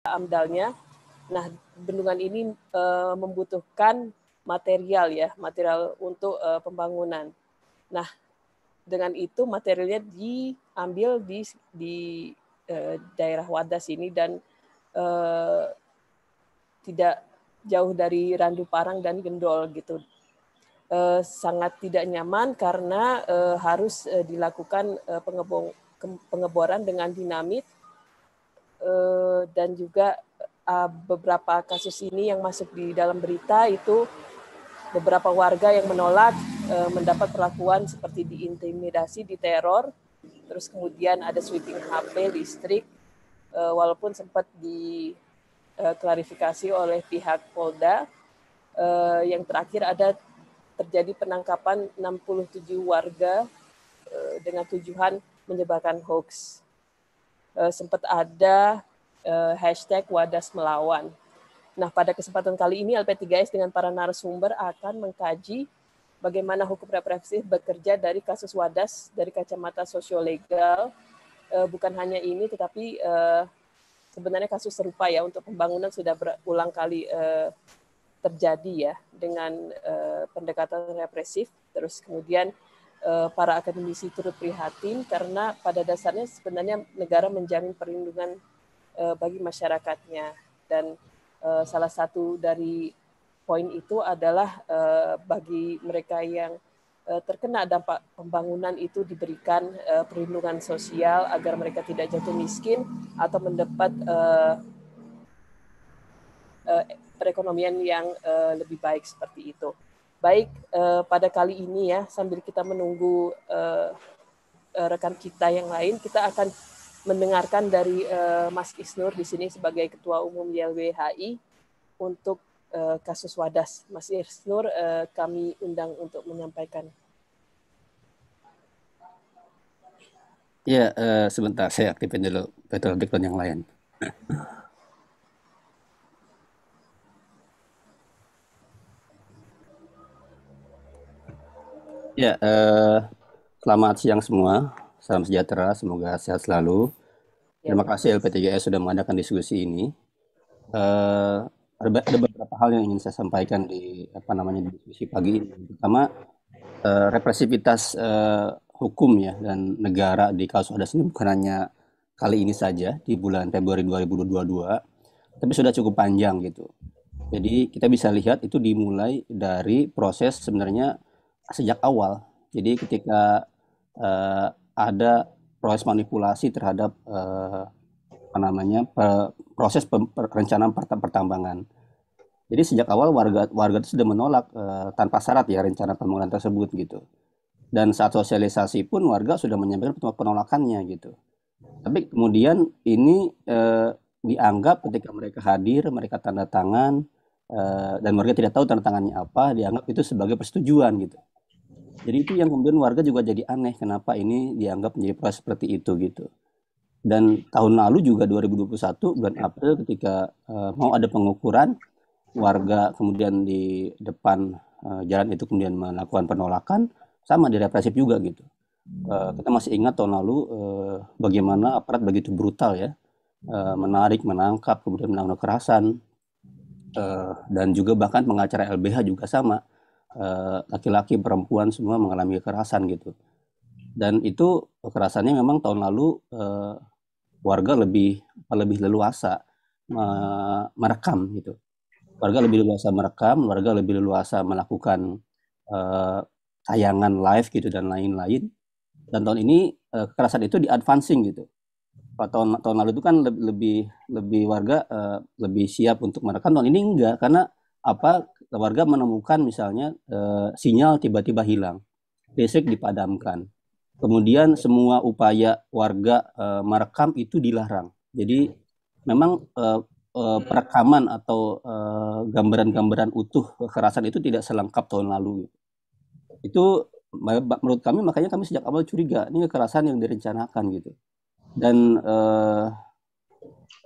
AMDAL-nya. Nah, bendungan ini membutuhkan material untuk pembangunan. Nah, dengan itu materialnya diambil di daerah Wadas ini dan tidak jauh dari Randu Parang dan Gendol gitu. Sangat tidak nyaman karena harus dilakukan pengeboran dengan dinamit dan juga beberapa kasus ini yang masuk di dalam berita itu beberapa warga yang menolak mendapat perlakuan seperti diintimidasi, diteror, terus kemudian ada sweeping HP, listrik, walaupun sempat diklarifikasi oleh pihak Polda. Yang terakhir ada terjadi penangkapan 67 warga dengan tujuan menyebarkan hoax. Sempat ada hashtag Wadas Melawan. Nah, pada kesempatan kali ini LP3S dengan para narasumber akan mengkaji bagaimana hukum represif bekerja dari kasus Wadas dari kacamata sosiolegal. Bukan hanya ini, tetapi sebenarnya kasus serupa ya untuk pembangunan sudah berulang kali terjadi ya dengan pendekatan represif. Terus kemudian para akademisi turut prihatin karena pada dasarnya sebenarnya negara menjamin perlindungan bagi masyarakatnya, dan salah satu dari poin itu adalah bagi mereka yang terkena dampak pembangunan itu diberikan perlindungan sosial agar mereka tidak jatuh miskin atau mendapat perekonomian yang lebih baik seperti itu. Baik, pada kali ini ya, sambil kita menunggu rekan kita yang lain, kita akan mendengarkan dari Mas Isnur di sini sebagai Ketua Umum YLBHI untuk kasus Wadas. Mas Isnur, kami undang untuk menyampaikan. Ya, sebentar saya aktifin dulu background yang lain. Ya, selamat siang semua. Salam sejahtera, semoga sehat selalu. Terima kasih LP3S sudah mengadakan diskusi ini. Ada beberapa hal yang ingin saya sampaikan di diskusi pagi ini. Pertama, represivitas hukum ya dan negara di kasus Wadas ini bukan hanya kali ini saja di bulan Februari 2022, tapi sudah cukup panjang gitu. Jadi kita bisa lihat itu dimulai dari proses sebenarnya sejak awal. Jadi ketika ada proses manipulasi terhadap proses perencanaan pertambangan. Jadi sejak awal warga itu sudah menolak tanpa syarat ya rencana pembangunan tersebut gitu. Dan saat sosialisasi pun warga sudah menyampaikan penolakannya gitu. Tapi kemudian ini dianggap ketika mereka hadir, mereka tanda tangan, dan warga tidak tahu tanda tangannya apa, dianggap itu sebagai persetujuan gitu. Jadi itu yang kemudian warga juga jadi aneh, kenapa ini dianggap menjadi proses seperti itu gitu. Dan tahun lalu juga 2021 bulan April ketika mau ada pengukuran, warga kemudian di depan jalan itu kemudian melakukan penolakan, sama direpresif juga gitu. Kita masih ingat tahun lalu bagaimana aparat begitu brutal ya, menarik, menangkap, kemudian melakukan kekerasan, dan juga bahkan pengacara LBH juga sama, laki-laki perempuan semua mengalami kekerasan gitu. Dan itu kekerasannya memang tahun lalu warga lebih leluasa merekam gitu. Warga lebih leluasa merekam, warga lebih leluasa melakukan tayangan live gitu dan lain-lain. Dan tahun ini kekerasan itu di-advancing gitu. Tahun lalu itu kan lebih warga lebih siap untuk merekam. Tahun ini enggak, karena warga menemukan misalnya sinyal tiba-tiba hilang, listrik dipadamkan, kemudian semua upaya warga merekam itu dilarang. Jadi memang perekaman atau gambaran-gambaran utuh kekerasan itu tidak selengkap tahun lalu. Itu menurut kami, makanya kami sejak awal curiga ini kekerasan yang direncanakan gitu. Dan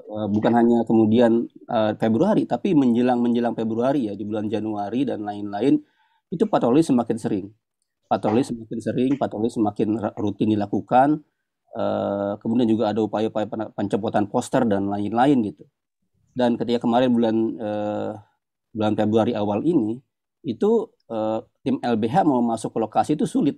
bukan hanya kemudian Februari, tapi menjelang Februari ya, di bulan Januari dan lain-lain, itu patroli semakin sering. Patroli semakin rutin dilakukan. Kemudian juga ada upaya-upaya pencopotan poster dan lain-lain gitu. Dan ketika kemarin bulan Februari awal ini, itu tim LBH mau masuk ke lokasi itu sulit.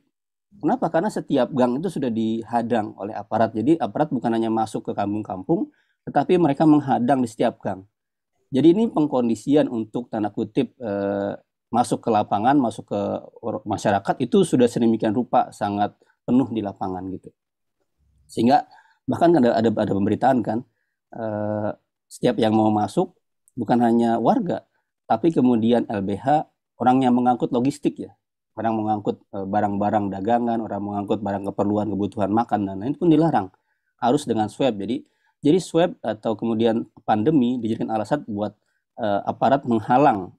Kenapa? Karena setiap gang itu sudah dihadang oleh aparat. Jadi aparat bukan hanya masuk ke kampung-kampung, tetapi mereka menghadang di setiap gang. Jadi ini pengkondisian untuk tanda kutip masuk ke lapangan, masuk ke masyarakat itu sudah sedemikian rupa sangat penuh di lapangan gitu. Sehingga bahkan ada pemberitaan kan, setiap yang mau masuk bukan hanya warga, tapi kemudian LBH, orang yang mengangkut logistik ya, orang mengangkut barang-barang dagangan, orang mengangkut barang keperluan kebutuhan makan dan lain pun dilarang, harus dengan swab. Jadi swab atau kemudian pandemi dijadikan alasan buat aparat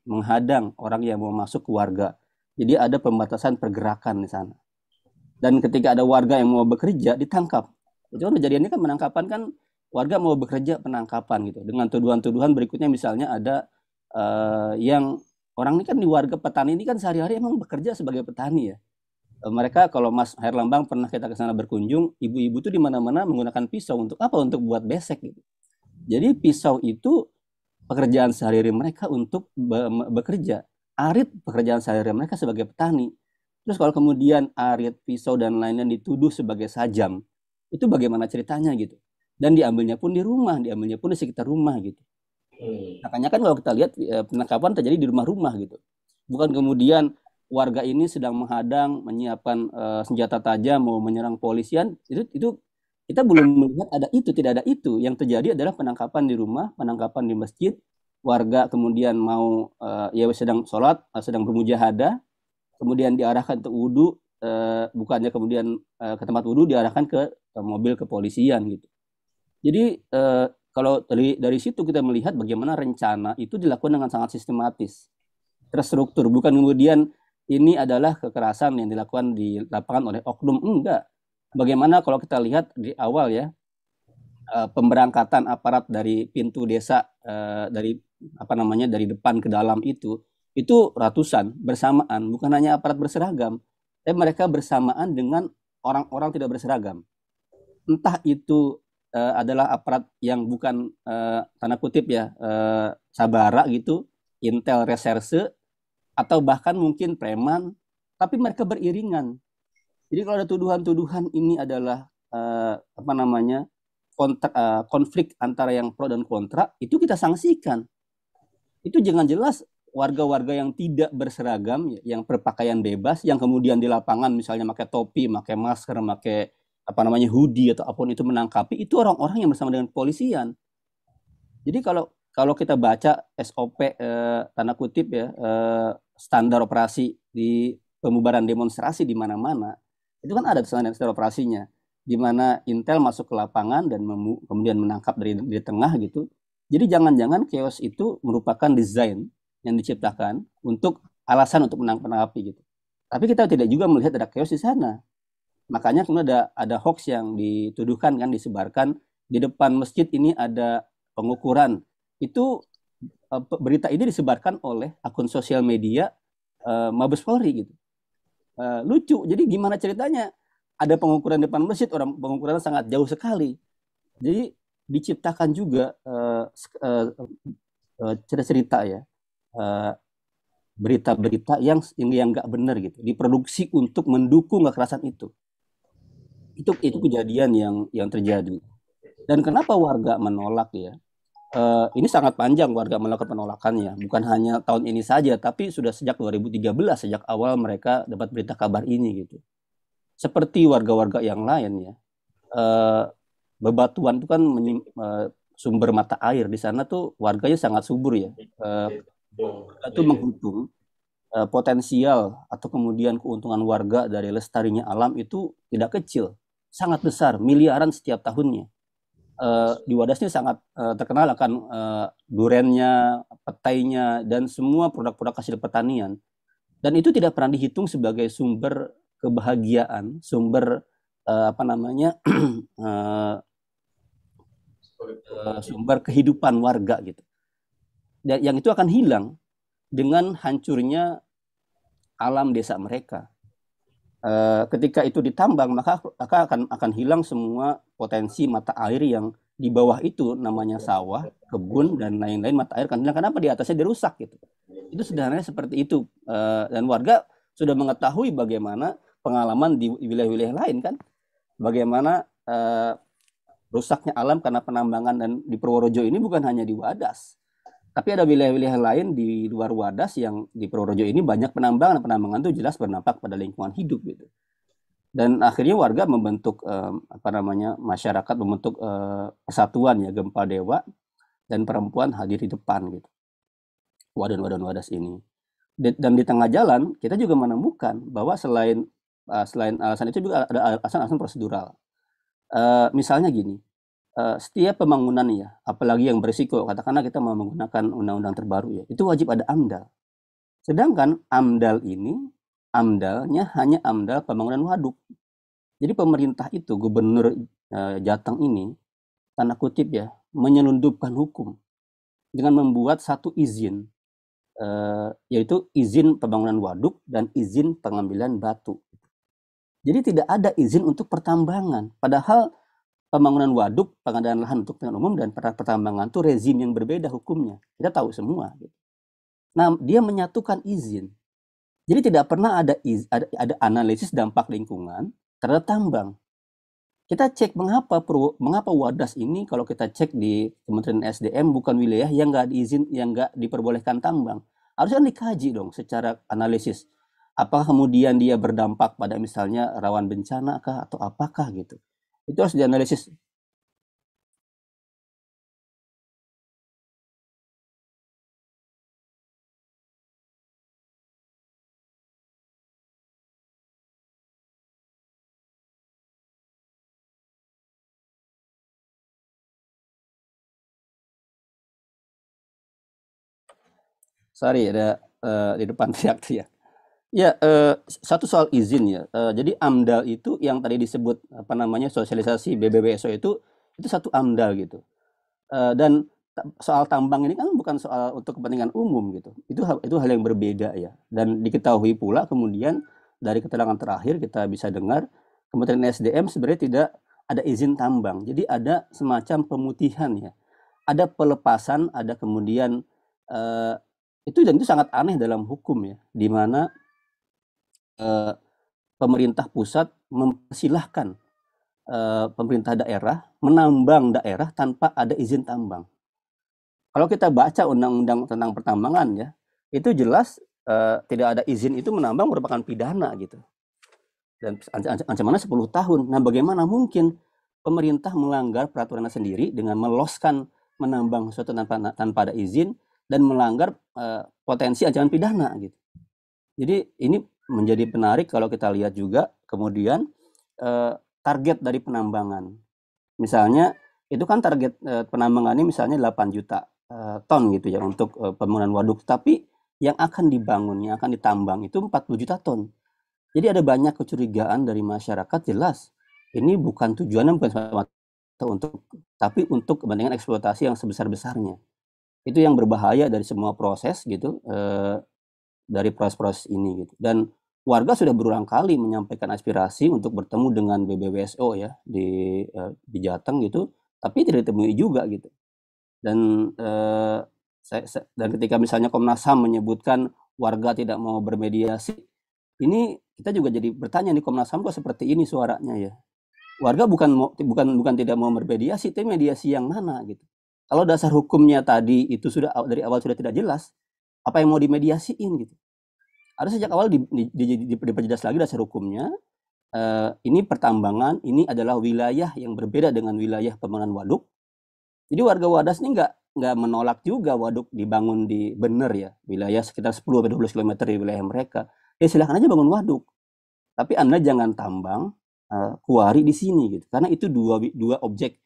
menghadang orang yang mau masuk ke warga. Jadi ada pembatasan pergerakan di sana. Dan ketika ada warga yang mau bekerja ditangkap. Itu kan kejadiannya kan penangkapan kan, warga mau bekerja penangkapan gitu. Dengan tuduhan-tuduhan berikutnya misalnya ada yang orang ini kan di warga petani ini kan sehari-hari emang bekerja sebagai petani ya. Mereka kalau Mas Herlambang pernah kita ke sana berkunjung, ibu-ibu tuh di mana-mana menggunakan pisau untuk apa? Untuk buat besek gitu. Jadi pisau itu pekerjaan sehari-hari mereka untuk bekerja. Arit pekerjaan sehari-hari mereka sebagai petani. Terus kalau kemudian arit, pisau dan lainnya dituduh sebagai sajam, itu bagaimana ceritanya gitu? Dan diambilnya pun di rumah, diambilnya pun di sekitar rumah gitu. Makanya kan kalau kita lihat penangkapan terjadi di rumah-rumah gitu. Bukan kemudian warga ini sedang menghadang, menyiapkan senjata tajam mau menyerang polisian, itu kita belum melihat ada itu, tidak ada itu. Yang terjadi adalah penangkapan di rumah, penangkapan di masjid, warga kemudian mau ya sedang sholat, sedang bermujahadah, kemudian diarahkan untuk wudhu, bukannya kemudian ke tempat wudhu diarahkan ke mobil kepolisian gitu. Jadi kalau dari situ kita melihat bagaimana rencana itu dilakukan dengan sangat sistematis, terstruktur, bukan kemudian ini adalah kekerasan yang dilakukan di lapangan oleh oknum, enggak. Bagaimana kalau kita lihat di awal ya, pemberangkatan aparat dari pintu desa, dari dari depan ke dalam itu ratusan bersamaan, bukan hanya aparat berseragam, tapi mereka bersamaan dengan orang-orang tidak berseragam. Entah itu adalah aparat yang bukan tanda kutip ya sabara gitu, intel reserse, atau bahkan mungkin preman, tapi mereka beriringan. Jadi kalau ada tuduhan-tuduhan ini adalah konflik antara yang pro dan kontra, itu kita sanksikan. Itu jangan jelas warga-warga yang tidak berseragam, yang berpakaian bebas, yang kemudian di lapangan misalnya pakai topi, pakai masker, pakai hoodie atau apapun itu menangkapi, itu orang-orang yang bersama dengan kepolisian. Jadi kalau kita baca SOP tanda kutip ya standar operasi di pembubaran demonstrasi di mana-mana, itu kan ada standar operasinya, di mana Intel masuk ke lapangan dan kemudian menangkap dari tengah gitu. Jadi jangan-jangan chaos itu merupakan desain yang diciptakan untuk alasan untuk menangkapi gitu. Tapi kita tidak juga melihat ada chaos di sana. Makanya kemudian ada hoax yang dituduhkan kan, disebarkan di depan masjid ini ada pengukuran. Itu berita ini disebarkan oleh akun sosial media Mabes Polri gitu. Lucu. Jadi gimana ceritanya? Ada pengukuran depan masjid, orang pengukurannya sangat jauh sekali. Jadi diciptakan juga cerita-cerita ya, berita-berita yang nggak benar gitu, diproduksi untuk mendukung kekerasan itu. Itu kejadian yang terjadi. Dan kenapa warga menolak ya? Ini sangat panjang warga melakukan penolakannya, bukan hanya tahun ini saja, tapi sudah sejak 2013, sejak awal mereka dapat berita kabar ini gitu. Seperti warga-warga yang lain ya, Bebatuan itu kan sumber mata air di sana tuh warganya sangat subur ya. Itu menghitung potensial atau kemudian keuntungan warga dari lestarinya alam itu tidak kecil, sangat besar, miliaran setiap tahunnya. Di Wadas ini sangat terkenal akan durennya, petainya, dan semua produk-produk hasil pertanian. Dan itu tidak pernah dihitung sebagai sumber kebahagiaan, sumber sumber kehidupan warga gitu. Dan yang itu akan hilang dengan hancurnya alam desa mereka. Ketika itu ditambang, maka akan hilang semua potensi mata air yang di bawah itu namanya sawah, kebun dan lain-lain mata air kan. Kenapa di atasnya dirusak gitu? Itu sederhananya seperti itu. Dan warga sudah mengetahui bagaimana pengalaman di wilayah-wilayah lain kan, bagaimana rusaknya alam karena penambangan. Dan di Purworejo ini bukan hanya di Wadas, tapi ada wilayah-wilayah lain di luar Wadas yang di Purworejo ini banyak penambangan. Penambangan itu jelas berdampak pada lingkungan hidup gitu. Dan akhirnya warga membentuk masyarakat membentuk persatuan ya, Gempa Dewa, dan perempuan hadir di depan gitu. Wadan-wadan Wadas ini. Dan di tengah jalan kita juga menemukan bahwa selain alasan itu juga ada alasan-alasan prosedural. Misalnya gini, setiap pembangunan ya, apalagi yang berisiko, katakanlah kita mau menggunakan undang-undang terbaru ya, itu wajib ada AMDAL. Sedangkan AMDAL ini, AMDAL-nya hanya AMDAL pembangunan waduk. Jadi pemerintah itu, gubernur Jateng ini, tanda kutip ya, menyelundupkan hukum dengan membuat satu izin, yaitu izin pembangunan waduk dan izin pengambilan batu. Jadi tidak ada izin untuk pertambangan. Padahal pembangunan waduk, pengadaan lahan untuk kepentingan umum, dan pertambangan itu rezim yang berbeda hukumnya. Kita tahu semua. Nah, dia menyatukan izin. Jadi tidak pernah ada analisis dampak lingkungan terhadap tambang. Kita cek mengapa Wadas ini, kalau kita cek di Kementerian SDM, bukan wilayah yang nggak diizin, yang nggak diperbolehkan tambang. Harusnya dikaji dong secara analisis. Apakah kemudian dia berdampak pada misalnya rawan bencana kah atau apakah gitu. Itu harus dianalisis. Sorry, ada di depan teriak ya. Ya, satu soal izin ya. Jadi AMDAL itu yang tadi disebut sosialisasi BBWSO itu satu AMDAL gitu. Dan soal tambang ini kan bukan soal untuk kepentingan umum gitu. Itu hal yang berbeda ya. Dan diketahui pula kemudian dari keterangan terakhir kita bisa dengar Kementerian SDM sebenarnya tidak ada izin tambang. Jadi ada semacam pemutihan ya. Ada pelepasan, ada kemudian itu sangat aneh dalam hukum ya, di mana pemerintah pusat mempersilahkan pemerintah daerah menambang daerah tanpa ada izin tambang. Kalau kita baca undang-undang tentang pertambangan ya, itu jelas tidak ada izin itu menambang merupakan pidana gitu. Dan ancamannya 10 tahun. Nah, bagaimana mungkin pemerintah melanggar peraturannya sendiri dengan meloskan menambang sesuatu tanpa ada izin dan melanggar potensi ancaman pidana gitu. Jadi ini menjadi menarik kalau kita lihat juga kemudian target dari penambangan. Misalnya itu kan target penambangannya misalnya 8 juta ton gitu ya untuk pembangunan waduk, tapi yang akan dibangun, yang akan ditambang itu 40 juta ton. Jadi ada banyak kecurigaan dari masyarakat, jelas ini bukan tujuannya bukan semata untuk, tapi untuk kepentingan eksploitasi yang sebesar-besarnya. Itu yang berbahaya dari semua proses gitu, dari proses-proses ini gitu. Dan warga sudah berulang kali menyampaikan aspirasi untuk bertemu dengan BBWSO ya di Jateng gitu, tapi tidak ditemui juga gitu. Dan ketika misalnya Komnas HAM menyebutkan warga tidak mau bermediasi, ini kita juga jadi bertanya nih, Komnas HAM kok seperti ini suaranya ya. Warga bukan tidak mau bermediasi, tapi mediasi yang mana gitu. Kalau dasar hukumnya tadi itu sudah dari awal sudah tidak jelas, apa yang mau dimediasiin gitu. Harus sejak awal diperjelas lagi dasar hukumnya. Ini pertambangan, ini adalah wilayah yang berbeda dengan wilayah pembangunan waduk. Jadi warga Wadas ini nggak menolak juga waduk dibangun di bener ya, wilayah sekitar 10-12 km di wilayah mereka. Ya silakan aja bangun waduk. Tapi Anda jangan tambang kuari di sini gitu. Karena itu dua objek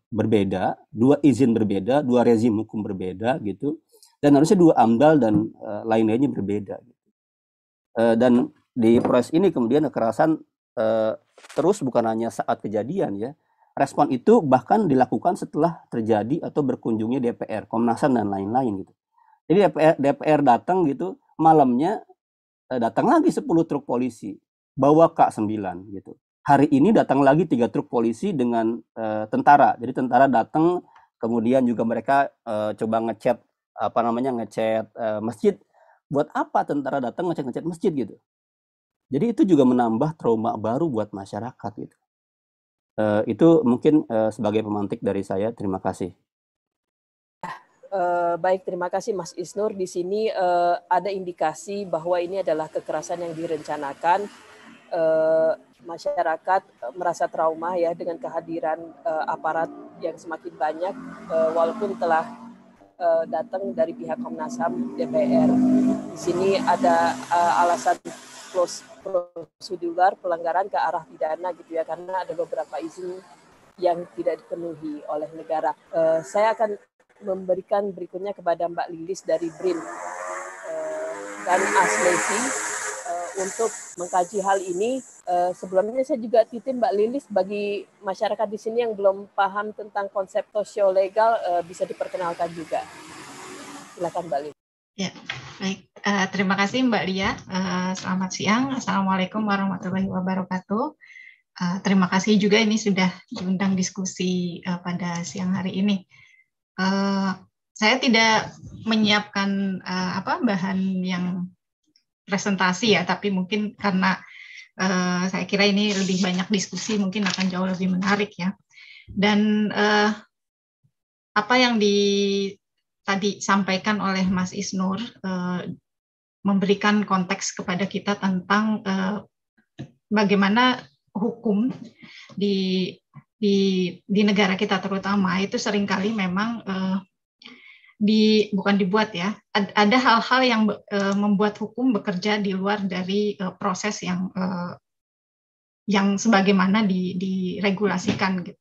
berbeda, dua izin berbeda, dua rezim hukum berbeda gitu. Dan harusnya dua AMDAL dan lain-lainnya berbeda. Dan di proses ini kemudian kekerasan terus bukan hanya saat kejadian ya. Respon itu bahkan dilakukan setelah terjadi atau berkunjungnya DPR, Komnas HAM dan lain-lain gitu. Jadi DPR datang gitu, malamnya datang lagi 10 truk polisi, bawa K9 gitu. hari ini datang lagi 3 truk polisi dengan tentara. Jadi tentara datang, kemudian juga mereka coba ngechat masjid. Buat apa tentara datang ngechat masjid gitu? Jadi itu juga menambah trauma baru buat masyarakat gitu. Itu mungkin sebagai pemantik dari saya. Terima kasih. Baik, terima kasih Mas Isnur. Di sini ada indikasi bahwa ini adalah kekerasan yang direncanakan. Masyarakat merasa trauma ya dengan kehadiran aparat yang semakin banyak, walaupun telah datang dari pihak Komnas HAM, DPR. Di sini ada alasan prosedural pelanggaran ke arah pidana gitu ya, karena ada beberapa izin yang tidak dipenuhi oleh negara. Saya akan memberikan berikutnya kepada Mbak Lilis dari BRIN dan Aslevi untuk mengkaji hal ini. Sebelumnya saya juga titip Mbak Lilis, bagi masyarakat di sini yang belum paham tentang konsep sosio-legal, bisa diperkenalkan juga. Silakan Mbak Lilis. Ya, baik. Terima kasih Mbak Lia. Selamat siang. Assalamualaikum warahmatullahi wabarakatuh. Terima kasih juga ini sudah diundang diskusi pada siang hari ini. Saya tidak menyiapkan bahan yang presentasi ya, tapi mungkin karena saya kira ini lebih banyak diskusi, mungkin akan jauh lebih menarik ya. Dan apa yang tadi sampaikan oleh Mas Isnur memberikan konteks kepada kita tentang bagaimana hukum di negara kita terutama itu seringkali memang bukan dibuat ya, ada hal-hal yang membuat hukum bekerja di luar dari proses yang sebagaimana diregulasikan gitu.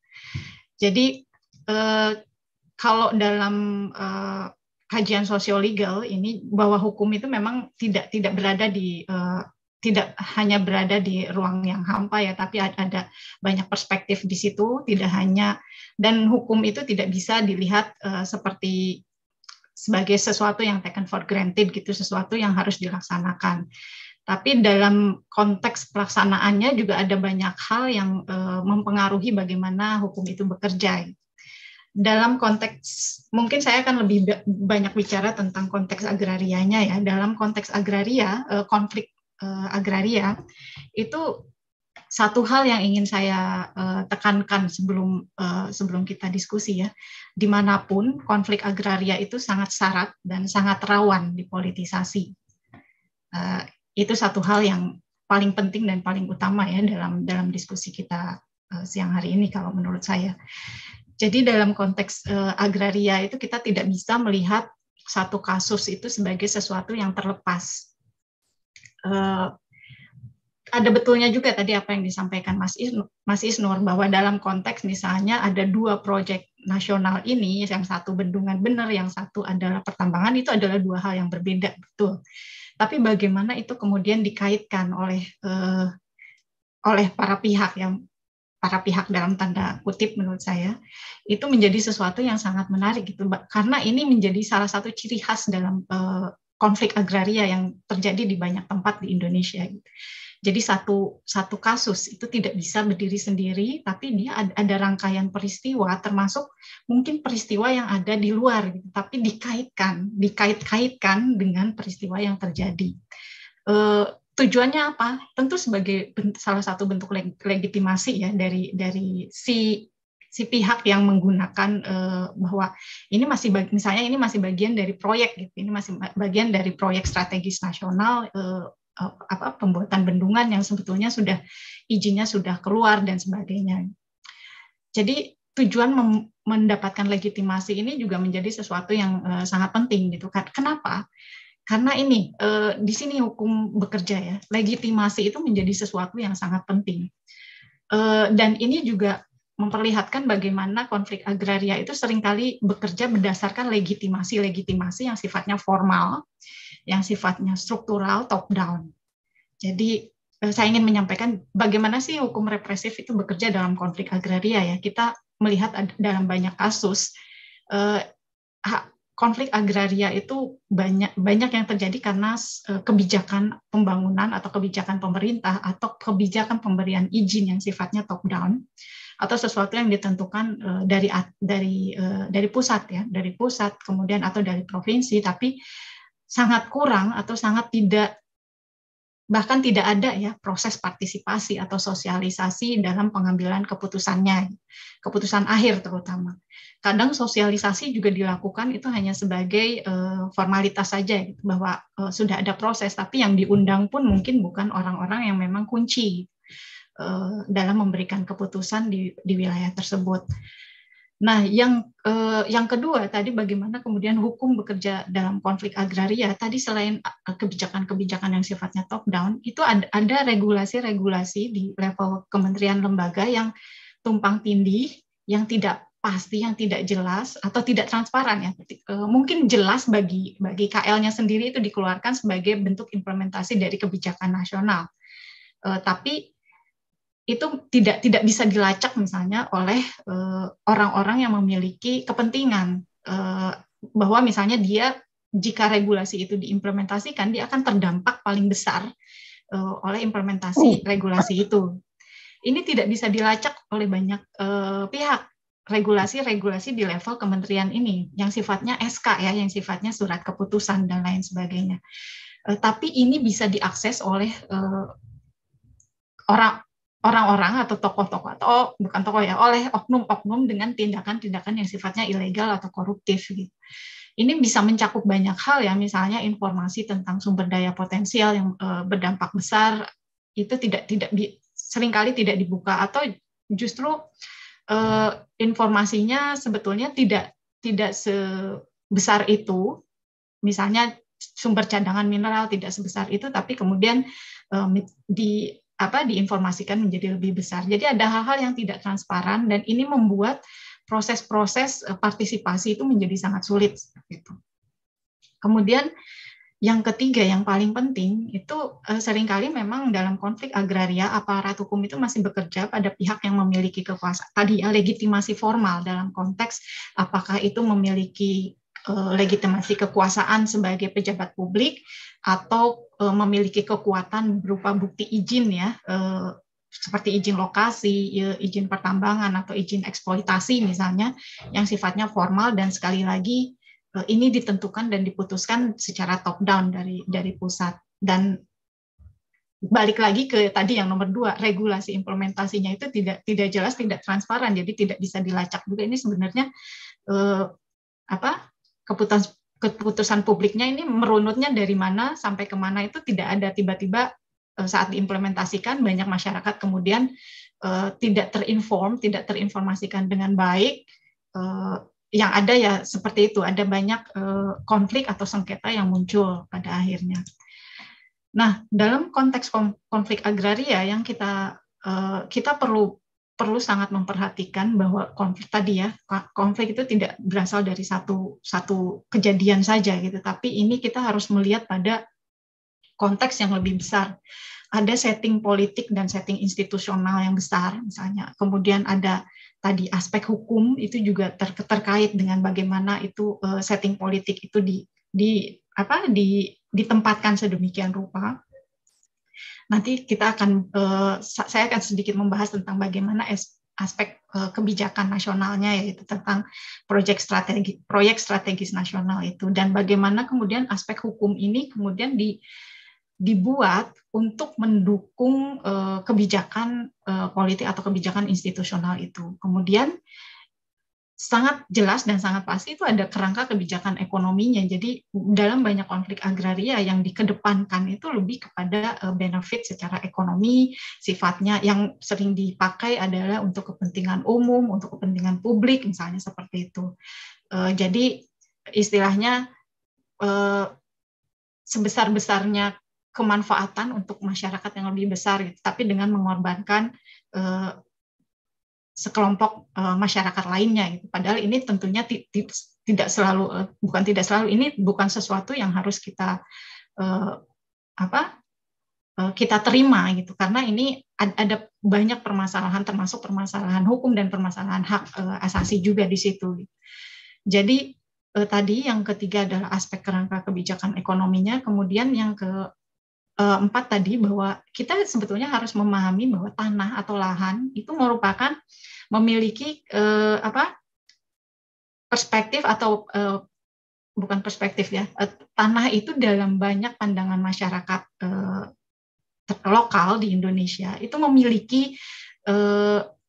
Jadi kalau dalam kajian sosiolegal ini, bahwa hukum itu memang tidak berada tidak hanya berada di ruang yang hampa ya, tapi ada banyak perspektif di situ, tidak hanya, dan hukum itu tidak bisa dilihat seperti sebagai sesuatu yang taken for granted gitu, sesuatu yang harus dilaksanakan. Tapi dalam konteks pelaksanaannya juga ada banyak hal yang mempengaruhi bagaimana hukum itu bekerja. Dalam konteks, mungkin saya akan lebih banyak bicara tentang konteks agrarianya ya. Dalam konteks agraria, konflik agraria, itu satu hal yang ingin saya tekankan sebelum kita diskusi ya. Dimanapun konflik agraria itu sangat syarat dan sangat rawan dipolitisasi. Itu satu hal yang paling penting dan paling utama ya dalam diskusi kita siang hari ini kalau menurut saya. Jadi dalam konteks agraria itu kita tidak bisa melihat satu kasus itu sebagai sesuatu yang terlepas. Ada betulnya juga tadi apa yang disampaikan Mas Isnur, bahwa dalam konteks misalnya ada 2 proyek nasional ini, yang satu bendungan benar, yang satu adalah pertambangan, itu adalah 2 hal yang berbeda, betul. Tapi bagaimana itu kemudian dikaitkan oleh para pihak dalam tanda kutip, menurut saya itu menjadi sesuatu yang sangat menarik gitu, karena ini menjadi salah satu ciri khas dalam konflik agraria yang terjadi di banyak tempat di Indonesia. Jadi satu kasus itu tidak bisa berdiri sendiri, tapi dia ada rangkaian peristiwa, termasuk mungkin peristiwa yang ada di luar, gitu, tapi dikait-kaitkan dengan peristiwa yang terjadi. Tujuannya apa? Tentu sebagai salah satu bentuk legitimasi ya dari si pihak yang menggunakan bahwa ini masih misalnya ini masih bagian dari proyek gitu, ini masih bagian dari proyek strategis nasional, pembuatan bendungan yang sebetulnya izinnya sudah keluar dan sebagainya. Jadi tujuan mendapatkan legitimasi ini juga menjadi sesuatu yang sangat penting gitu. Kenapa? Karena ini di sini hukum bekerja ya. Legitimasi itu menjadi sesuatu yang sangat penting. Dan ini juga memperlihatkan bagaimana konflik agraria itu seringkali bekerja berdasarkan legitimasi yang sifatnya formal, yang sifatnya struktural, top down. Jadi saya ingin menyampaikan bagaimana sih hukum represif itu bekerja dalam konflik agraria ya. Kita melihat dalam banyak kasus konflik agraria itu banyak yang terjadi karena kebijakan pembangunan atau kebijakan pemerintah atau kebijakan pemberian izin yang sifatnya top down atau sesuatu yang ditentukan dari pusat ya, dari pusat kemudian atau dari provinsi, tapi sangat kurang atau sangat tidak, bahkan tidak ada ya proses partisipasi atau sosialisasi dalam pengambilan keputusannya, keputusan akhir terutama. Kadang sosialisasi juga dilakukan itu hanya sebagai formalitas saja, gitu, bahwa sudah ada proses, tapi yang diundang pun mungkin bukan orang-orang yang memang kunci dalam memberikan keputusan di wilayah tersebut. Nah, yang kedua tadi bagaimana kemudian hukum bekerja dalam konflik agraria. Tadi selain kebijakan-kebijakan yang sifatnya top down, itu ada regulasi-regulasi di level kementerian lembaga yang tumpang tindih, yang tidak pasti, yang tidak jelas atau tidak transparan ya. Mungkin jelas bagi KL-nya sendiri itu dikeluarkan sebagai bentuk implementasi dari kebijakan nasional. Tapi itu tidak bisa dilacak misalnya oleh orang-orang yang memiliki kepentingan, bahwa misalnya dia jika regulasi itu diimplementasikan dia akan terdampak paling besar oleh implementasi regulasi itu. Ini tidak bisa dilacak oleh banyak pihak, regulasi-regulasi di level kementerian ini yang sifatnya SK ya, yang sifatnya surat keputusan dan lain sebagainya. Tapi ini bisa diakses oleh orang-orang atau tokoh-tokoh, atau bukan tokoh ya, oleh oknum-oknum dengan tindakan-tindakan yang sifatnya ilegal atau koruptif gitu. Ini bisa mencakup banyak hal ya, misalnya informasi tentang sumber daya potensial yang berdampak besar itu seringkali tidak dibuka, atau justru informasinya sebetulnya tidak sebesar itu. Misalnya sumber cadangan mineral tidak sebesar itu, tapi kemudian diinformasikan menjadi lebih besar. Jadi ada hal-hal yang tidak transparan dan ini membuat proses-proses partisipasi itu menjadi sangat sulit. Kemudian yang ketiga yang paling penting itu seringkali memang dalam konflik agraria aparat hukum itu masih bekerja pada pihak yang memiliki kekuasaan. Tadi ya, legitimasi formal dalam konteks apakah itu memiliki legitimasi kekuasaan sebagai pejabat publik atau memiliki kekuatan berupa bukti izin ya, seperti izin lokasi, izin pertambangan atau izin eksploitasi misalnya yang sifatnya formal, dan sekali lagi ini ditentukan dan diputuskan secara top down dari pusat. Dan balik lagi ke tadi yang nomor 2, regulasi implementasinya itu tidak jelas, tidak transparan, jadi tidak bisa dilacak juga. Ini sebenarnya keputusan publiknya ini merunutnya dari mana sampai kemana itu tidak ada. Tiba-tiba saat diimplementasikan banyak masyarakat kemudian tidak terinformasikan dengan baik. Yang ada ya seperti itu, ada banyak konflik atau sengketa yang muncul pada akhirnya. Nah, dalam konteks konflik agraria yang kita perlu sangat memperhatikan bahwa konflik itu tidak berasal dari satu kejadian saja gitu, tapi ini kita harus melihat pada konteks yang lebih besar. Ada setting politik dan setting institusional yang besar misalnya. Kemudian ada tadi aspek hukum itu juga terkait dengan bagaimana itu setting politik itu ditempatkan sedemikian rupa. Nanti saya akan sedikit membahas tentang bagaimana aspek kebijakan nasionalnya, yaitu tentang proyek strategis nasional itu, dan bagaimana kemudian aspek hukum ini kemudian dibuat untuk mendukung kebijakan politik atau kebijakan institusional itu. Kemudian sangat jelas dan sangat pasti itu ada kerangka kebijakan ekonominya. Jadi dalam banyak konflik agraria yang dikedepankan itu lebih kepada benefit secara ekonomi, sifatnya yang sering dipakai adalah untuk kepentingan umum, untuk kepentingan publik, misalnya seperti itu. Jadi istilahnya sebesar-besarnya kemanfaatan untuk masyarakat yang lebih besar, gitu, tapi dengan mengorbankan sekelompok masyarakat lainnya gitu. Padahal ini tentunya tidak selalu, ini bukan sesuatu yang harus kita kita terima gitu, karena ini ada banyak permasalahan, termasuk permasalahan hukum dan permasalahan hak asasi juga di situ. Jadi tadi yang ketiga adalah aspek kerangka kebijakan ekonominya, kemudian yang keempat tadi bahwa kita sebetulnya harus memahami bahwa tanah atau lahan itu merupakan memiliki perspektif atau bukan perspektif ya, tanah itu dalam banyak pandangan masyarakat lokal di Indonesia itu memiliki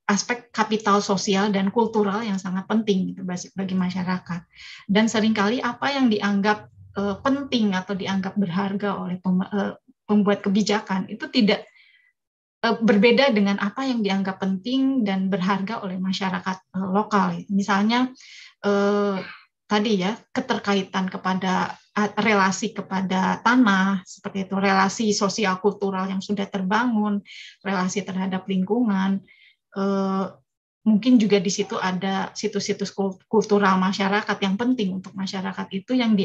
aspek kapital sosial dan kultural yang sangat penting gitu bagi masyarakat. Dan seringkali apa yang dianggap penting atau dianggap berharga oleh pembuat kebijakan itu tidak berbeda dengan apa yang dianggap penting dan berharga oleh masyarakat lokal. Misalnya tadi ya, keterkaitan kepada relasi kepada tanah, seperti itu, relasi sosial kultural yang sudah terbangun, relasi terhadap lingkungan, mungkin juga di situ ada situs-situs kultural masyarakat yang penting untuk masyarakat itu yang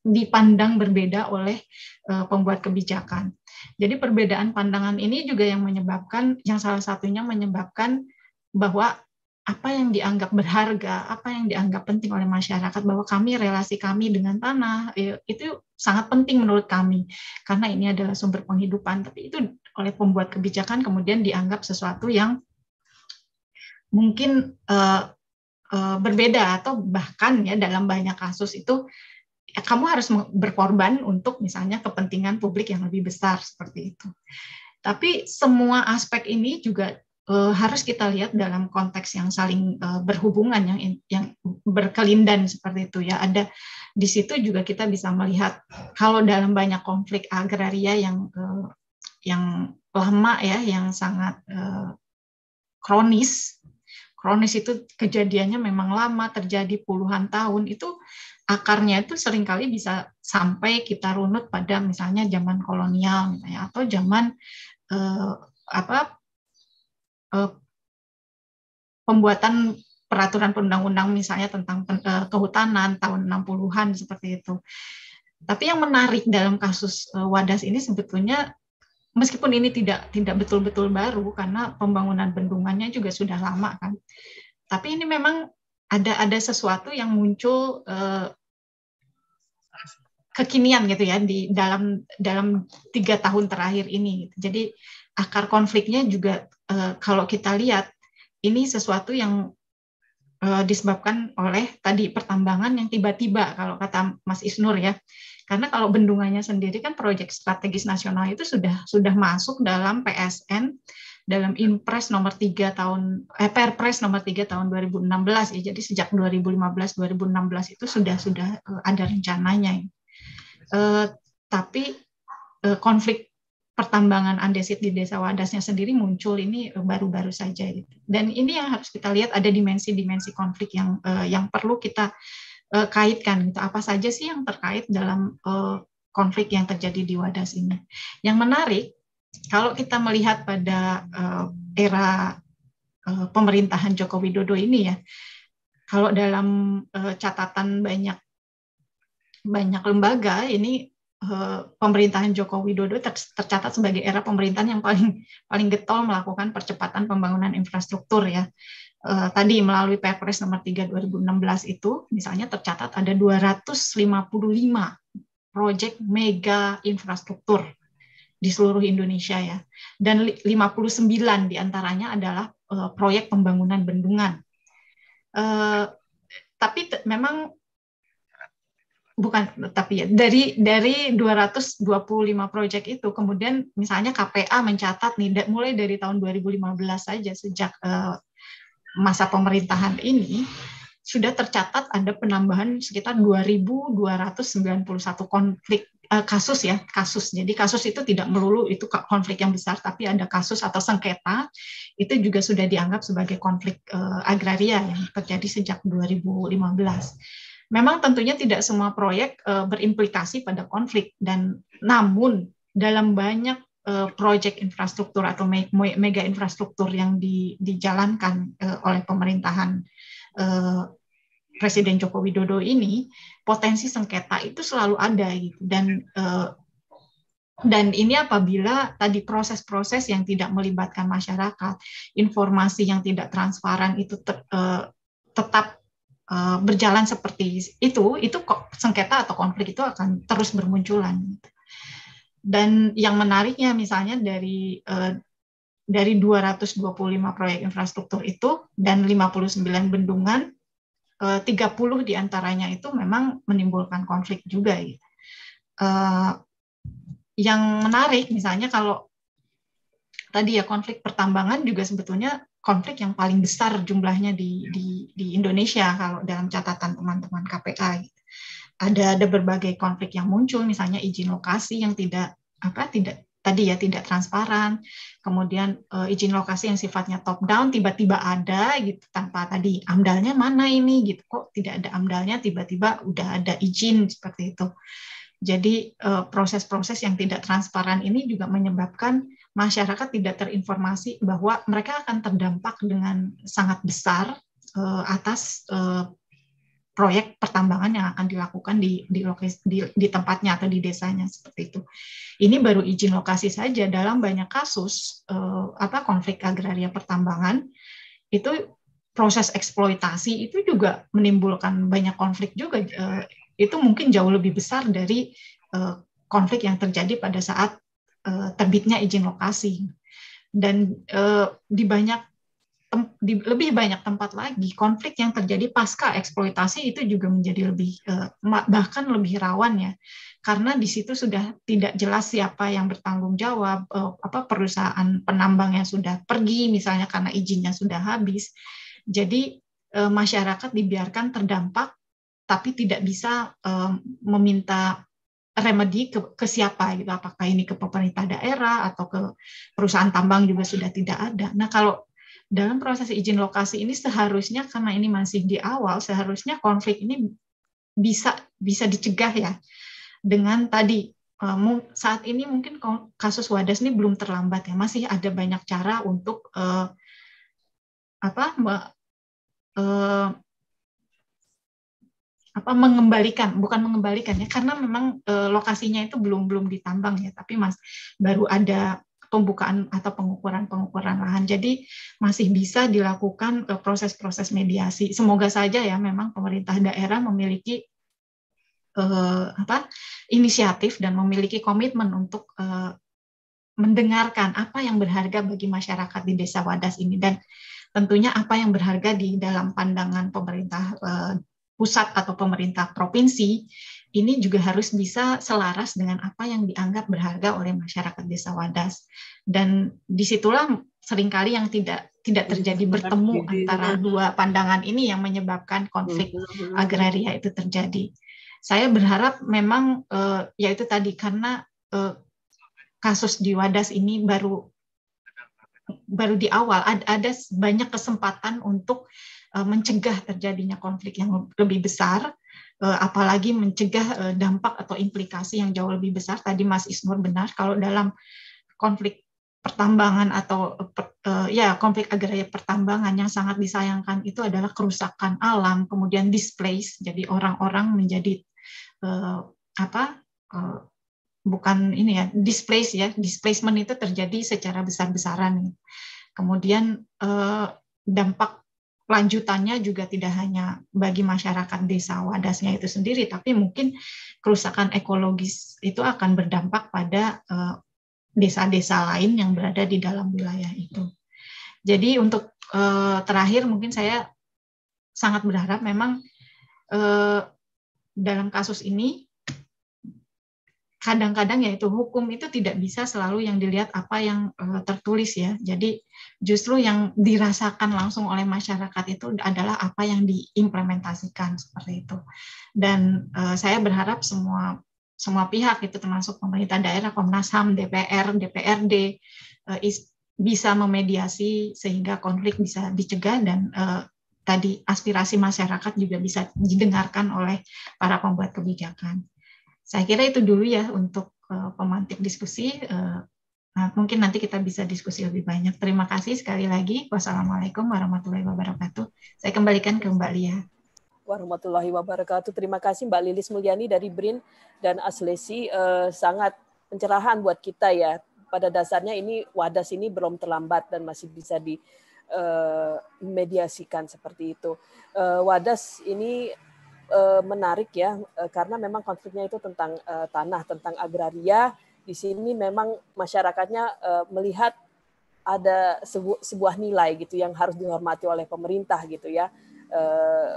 dipandang berbeda oleh pembuat kebijakan. Jadi perbedaan pandangan ini juga yang menyebabkan, yang salah satunya menyebabkan bahwa apa yang dianggap berharga, apa yang dianggap penting oleh masyarakat, bahwa relasi kami dengan tanah, itu sangat penting menurut kami, karena ini adalah sumber penghidupan, tapi itu oleh pembuat kebijakan kemudian dianggap sesuatu yang mungkin berbeda, atau bahkan ya dalam banyak kasus itu, kamu harus berkorban untuk misalnya kepentingan publik yang lebih besar, seperti itu. Tapi semua aspek ini juga harus kita lihat dalam konteks yang saling berhubungan, yang berkelindan seperti itu ya. Ada di situ juga kita bisa melihat kalau dalam banyak konflik agraria yang lama ya, yang sangat kronis itu kejadiannya memang lama, terjadi puluhan tahun, itu akarnya itu seringkali bisa sampai kita runut pada misalnya zaman kolonial misalnya, atau zaman pembuatan peraturan perundang-undang misalnya tentang kehutanan tahun 60-an seperti itu. Tapi yang menarik dalam kasus Wadas ini sebetulnya, meskipun ini tidak betul-betul baru karena pembangunan bendungannya juga sudah lama kan. Tapi ini memang ada sesuatu yang muncul kekinian gitu ya di dalam 3 tahun terakhir ini. Jadi akar konfliknya juga kalau kita lihat ini sesuatu yang disebabkan oleh tadi pertambangan yang tiba-tiba, kalau kata Mas Isnur ya. Karena kalau bendungannya sendiri kan proyek strategis nasional itu sudah masuk dalam PSN, dalam Impres nomor 3 tahun Perpres nomor 3 tahun 2016 ya. Jadi sejak 2015-2016 itu sudah ada rencananya. Tapi konflik pertambangan andesit di Desa Wadasnya sendiri muncul ini baru-baru saja gitu. Dan ini yang harus kita lihat, ada dimensi-dimensi konflik yang perlu kita kaitkan gitu. Apa saja sih yang terkait dalam konflik yang terjadi di Wadas ini. Yang menarik kalau kita melihat pada era pemerintahan Joko Widodo ini ya, kalau dalam catatan banyak lembaga ini, pemerintahan Joko Widodo tercatat sebagai era pemerintahan yang paling getol melakukan percepatan pembangunan infrastruktur ya. Tadi melalui Perpres nomor 3 2016 itu misalnya tercatat ada 255 proyek mega infrastruktur di seluruh Indonesia ya. Dan 59 diantaranya adalah proyek pembangunan bendungan. Tapi memang dari 225 proyek itu kemudian misalnya KPA mencatat nih mulai dari tahun 2015 saja, sejak masa pemerintahan ini sudah tercatat ada penambahan sekitar 2.291 konflik kasus. Jadi kasus itu tidak melulu itu konflik yang besar, tapi ada kasus atau sengketa itu juga sudah dianggap sebagai konflik agraria yang terjadi sejak 2015. Memang tentunya tidak semua proyek berimplikasi pada konflik, namun dalam banyak proyek infrastruktur atau mega infrastruktur yang dijalankan oleh pemerintahan Presiden Joko Widodo ini, potensi sengketa itu selalu ada gitu. Dan ini apabila tadi proses-proses yang tidak melibatkan masyarakat, informasi yang tidak transparan itu tetap berjalan seperti itu kok sengketa atau konflik itu akan terus bermunculan. Dan yang menariknya misalnya dari 225 proyek infrastruktur itu dan 59 bendungan, 30 diantaranya itu memang menimbulkan konflik juga. Yang menarik misalnya kalau tadi ya konflik pertambangan juga sebetulnya konflik yang paling besar jumlahnya di Indonesia kalau dalam catatan teman-teman KPA. Ada berbagai konflik yang muncul, misalnya izin lokasi yang tidak transparan, kemudian izin lokasi yang sifatnya top down tiba-tiba ada gitu tanpa tadi amdalnya mana ini gitu, kok tidak ada amdalnya tiba-tiba udah ada izin seperti itu. Jadi proses-proses yang tidak transparan ini juga menyebabkan masyarakat tidak terinformasi bahwa mereka akan terdampak dengan sangat besar atas proyek pertambangan yang akan dilakukan di tempatnya atau di desanya seperti itu. Ini baru izin lokasi saja. Dalam banyak kasus konflik agraria pertambangan itu proses eksploitasi itu juga menimbulkan banyak konflik juga. Itu mungkin jauh lebih besar dari konflik yang terjadi pada saat terbitnya izin lokasi. Dan di lebih banyak tempat lagi konflik yang terjadi pasca eksploitasi itu juga menjadi bahkan lebih rawan ya, karena di situ sudah tidak jelas siapa yang bertanggung jawab, perusahaan penambang yang sudah pergi misalnya karena izinnya sudah habis. Jadi masyarakat dibiarkan terdampak tapi tidak bisa meminta remedi ke siapa gitu, apakah ini ke pemerintah daerah atau ke perusahaan tambang juga sudah tidak ada. Nah, kalau dalam proses izin lokasi ini seharusnya karena ini masih di awal, seharusnya konflik ini bisa dicegah ya dengan tadi saat ini mungkin kasus Wadas ini belum terlambat ya, masih ada banyak cara untuk bukan mengembalikan ya, karena memang lokasinya itu belum ditambang ya, tapi baru ada pembukaan atau pengukuran lahan. Jadi masih bisa dilakukan proses-proses mediasi. Semoga saja ya memang pemerintah daerah memiliki inisiatif dan memiliki komitmen untuk mendengarkan apa yang berharga bagi masyarakat di Desa Wadas ini, dan tentunya apa yang berharga di dalam pandangan pemerintah pusat atau pemerintah provinsi ini juga harus bisa selaras dengan apa yang dianggap berharga oleh masyarakat Desa Wadas. Dan disitulah seringkali yang tidak terjadi bertemu antara dua pandangan ini yang menyebabkan konflik agraria itu terjadi. Saya berharap memang yaitu tadi karena kasus di Wadas ini baru di awal, ada banyak kesempatan untuk mencegah terjadinya konflik yang lebih besar, apalagi mencegah dampak atau implikasi yang jauh lebih besar. Tadi Mas Isnur benar, kalau dalam konflik pertambangan atau konflik agraria pertambangan yang sangat disayangkan itu adalah kerusakan alam, kemudian displace, jadi orang-orang menjadi displacement itu terjadi secara besar-besaran. Kemudian dampak lanjutannya juga tidak hanya bagi masyarakat Desa Wadasnya itu sendiri, tapi mungkin kerusakan ekologis itu akan berdampak pada desa-desa lain yang berada di dalam wilayah itu. Jadi untuk terakhir mungkin saya sangat berharap memang dalam kasus ini kadang-kadang yaitu hukum itu tidak bisa selalu yang dilihat apa yang tertulis ya. Jadi justru yang dirasakan langsung oleh masyarakat itu adalah apa yang diimplementasikan seperti itu. Dan saya berharap semua pihak itu termasuk pemerintah daerah, Komnas HAM, DPR, DPRD bisa memediasi sehingga konflik bisa dicegah dan tadi aspirasi masyarakat juga bisa didengarkan oleh para pembuat kebijakan. Saya kira itu dulu ya untuk pemantik diskusi. Mungkin nanti kita bisa diskusi lebih banyak. Terima kasih sekali lagi. Wassalamualaikum warahmatullahi wabarakatuh. Saya kembalikan ke Mbak Lia. Warahmatullahi wabarakatuh. Terima kasih Mbak Lilis Mulyani dari BRIN dan Aslesi. Sangat pencerahan buat kita ya. Pada dasarnya ini Wadas ini belum terlambat dan masih bisa mediasikan seperti itu. Wadas ini menarik ya, karena memang konfliknya itu tentang tanah, tentang agraria. Di sini memang masyarakatnya melihat ada sebuah nilai gitu yang harus dihormati oleh pemerintah gitu ya.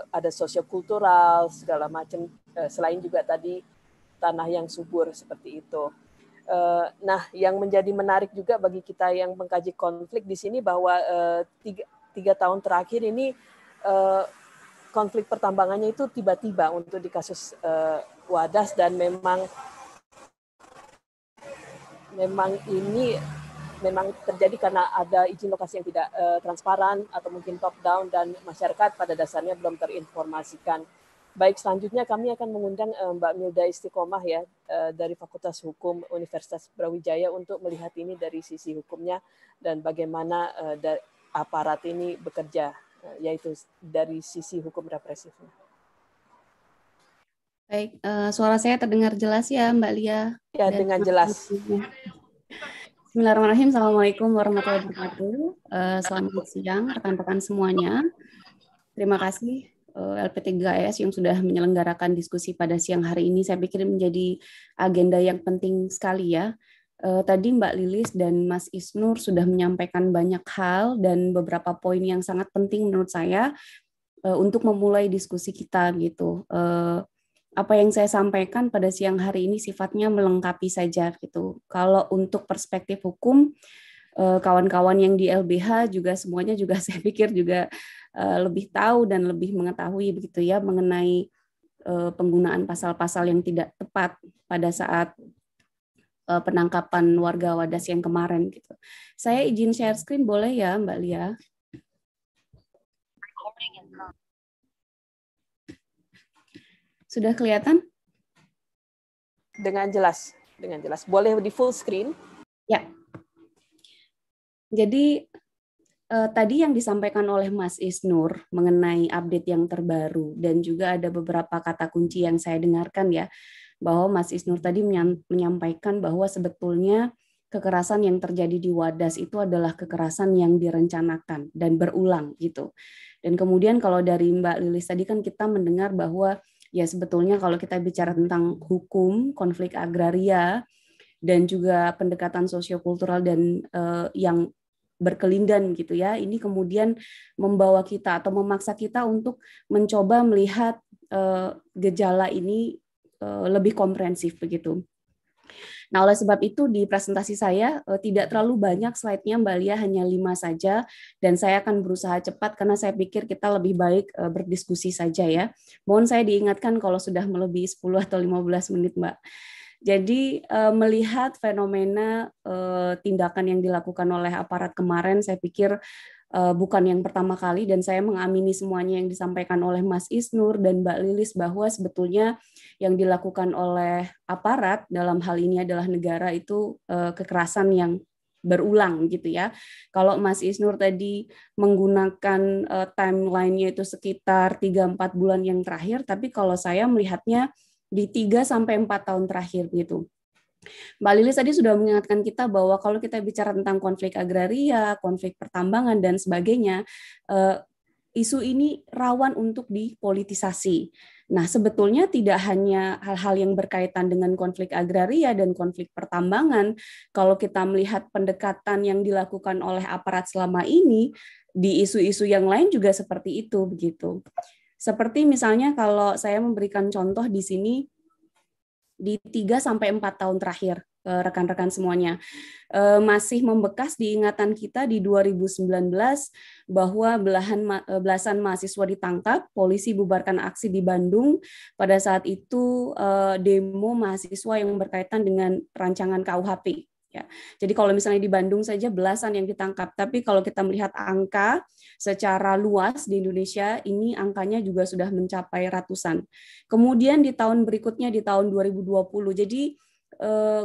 Ada sosiokultural segala macam, selain juga tadi tanah yang subur seperti itu. Nah, yang menjadi menarik juga bagi kita yang mengkaji konflik di sini bahwa tiga tahun terakhir ini konflik pertambangannya itu tiba-tiba untuk di kasus Wadas, dan memang ini memang terjadi karena ada izin lokasi yang tidak transparan atau mungkin top down, dan masyarakat pada dasarnya belum terinformasikan. Baik, selanjutnya kami akan mengundang Mbak Milda Istiqomah ya, dari Fakultas Hukum Universitas Brawijaya untuk melihat ini dari sisi hukumnya dan bagaimana aparat ini bekerja, yaitu dari sisi hukum represifnya. Baik, suara saya terdengar jelas ya Mbak Lia? Ya, dengan jelas. Bismillahirrahmanirrahim. Assalamualaikum warahmatullahi wabarakatuh. Selamat siang rekan-rekan semuanya. Terima kasih LP3S yang sudah menyelenggarakan diskusi pada siang hari ini. Saya pikir menjadi agenda yang penting sekali ya. Tadi Mbak Lilis dan Mas Isnur sudah menyampaikan banyak hal dan beberapa poin yang sangat penting menurut saya untuk memulai diskusi kita gitu. Apa yang saya sampaikan pada siang hari ini sifatnya melengkapi saja gitu. Kalau untuk perspektif hukum, kawan-kawan yang di LBH juga semuanya juga saya pikir juga lebih tahu dan lebih mengetahui begitu ya mengenai penggunaan pasal-pasal yang tidak tepat pada saat penangkapan warga Wadas yang kemarin gitu. Saya izin share screen boleh ya Mbak Lia? Sudah kelihatan? Dengan jelas, dengan jelas. Boleh di full screen? Ya. Jadi tadi yang disampaikan oleh Mas Isnur mengenai update yang terbaru dan juga ada beberapa kata kunci yang saya dengarkan ya, bahwa Mas Isnur tadi menyampaikan bahwa sebetulnya kekerasan yang terjadi di Wadas itu adalah kekerasan yang direncanakan dan berulang gitu. Dan kemudian kalau dari Mbak Lilis tadi kan kita mendengar bahwa ya sebetulnya kalau kita bicara tentang hukum, konflik agraria, dan juga pendekatan sosiokultural dan yang berkelindan gitu ya, ini kemudian membawa kita atau memaksa kita untuk mencoba melihat gejala ini lebih komprehensif begitu. Nah, oleh sebab itu di presentasi saya tidak terlalu banyak slide-nya Mbak Lia, hanya 5 saja, dan saya akan berusaha cepat karena saya pikir kita lebih baik berdiskusi saja ya. Mohon saya diingatkan kalau sudah melebihi 10 atau 15 menit Mbak. Jadi melihat fenomena tindakan yang dilakukan oleh aparat kemarin, saya pikir bukan yang pertama kali, dan saya mengamini semuanya yang disampaikan oleh Mas Isnur dan Mbak Lilis bahwa sebetulnya yang dilakukan oleh aparat dalam hal ini adalah negara itu kekerasan yang berulang gitu ya. Kalau Mas Isnur tadi menggunakan timeline-nya itu sekitar 3-4 bulan yang terakhir, tapi kalau saya melihatnya di 3-4 tahun terakhir gitu. Mbak Lilis tadi sudah mengingatkan kita bahwa kalau kita bicara tentang konflik agraria, konflik pertambangan dan sebagainya, isu ini rawan untuk dipolitisasi. Nah, sebetulnya tidak hanya hal-hal yang berkaitan dengan konflik agraria dan konflik pertambangan. Kalau kita melihat pendekatan yang dilakukan oleh aparat selama ini di isu-isu yang lain juga seperti itu begitu. Seperti misalnya kalau saya memberikan contoh di sini di 3-4 tahun terakhir, rekan-rekan semuanya, masih membekas di ingatan kita di 2019 bahwa belasan mahasiswa ditangkap, polisi bubarkan aksi di Bandung. Pada saat itu demo mahasiswa yang berkaitan dengan rancangan KUHP. Ya. Jadi kalau misalnya di Bandung saja belasan yang ditangkap, tapi kalau kita melihat angka secara luas di Indonesia, ini angkanya juga sudah mencapai ratusan. Kemudian di tahun berikutnya, di tahun 2020, jadi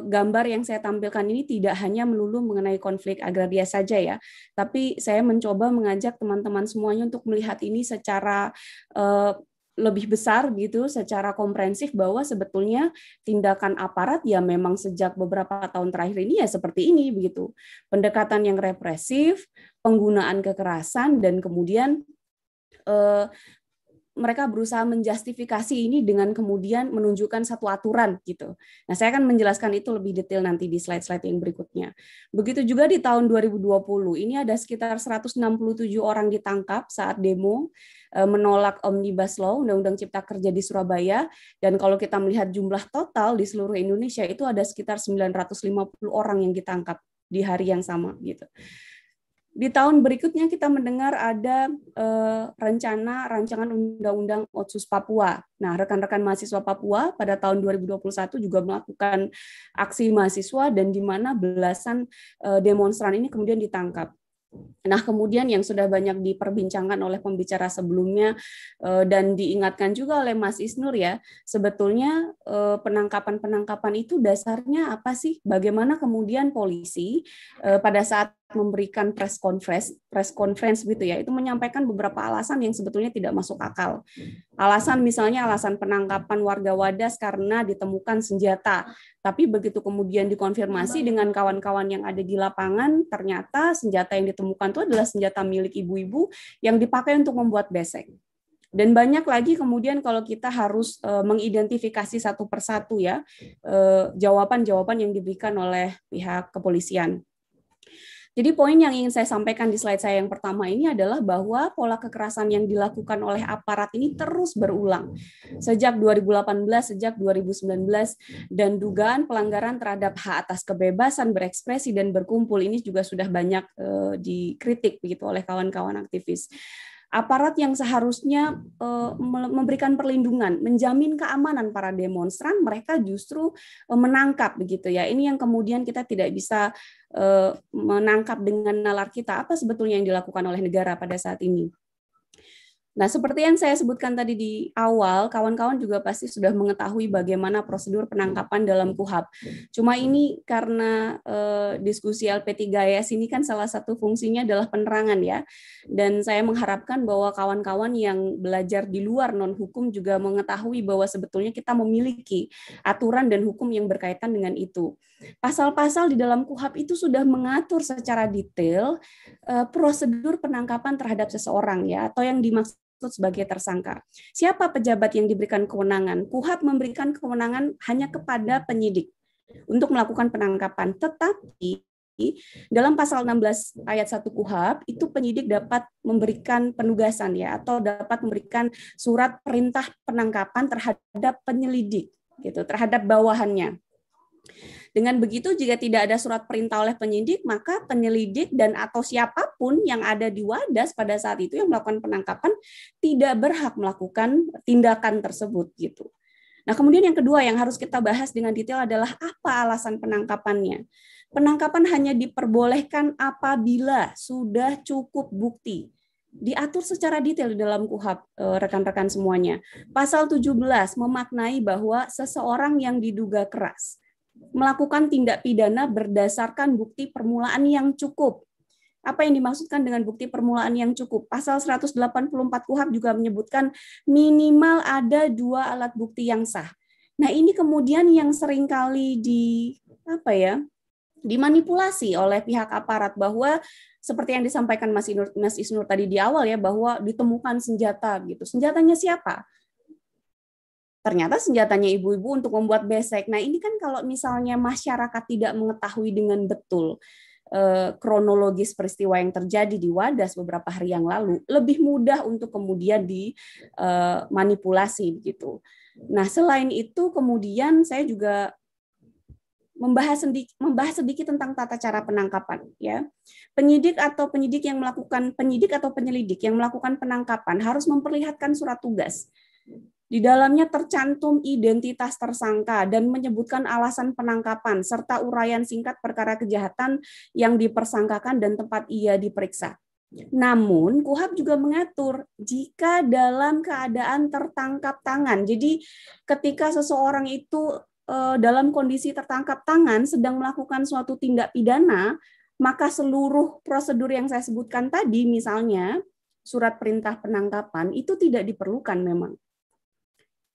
gambar yang saya tampilkan ini tidak hanya melulu mengenai konflik agraria saja ya, tapi saya mencoba mengajak teman-teman semuanya untuk melihat ini secara lebih besar gitu secara komprehensif bahwa sebetulnya tindakan aparat ya memang sejak beberapa tahun terakhir ini ya seperti ini begitu. Pendekatan yang represif, penggunaan kekerasan, dan kemudian mereka berusaha menjustifikasi ini dengan kemudian menunjukkan satu aturan gitu. Nah, saya akan menjelaskan itu lebih detail nanti di slide-slide yang berikutnya. Begitu juga di tahun 2020, ini ada sekitar 167 orang ditangkap saat demo menolak Omnibus Law, Undang-Undang Cipta Kerja di Surabaya, dan kalau kita melihat jumlah total di seluruh Indonesia itu ada sekitar 950 orang yang ditangkap di hari yang sama gitu. Di tahun berikutnya kita mendengar ada rancangan undang-undang Otsus Papua. Nah, rekan-rekan mahasiswa Papua pada tahun 2021 juga melakukan aksi mahasiswa dan di mana belasan demonstran ini kemudian ditangkap. Nah, kemudian yang sudah banyak diperbincangkan oleh pembicara sebelumnya dan diingatkan juga oleh Mas Isnur ya, sebetulnya penangkapan-penangkapan itu dasarnya apa sih? Bagaimana kemudian polisi pada saat memberikan press conference gitu ya, itu menyampaikan beberapa alasan yang sebetulnya tidak masuk akal. Alasan misalnya alasan penangkapan warga Wadas karena ditemukan senjata. Tapi begitu kemudian dikonfirmasi dengan kawan-kawan yang ada di lapangan, ternyata senjata yang ditemukan itu adalah senjata milik ibu-ibu yang dipakai untuk membuat besek. Dan banyak lagi kemudian kalau kita harus mengidentifikasi satu persatu ya, jawaban-jawaban yang diberikan oleh pihak kepolisian. Jadi poin yang ingin saya sampaikan di slide saya yang pertama ini adalah bahwa pola kekerasan yang dilakukan oleh aparat ini terus berulang. Sejak 2018, sejak 2019, dan dugaan pelanggaran terhadap hak atas kebebasan berekspresi dan berkumpul ini juga sudah banyak dikritik begitu oleh kawan-kawan aktivis. Aparat yang seharusnya memberikan perlindungan, menjamin keamanan para demonstran, mereka justru menangkap begitu ya. Ini yang kemudian kita tidak bisa menangkap dengan nalar kita apa sebetulnya yang dilakukan oleh negara pada saat ini. Nah, seperti yang saya sebutkan tadi di awal, kawan-kawan juga pasti sudah mengetahui bagaimana prosedur penangkapan dalam KUHAP. Cuma ini karena diskusi LP3S ini kan salah satu fungsinya adalah penerangan ya. Dan saya mengharapkan bahwa kawan-kawan yang belajar di luar non-hukum juga mengetahui bahwa sebetulnya kita memiliki aturan dan hukum yang berkaitan dengan itu. Pasal-pasal di dalam KUHAP itu sudah mengatur secara detail prosedur penangkapan terhadap seseorang ya, atau yang dimaksud sebagai tersangka. Siapa pejabat yang diberikan kewenangan? KUHAP memberikan kewenangan hanya kepada penyidik untuk melakukan penangkapan. Tetapi dalam pasal 16 ayat 1 KUHAP itu penyidik dapat memberikan penugasan ya, atau dapat memberikan surat perintah penangkapan terhadap penyelidik gitu, terhadap bawahannya. Dengan begitu, jika tidak ada surat perintah oleh penyidik, maka penyelidik dan atau siapapun yang ada di Wadas pada saat itu yang melakukan penangkapan tidak berhak melakukan tindakan tersebut gitu. Nah, kemudian yang kedua yang harus kita bahas dengan detail adalah apa alasan penangkapannya. Penangkapan hanya diperbolehkan apabila sudah cukup bukti. Diatur secara detail di dalam KUHAP, rekan-rekan semuanya. Pasal 17 memaknai bahwa seseorang yang diduga keras melakukan tindak pidana berdasarkan bukti permulaan yang cukup. Apa yang dimaksudkan dengan bukti permulaan yang cukup? Pasal 184 KUHAP juga menyebutkan minimal ada 2 alat bukti yang sah. Nah, ini kemudian yang seringkali dimanipulasi oleh pihak aparat, bahwa seperti yang disampaikan Mas Isnur tadi di awal ya, bahwa ditemukan senjata gitu. Senjatanya siapa? Ternyata senjatanya ibu-ibu untuk membuat besek. Nah, ini kan kalau misalnya masyarakat tidak mengetahui dengan betul kronologis peristiwa yang terjadi di Wadas beberapa hari yang lalu, lebih mudah untuk kemudian dimanipulasi begitu. Nah, selain itu kemudian saya juga membahas sedikit tentang tata cara penangkapan ya. Penyidik atau penyelidik yang melakukan penangkapan harus memperlihatkan surat tugas. Di dalamnya tercantum identitas tersangka dan menyebutkan alasan penangkapan serta uraian singkat perkara kejahatan yang dipersangkakan dan tempat ia diperiksa. Namun, KUHAP juga mengatur jika dalam keadaan tertangkap tangan. Jadi, ketika seseorang itu dalam kondisi tertangkap tangan sedang melakukan suatu tindak pidana, maka seluruh prosedur yang saya sebutkan tadi, misalnya surat perintah penangkapan, itu tidak diperlukan memang.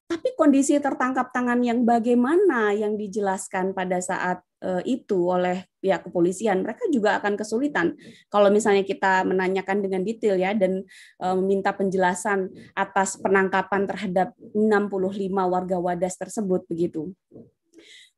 Tapi kondisi tertangkap tangan yang bagaimana yang dijelaskan pada saat itu oleh pihak kepolisian, mereka juga akan kesulitan. Kalau misalnya kita menanyakan dengan detail ya dan meminta penjelasan atas penangkapan terhadap 65 warga Wadas tersebut begitu.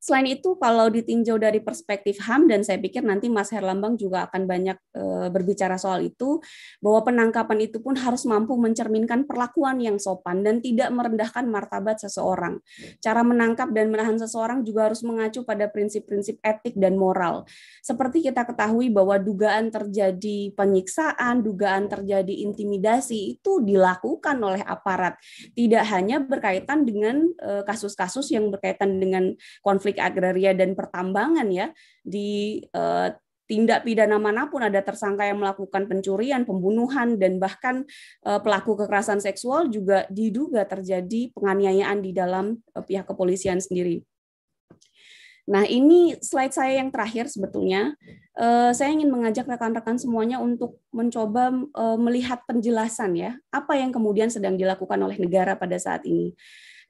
Selain itu, kalau ditinjau dari perspektif HAM, dan saya pikir nanti Mas Herlambang juga akan banyak berbicara soal itu, bahwa penangkapan itu pun harus mampu mencerminkan perlakuan yang sopan dan tidak merendahkan martabat seseorang. Cara menangkap dan menahan seseorang juga harus mengacu pada prinsip-prinsip etik dan moral. Seperti kita ketahui bahwa dugaan terjadi penyiksaan, dugaan terjadi intimidasi itu dilakukan oleh aparat. Tidak hanya berkaitan dengan kasus-kasus yang berkaitan dengan konflik agraria dan pertambangan ya, di tindak pidana manapun ada tersangka yang melakukan pencurian, pembunuhan, dan bahkan pelaku kekerasan seksual juga diduga terjadi penganiayaan di dalam pihak kepolisian sendiri. Nah, ini slide saya yang terakhir sebetulnya. Saya ingin mengajak rekan-rekan semuanya untuk mencoba melihat penjelasan ya, apa yang kemudian sedang dilakukan oleh negara pada saat ini.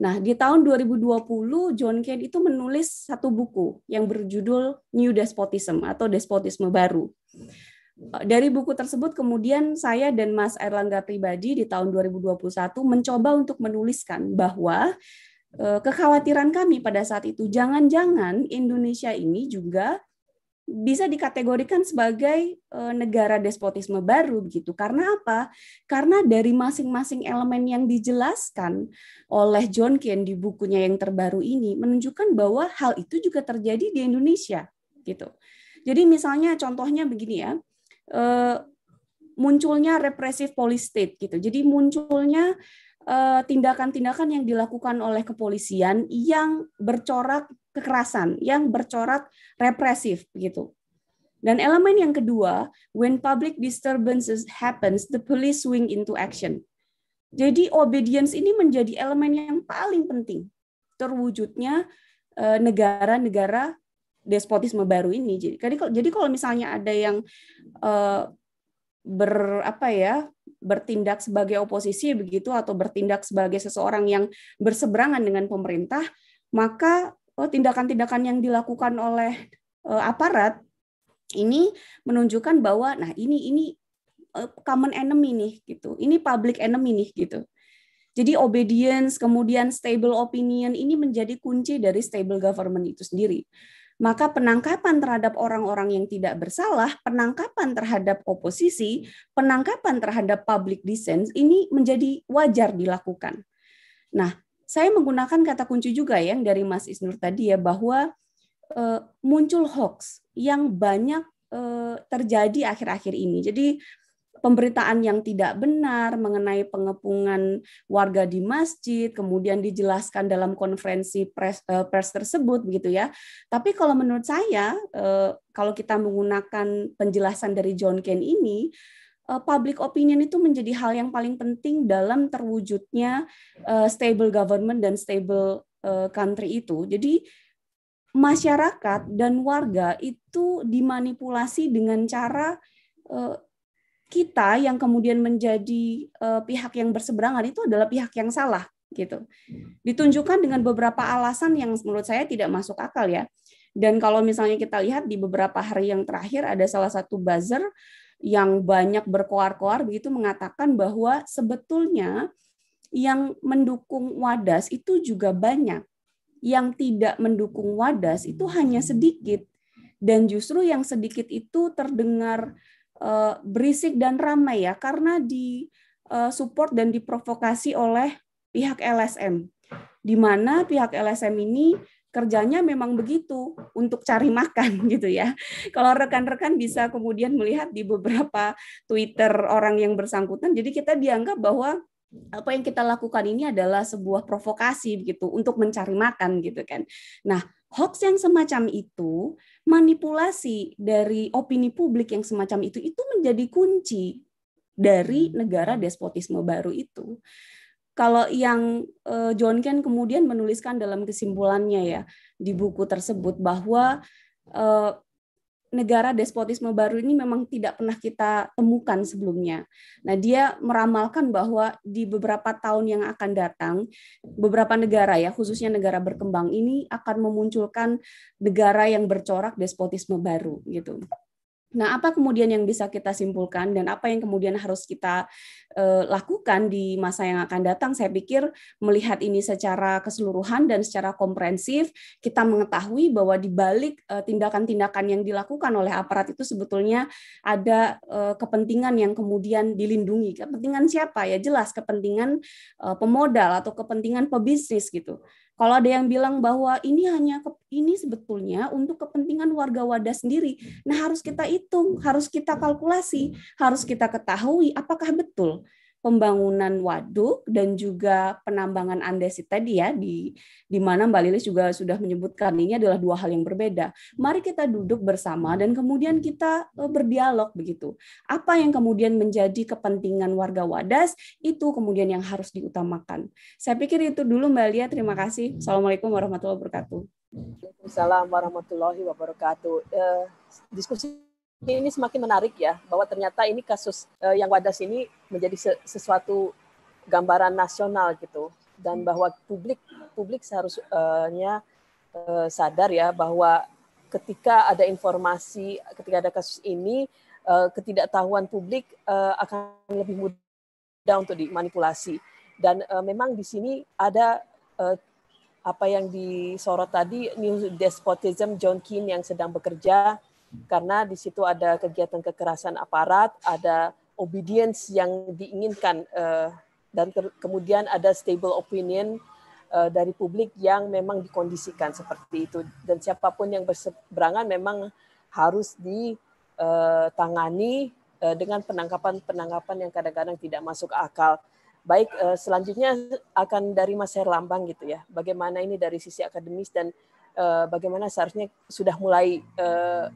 Nah, di tahun 2020, John Kane itu menulis satu buku yang berjudul New Despotism atau Despotisme Baru. Dari buku tersebut kemudian saya dan Mas Airlangga pribadi di tahun 2021 mencoba untuk menuliskan bahwa kekhawatiran kami pada saat itu, jangan-jangan Indonesia ini juga bisa dikategorikan sebagai negara despotisme baru begitu. Karena apa? Karena dari masing-masing elemen yang dijelaskan oleh John Kane di bukunya yang terbaru ini menunjukkan bahwa hal itu juga terjadi di Indonesia gitu. Jadi misalnya contohnya begini ya, munculnya repressive police state gitu. Jadi munculnya tindakan-tindakan yang dilakukan oleh kepolisian yang bercorak kekerasan, yang bercorak represif gitu. Dan elemen yang kedua, when public disturbances happens, the police swing into action. Jadi obedience ini menjadi elemen yang paling penting terwujudnya negara-negara despotisme baru ini. Jadi kalau misalnya ada yang bertindak sebagai oposisi begitu atau bertindak sebagai seseorang yang berseberangan dengan pemerintah, maka tindakan-tindakan yang dilakukan oleh aparat ini menunjukkan bahwa nah ini common enemy nih gitu. Ini public enemy nih gitu. Jadi obedience kemudian stable opinion ini menjadi kunci dari stable government itu sendiri. Maka penangkapan terhadap orang-orang yang tidak bersalah, penangkapan terhadap oposisi, penangkapan terhadap public dissent ini menjadi wajar dilakukan. Nah, saya menggunakan kata kunci juga yang dari Mas Isnur tadi ya, bahwa muncul hoax yang banyak terjadi akhir-akhir ini. Jadi pemberitaan yang tidak benar mengenai pengepungan warga di masjid, kemudian dijelaskan dalam konferensi pers tersebut, begitu ya. Tapi kalau menurut saya, kalau kita menggunakan penjelasan dari John Kane ini, public opinion itu menjadi hal yang paling penting dalam terwujudnya stable government dan stable country itu. Jadi masyarakat dan warga itu dimanipulasi dengan cara kita yang kemudian menjadi pihak yang berseberangan itu adalah pihak yang salah gitu. Ditunjukkan dengan beberapa alasan yang menurut saya tidak masuk akal ya. Dan kalau misalnya kita lihat di beberapa hari yang terakhir ada salah satu buzzer yang banyak berkoar-koar begitu mengatakan bahwa sebetulnya yang mendukung Wadas itu juga banyak. Yang tidak mendukung Wadas itu hanya sedikit. Dan justru yang sedikit itu terdengar berisik dan ramai ya karena disupport dan diprovokasi oleh pihak LSM. Di mana pihak LSM ini kerjanya memang begitu untuk cari makan gitu ya. Kalau rekan-rekan bisa kemudian melihat di beberapa Twitter orang yang bersangkutan, jadi kita dianggap bahwa apa yang kita lakukan ini adalah sebuah provokasi gitu untuk mencari makan gitu kan. Nah, hoax yang semacam itu, manipulasi dari opini publik yang semacam itu menjadi kunci dari negara despotisme baru itu. Kalau yang John Kane kemudian menuliskan dalam kesimpulannya ya di buku tersebut bahwa negara despotisme baru ini memang tidak pernah kita temukan sebelumnya. Nah, dia meramalkan bahwa di beberapa tahun yang akan datang, beberapa negara ya, khususnya negara berkembang ini akan memunculkan negara yang bercorak despotisme baru gitu. Nah, apa kemudian yang bisa kita simpulkan dan apa yang kemudian harus kita lakukan di masa yang akan datang? Saya pikir melihat ini secara keseluruhan dan secara komprehensif, kita mengetahui bahwa di balik tindakan-tindakan yang dilakukan oleh aparat itu sebetulnya ada kepentingan yang kemudian dilindungi. Kepentingan siapa? Ya jelas kepentingan pemodal atau kepentingan pebisnis gitu. Kalau ada yang bilang bahwa ini sebetulnya untuk kepentingan warga Wadas sendiri, nah harus kita hitung, harus kita kalkulasi, harus kita ketahui apakah betul pembangunan waduk dan juga penambangan andesit tadi ya di mana Mbak Lilis juga sudah menyebutkan ini adalah dua hal yang berbeda. Mari kita duduk bersama dan kemudian kita berdialog begitu. Apa yang kemudian menjadi kepentingan warga Wadas itu kemudian yang harus diutamakan. Saya pikir itu dulu Mbak Lia, terima kasih. Assalamualaikum warahmatullahi wabarakatuh. Waalaikumsalam warahmatullahi wabarakatuh. Diskusi ini semakin menarik ya, bahwa ternyata ini kasus yang Wadas ini menjadi sesuatu gambaran nasional gitu, dan bahwa publik seharusnya sadar ya bahwa ketika ada informasi, ketika ada kasus ini, ketidaktahuan publik akan lebih mudah untuk dimanipulasi. Dan memang di sini ada apa yang disorot tadi, New Despotism John Keane yang sedang bekerja, karena di situ ada kegiatan kekerasan aparat, ada obedience yang diinginkan, dan kemudian ada stable opinion dari publik yang memang dikondisikan seperti itu. Dan siapapun yang berseberangan memang harus ditangani dengan penangkapan yang kadang-kadang tidak masuk akal. Baik, selanjutnya akan dari Mas Herlambang gitu ya. Bagaimana ini dari sisi akademis dan bagaimana seharusnya sudah mulai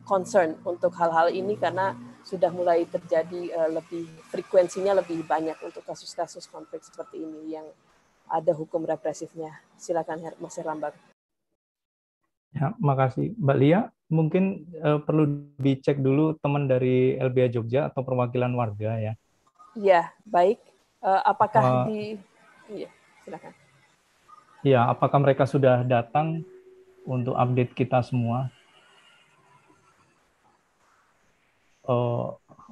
concern untuk hal-hal ini karena sudah mulai terjadi frekuensinya lebih banyak untuk kasus-kasus konflik seperti ini yang ada hukum represifnya. Silakan Mas Herlambang. Ya, makasih Mbak Lia. Mungkin perlu dicek dulu teman dari LBH Jogja atau perwakilan warga ya. Iya, baik. Apakah iya, silakan. Ya, apakah mereka sudah datang untuk update kita semua?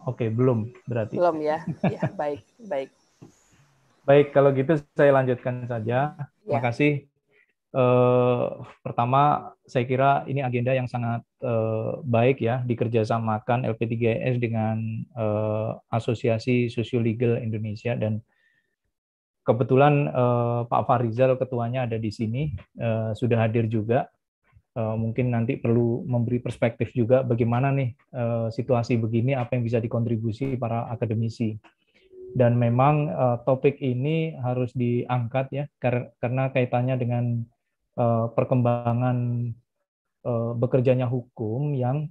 Oke, belum berarti. Belum ya. Ya, baik. Baik, kalau gitu saya lanjutkan saja. Terima kasih. Pertama, saya kira ini agenda yang sangat baik ya, dikerjasamakan LP3IS dengan Asosiasi Sosiolegal Indonesia, dan kebetulan Pak Farizal ketuanya ada di sini, sudah hadir juga. Mungkin nanti perlu memberi perspektif juga bagaimana nih situasi begini, apa yang bisa dikontribusi para akademisi. Dan memang topik ini harus diangkat ya, karena kaitannya dengan perkembangan bekerjanya hukum yang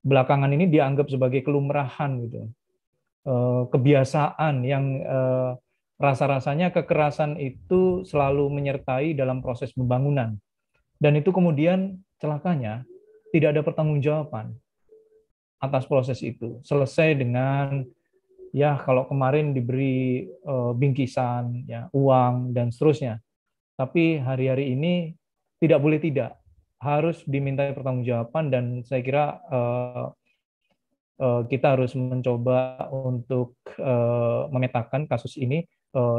belakangan ini dianggap sebagai kelumrahan gitu, kebiasaan yang rasa-rasanya kekerasan itu selalu menyertai dalam proses pembangunan. Dan itu kemudian celakanya tidak ada pertanggungjawaban atas proses itu. Selesai dengan ya kalau kemarin diberi bingkisan, ya uang dan seterusnya. Tapi hari-hari ini tidak boleh tidak, harus dimintai pertanggungjawaban, dan saya kira kita harus mencoba untuk memetakan kasus ini.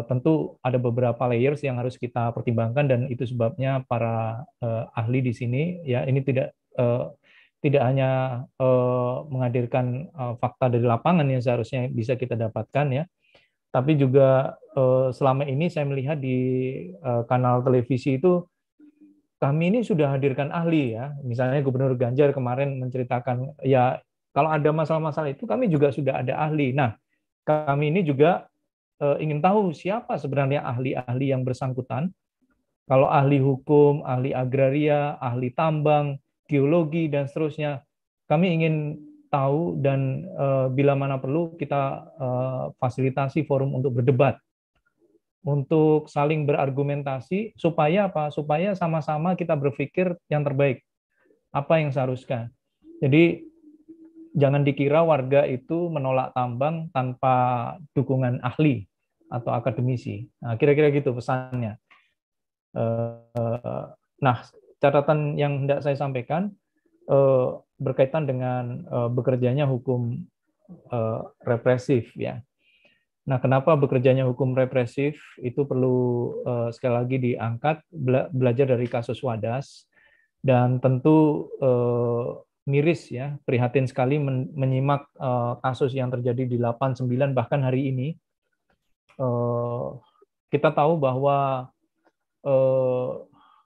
Tentu ada beberapa layers yang harus kita pertimbangkan, dan itu sebabnya para ahli di sini ya, ini tidak hanya menghadirkan fakta dari lapangan yang seharusnya bisa kita dapatkan ya, tapi juga selama ini saya melihat di kanal televisi itu kami ini sudah hadirkan ahli ya, misalnya Gubernur Ganjar kemarin menceritakan ya kalau ada masalah-masalah itu kami juga sudah ada ahli. Nah, kami ini juga ingin tahu siapa sebenarnya ahli-ahli yang bersangkutan. Kalau ahli hukum, ahli agraria, ahli tambang, geologi, dan seterusnya, kami ingin tahu, dan bila mana perlu kita fasilitasi forum untuk berdebat, untuk saling berargumentasi, supaya apa? Supaya sama-sama kita berpikir yang terbaik, apa yang seharusnya. Jadi jangan dikira warga itu menolak tambang tanpa dukungan ahli atau akademisi. Nah, kira-kira gitu pesannya. Nah, catatan yang hendak saya sampaikan berkaitan dengan bekerjanya hukum represif ya. Nah, kenapa bekerjanya hukum represif itu perlu sekali lagi diangkat, belajar dari kasus Wadas, dan tentu miris ya, prihatin sekali menyimak kasus yang terjadi di 89 bahkan hari ini. Kita tahu bahwa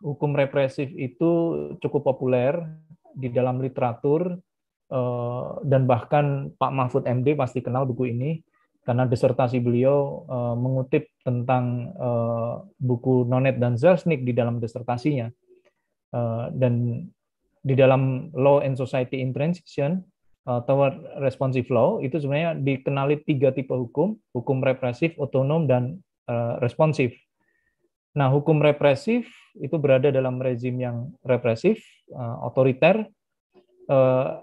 hukum represif itu cukup populer di dalam literatur, dan bahkan Pak Mahfud MD pasti kenal buku ini, karena disertasi beliau mengutip tentang buku Nonet dan Selznick di dalam disertasinya. Dan di dalam Law and Society in Transition toward Responsive Law itu sebenarnya dikenali 3 tipe hukum: hukum represif, otonom, dan responsif. Nah, hukum represif itu berada dalam rezim yang represif, otoriter,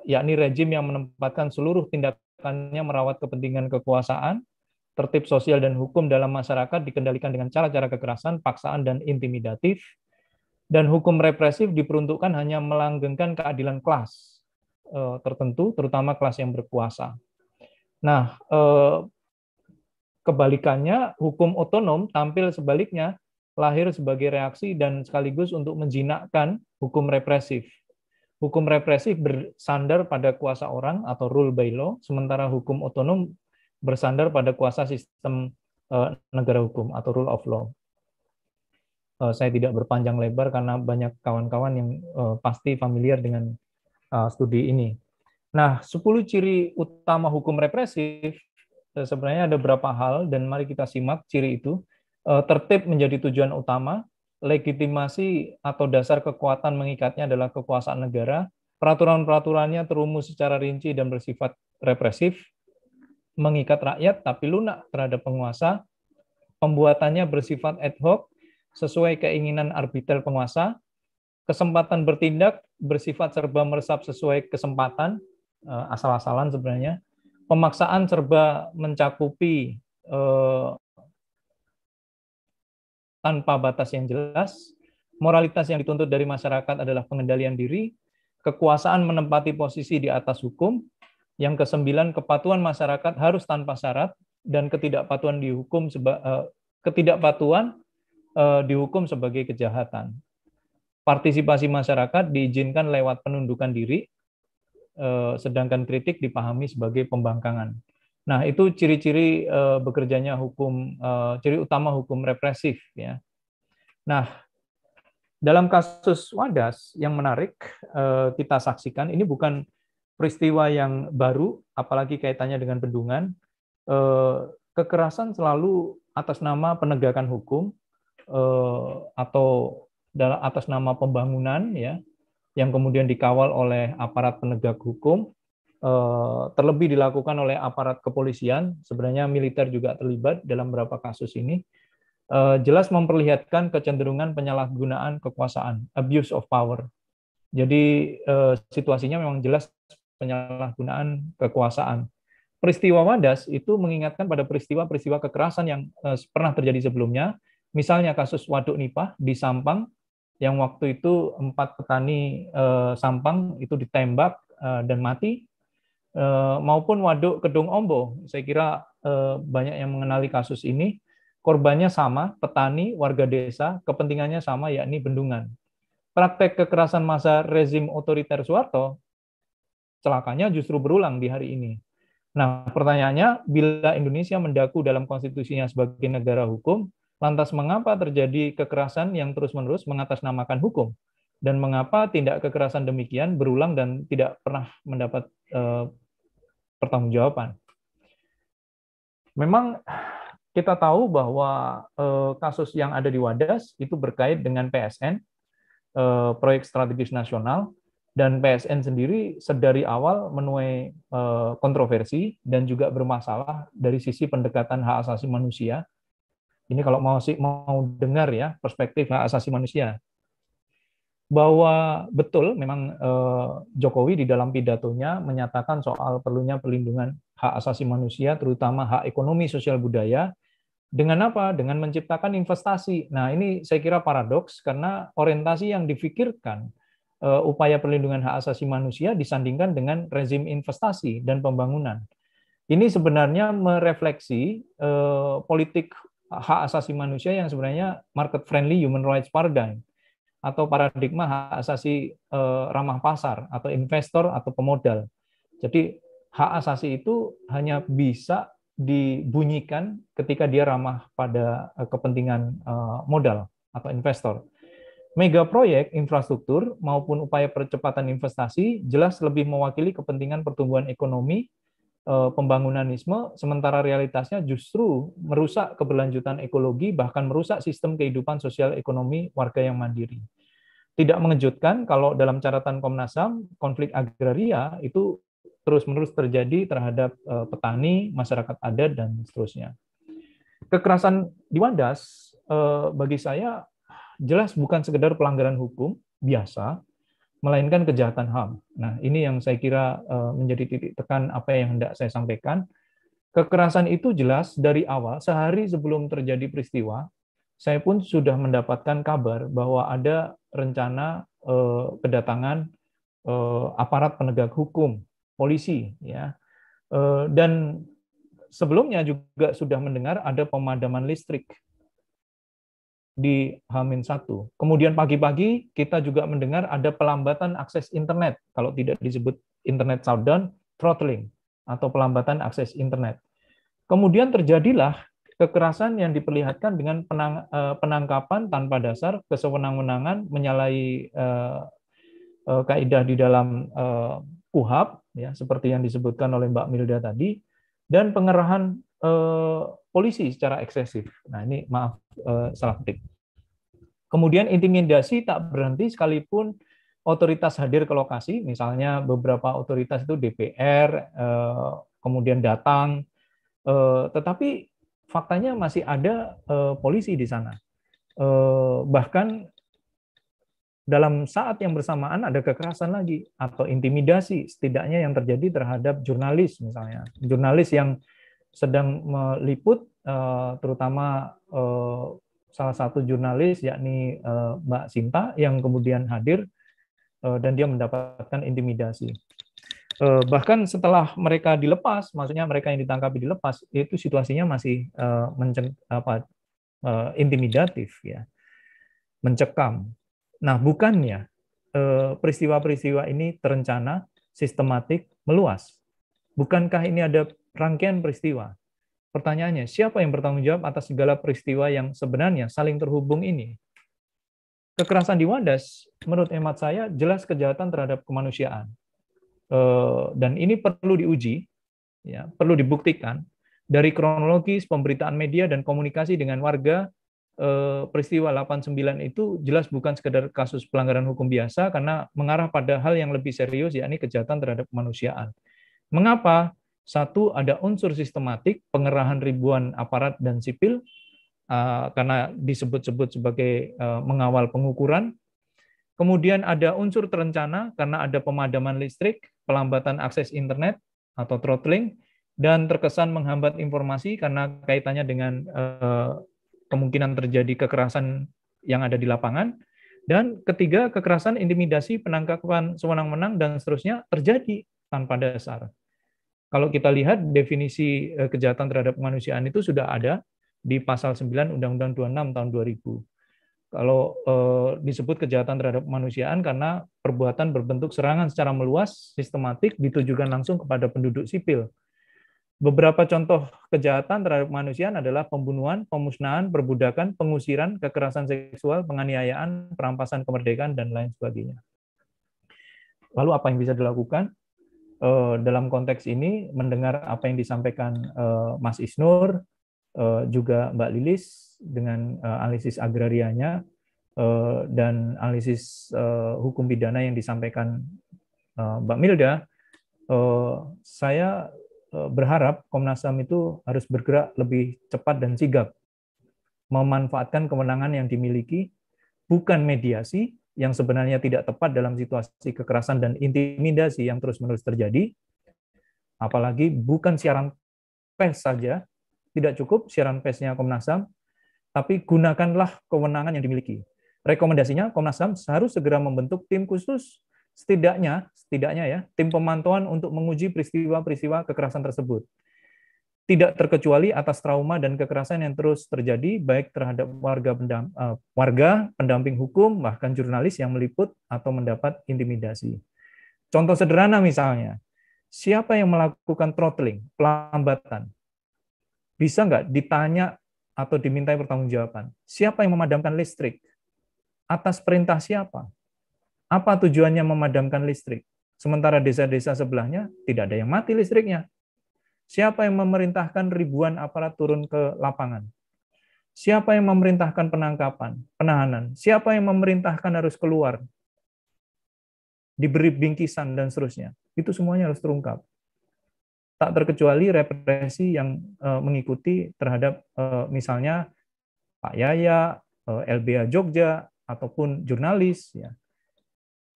yakni rezim yang menempatkan seluruh tindakannya merawat kepentingan kekuasaan, tertib sosial dan hukum dalam masyarakat dikendalikan dengan cara-cara kekerasan, paksaan, dan intimidatif. Dan hukum represif diperuntukkan hanya melanggengkan keadilan kelas tertentu, terutama kelas yang berkuasa. Nah, kebalikannya, hukum otonom tampil sebaliknya, lahir sebagai reaksi dan sekaligus untuk menjinakkan hukum represif. Hukum represif bersandar pada kuasa orang atau rule by law, sementara hukum otonom bersandar pada kuasa sistem negara hukum atau rule of law. Saya tidak berpanjang lebar karena banyak kawan-kawan yang pasti familiar dengan studi ini. Nah, 10 ciri utama hukum represif, sebenarnya ada beberapa hal, dan mari kita simak ciri itu. Tertib menjadi tujuan utama, legitimasi atau dasar kekuatan mengikatnya adalah kekuasaan negara, peraturan-peraturannya terumus secara rinci dan bersifat represif, mengikat rakyat tapi lunak terhadap penguasa, pembuatannya bersifat ad hoc, sesuai keinginan arbiter penguasa, kesempatan bertindak bersifat serba meresap sesuai kesempatan, asal-asalan sebenarnya, pemaksaan serba mencakupi tanpa batas yang jelas, moralitas yang dituntut dari masyarakat adalah pengendalian diri, kekuasaan menempati posisi di atas hukum, yang ke-9, kepatuhan masyarakat harus tanpa syarat, dan ketidakpatuhan dihukum sebagai kejahatan. Partisipasi masyarakat diizinkan lewat penundukan diri, sedangkan kritik dipahami sebagai pembangkangan. Nah, itu ciri-ciri bekerjanya hukum, ciri utama hukum represif ya. Nah, dalam kasus Wadas yang menarik kita saksikan, ini bukan peristiwa yang baru, apalagi kaitannya dengan bendungan. Kekerasan selalu atas nama penegakan hukum atau atas nama pembangunan ya, yang kemudian dikawal oleh aparat penegak hukum, terlebih dilakukan oleh aparat kepolisian, sebenarnya militer juga terlibat dalam beberapa kasus ini, jelas memperlihatkan kecenderungan penyalahgunaan kekuasaan, abuse of power. Jadi situasinya memang jelas penyalahgunaan kekuasaan. Peristiwa Wadas itu mengingatkan pada peristiwa-peristiwa kekerasan yang pernah terjadi sebelumnya, misalnya kasus Waduk Nipah di Sampang, yang waktu itu 4 petani Sampang itu ditembak dan mati, maupun Waduk Kedung Ombo. Saya kira banyak yang mengenali kasus ini. Korbannya sama, petani, warga desa, kepentingannya sama, yakni bendungan. Praktek kekerasan masa rezim otoriter Soeharto, celakanya justru berulang di hari ini. Nah, pertanyaannya, bila Indonesia mendaku dalam konstitusinya sebagai negara hukum, lantas mengapa terjadi kekerasan yang terus-menerus mengatasnamakan hukum? Dan mengapa tindak kekerasan demikian berulang dan tidak pernah mendapat pertanggungjawaban? Memang kita tahu bahwa kasus yang ada di Wadas itu berkait dengan PSN, proyek strategis nasional, dan PSN sendiri sedari awal menuai kontroversi dan juga bermasalah dari sisi pendekatan hak asasi manusia. Ini kalau mau dengar ya perspektif hak asasi manusia. bahwa betul memang Jokowi di dalam pidatonya menyatakan soal perlunya perlindungan hak asasi manusia, terutama hak ekonomi, sosial, budaya. Dengan apa? Dengan menciptakan investasi. Nah, ini saya kira paradoks karena orientasi yang difikirkan upaya perlindungan hak asasi manusia disandingkan dengan rezim investasi dan pembangunan. Ini sebenarnya merefleksi politik hak asasi manusia yang sebenarnya market friendly human rights paradigm atau paradigma hak asasi ramah pasar atau investor atau pemodal. Jadi hak asasi itu hanya bisa dibunyikan ketika dia ramah pada kepentingan modal atau investor. Mega proyek infrastruktur maupun upaya percepatan investasi jelas lebih mewakili kepentingan pertumbuhan ekonomi, pembangunanisme, sementara realitasnya justru merusak keberlanjutan ekologi, bahkan merusak sistem kehidupan sosial ekonomi warga yang mandiri. Tidak mengejutkan kalau dalam catatan Komnas HAM, konflik agraria itu terus-menerus terjadi terhadap petani, masyarakat adat, dan seterusnya. Kekerasan di Wadas, bagi saya, jelas bukan sekedar pelanggaran hukum biasa, melainkan kejahatan HAM. Nah, ini yang saya kira menjadi titik tekan apa yang hendak saya sampaikan. Kekerasan itu jelas dari awal, sehari sebelum terjadi peristiwa, saya pun sudah mendapatkan kabar bahwa ada rencana kedatangan aparat penegak hukum, polisi, ya. Dan sebelumnya juga sudah mendengar ada pemadaman listrik di H-1. Kemudian pagi-pagi kita juga mendengar ada pelambatan akses internet, kalau tidak disebut internet shutdown, throttling, atau pelambatan akses internet. Kemudian terjadilah kekerasan yang diperlihatkan dengan penangkapan tanpa dasar, kesewenang-wenangan, menyalahi kaidah di dalam KUHAP, ya, seperti yang disebutkan oleh Mbak Milda tadi, dan pengerahan polisi secara eksesif. Nah, ini maaf, salah ketik. Kemudian intimidasi tak berhenti sekalipun otoritas hadir ke lokasi, misalnya beberapa otoritas itu DPR, kemudian datang, tetapi faktanya masih ada polisi di sana. Bahkan dalam saat yang bersamaan ada kekerasan lagi atau intimidasi setidaknya yang terjadi terhadap jurnalis misalnya. Jurnalis yang sedang meliput, terutama salah satu jurnalis yakni Mbak Sinta yang kemudian hadir dan dia mendapatkan intimidasi. Bahkan setelah mereka dilepas, maksudnya mereka yang ditangkap dilepas, itu situasinya masih intimidatif, ya, mencekam. Nah, bukannya peristiwa-peristiwa ini terencana, sistematik, meluas. Bukankah ini ada rangkaian peristiwa? Pertanyaannya, siapa yang bertanggung jawab atas segala peristiwa yang sebenarnya saling terhubung ini? Kekerasan di Wadas, menurut hemat saya, jelas kejahatan terhadap kemanusiaan. Dan ini perlu diuji, ya, perlu dibuktikan dari kronologis pemberitaan media dan komunikasi dengan warga. Peristiwa 89 itu jelas bukan sekedar kasus pelanggaran hukum biasa karena mengarah pada hal yang lebih serius, yakni kejahatan terhadap kemanusiaan. Mengapa? Satu, ada unsur sistematik pengerahan ribuan aparat dan sipil karena disebut-sebut sebagai mengawal pengukuran. Kemudian ada unsur terencana karena ada pemadaman listrik, pelambatan akses internet atau throttling, dan terkesan menghambat informasi karena kaitannya dengan kemungkinan terjadi kekerasan yang ada di lapangan. Dan ketiga, kekerasan, intimidasi, penangkapan sewenang-wenang, dan seterusnya terjadi tanpa dasar. Kalau kita lihat definisi kejahatan terhadap kemanusiaan itu sudah ada di pasal 9 Undang-Undang 26 tahun 2000. Kalau disebut kejahatan terhadap kemanusiaan karena perbuatan berbentuk serangan secara meluas, sistematik, ditujukan langsung kepada penduduk sipil. Beberapa contoh kejahatan terhadap kemanusiaan adalah pembunuhan, pemusnahan, perbudakan, pengusiran, kekerasan seksual, penganiayaan, perampasan kemerdekaan, dan lain sebagainya. Lalu apa yang bisa dilakukan? Dalam konteks ini, mendengar apa yang disampaikan Mas Isnur, juga Mbak Lilis, dengan analisis agrarianya, dan analisis hukum pidana yang disampaikan Mbak Milda, saya berharap Komnas HAM itu harus bergerak lebih cepat dan sigap, memanfaatkan kewenangan yang dimiliki, bukan mediasi, yang sebenarnya tidak tepat dalam situasi kekerasan dan intimidasi yang terus-menerus terjadi. Apalagi bukan siaran pers saja, tidak cukup siaran persnya Komnas HAM, tapi gunakanlah kewenangan yang dimiliki. Rekomendasinya Komnas HAM harus segera membentuk tim khusus, setidaknya ya, tim pemantauan untuk menguji peristiwa-peristiwa kekerasan tersebut. Tidak terkecuali atas trauma dan kekerasan yang terus terjadi baik terhadap warga, pendamping hukum, bahkan jurnalis yang meliput atau mendapat intimidasi. Contoh sederhana misalnya, siapa yang melakukan throttling, pelambatan? Bisa nggak ditanya atau dimintai pertanggungjawaban? Siapa yang memadamkan listrik? Atas perintah siapa? Apa tujuannya memadamkan listrik? Sementara desa-desa sebelahnya tidak ada yang mati listriknya. Siapa yang memerintahkan ribuan aparat turun ke lapangan? Siapa yang memerintahkan penangkapan, penahanan? Siapa yang memerintahkan harus keluar? Diberi bingkisan dan seterusnya. Itu semuanya harus terungkap. Tak terkecuali represi yang mengikuti terhadap misalnya Pak Yaya, LBH Jogja, ataupun jurnalis. Ya.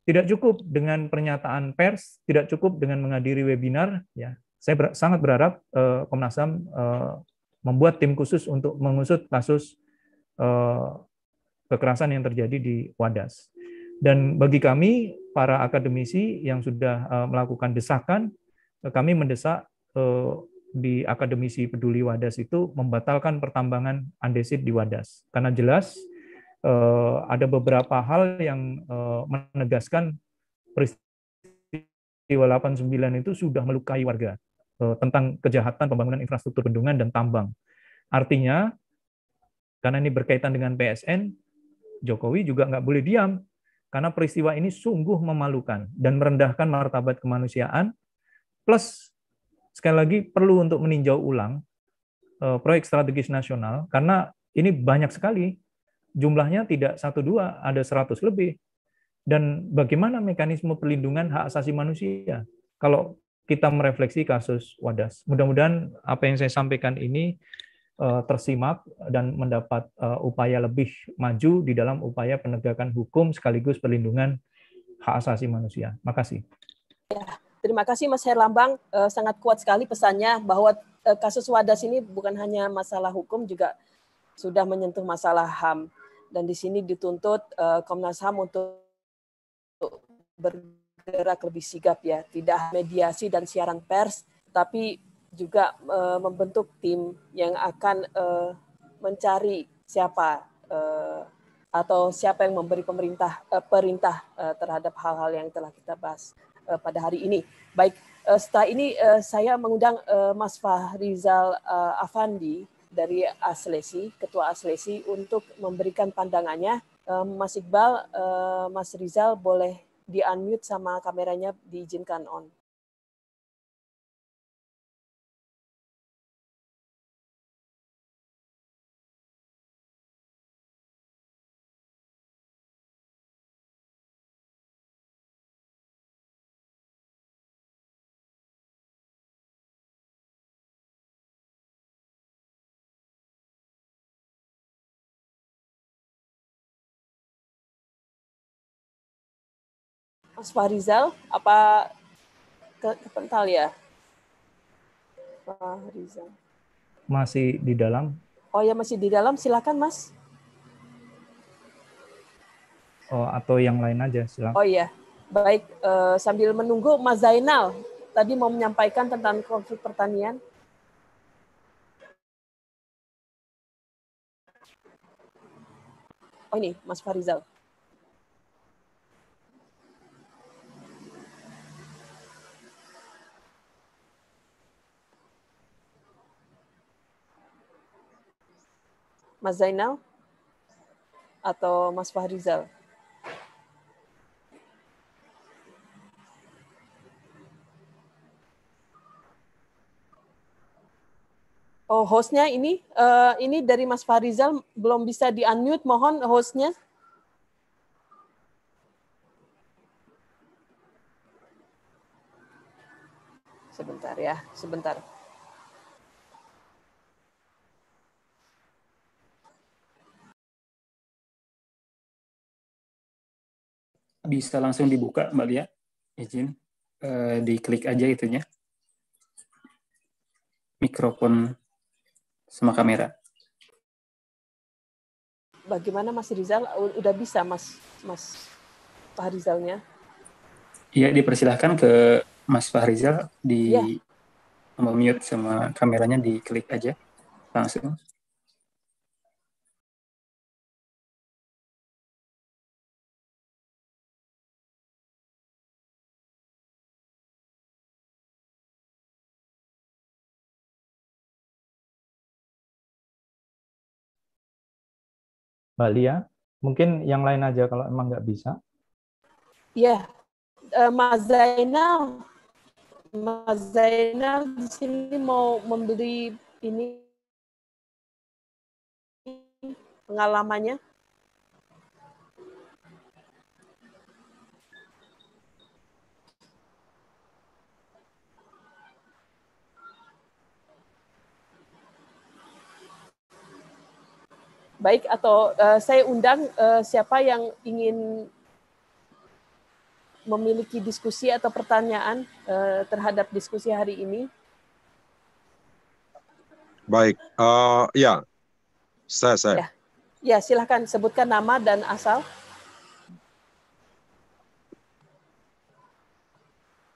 Tidak cukup dengan pernyataan pers, tidak cukup dengan menghadiri webinar. Ya. Saya sangat berharap Komnas HAM membuat tim khusus untuk mengusut kasus kekerasan yang terjadi di Wadas. Dan bagi kami, para akademisi yang sudah melakukan desakan, kami mendesak di Akademisi Peduli Wadas itu membatalkan pertambangan andesit di Wadas. Karena jelas ada beberapa hal yang menegaskan peristiwa 89 itu sudah melukai warga. Tentang kejahatan pembangunan infrastruktur bendungan dan tambang. Artinya, karena ini berkaitan dengan PSN, Jokowi juga nggak boleh diam, karena peristiwa ini sungguh memalukan dan merendahkan martabat kemanusiaan, plus, sekali lagi, perlu untuk meninjau ulang proyek strategis nasional, karena ini banyak sekali, jumlahnya tidak 1-2, ada 100 lebih. Dan bagaimana mekanisme perlindungan hak asasi manusia? Kalau kita merefleksi kasus Wadas. Mudah-mudahan apa yang saya sampaikan ini tersimak dan mendapat upaya lebih maju di dalam upaya penegakan hukum sekaligus perlindungan hak asasi manusia. Makasih. Ya, terima kasih Mas Herlambang. Sangat kuat sekali pesannya bahwa kasus Wadas ini bukan hanya masalah hukum, juga sudah menyentuh masalah HAM. Dan di sini dituntut Komnas HAM untuk bergerak lebih sigap ya, tidak mediasi dan siaran pers, tapi juga membentuk tim yang akan mencari siapa atau siapa yang memberi perintah terhadap hal-hal yang telah kita bahas pada hari ini. Baik, setelah ini saya mengundang Mas Fahrizal Afandi dari Aslesi, Ketua Aslesi, untuk memberikan pandangannya. Mas Iqbal, Mas Rizal boleh di-unmute sama kameranya diizinkan on. Mas Fahrizal, apa kepental ya? Fahrizal. Masih di dalam. Oh ya, masih di dalam. Silakan, Mas. Oh, atau yang lain aja, silakan. Oh iya, baik. Sambil menunggu, Mas Zainal tadi mau menyampaikan tentang konflik pertanian. Oh ini, Mas Fahrizal. Mas Zainal atau Mas Fahrizal? Oh, hostnya ini dari Mas Fahrizal belum bisa di-unmute, mohon hostnya. Sebentar ya, sebentar. bisa langsung dibuka, Mbak Lia. Izin, diklik aja itunya. Mikrofon sama kamera. Bagaimana Mas Rizal? Udah bisa Mas Fahrizalnya? Iya, dipersilahkan ke Mas Fahrizal di Iya. mute sama kameranya diklik aja langsung. Mbak Lia, mungkin yang lain aja kalau emang nggak bisa. Iya, Mas Zainal di sini mau memberi ini pengalamannya. Baik, atau saya undang siapa yang ingin memiliki diskusi atau pertanyaan terhadap diskusi hari ini. Baik, ya, saya. Ya, silahkan sebutkan nama dan asal.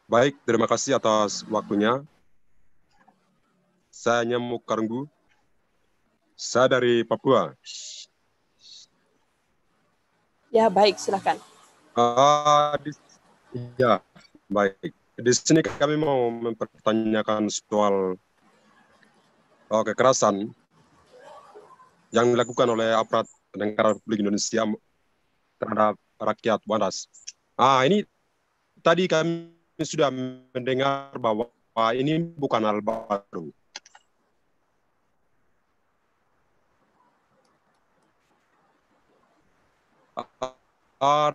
Baik, terima kasih atas waktunya. Saya Nyamuk Karunggu. Saya dari Papua. Ya, baik, silahkan. Ya, baik. Di sini kami mau mempertanyakan soal kekerasan yang dilakukan oleh aparat negara Republik Indonesia terhadap rakyat Wandas. Ini tadi kami sudah mendengar bahwa ini bukan hal baru.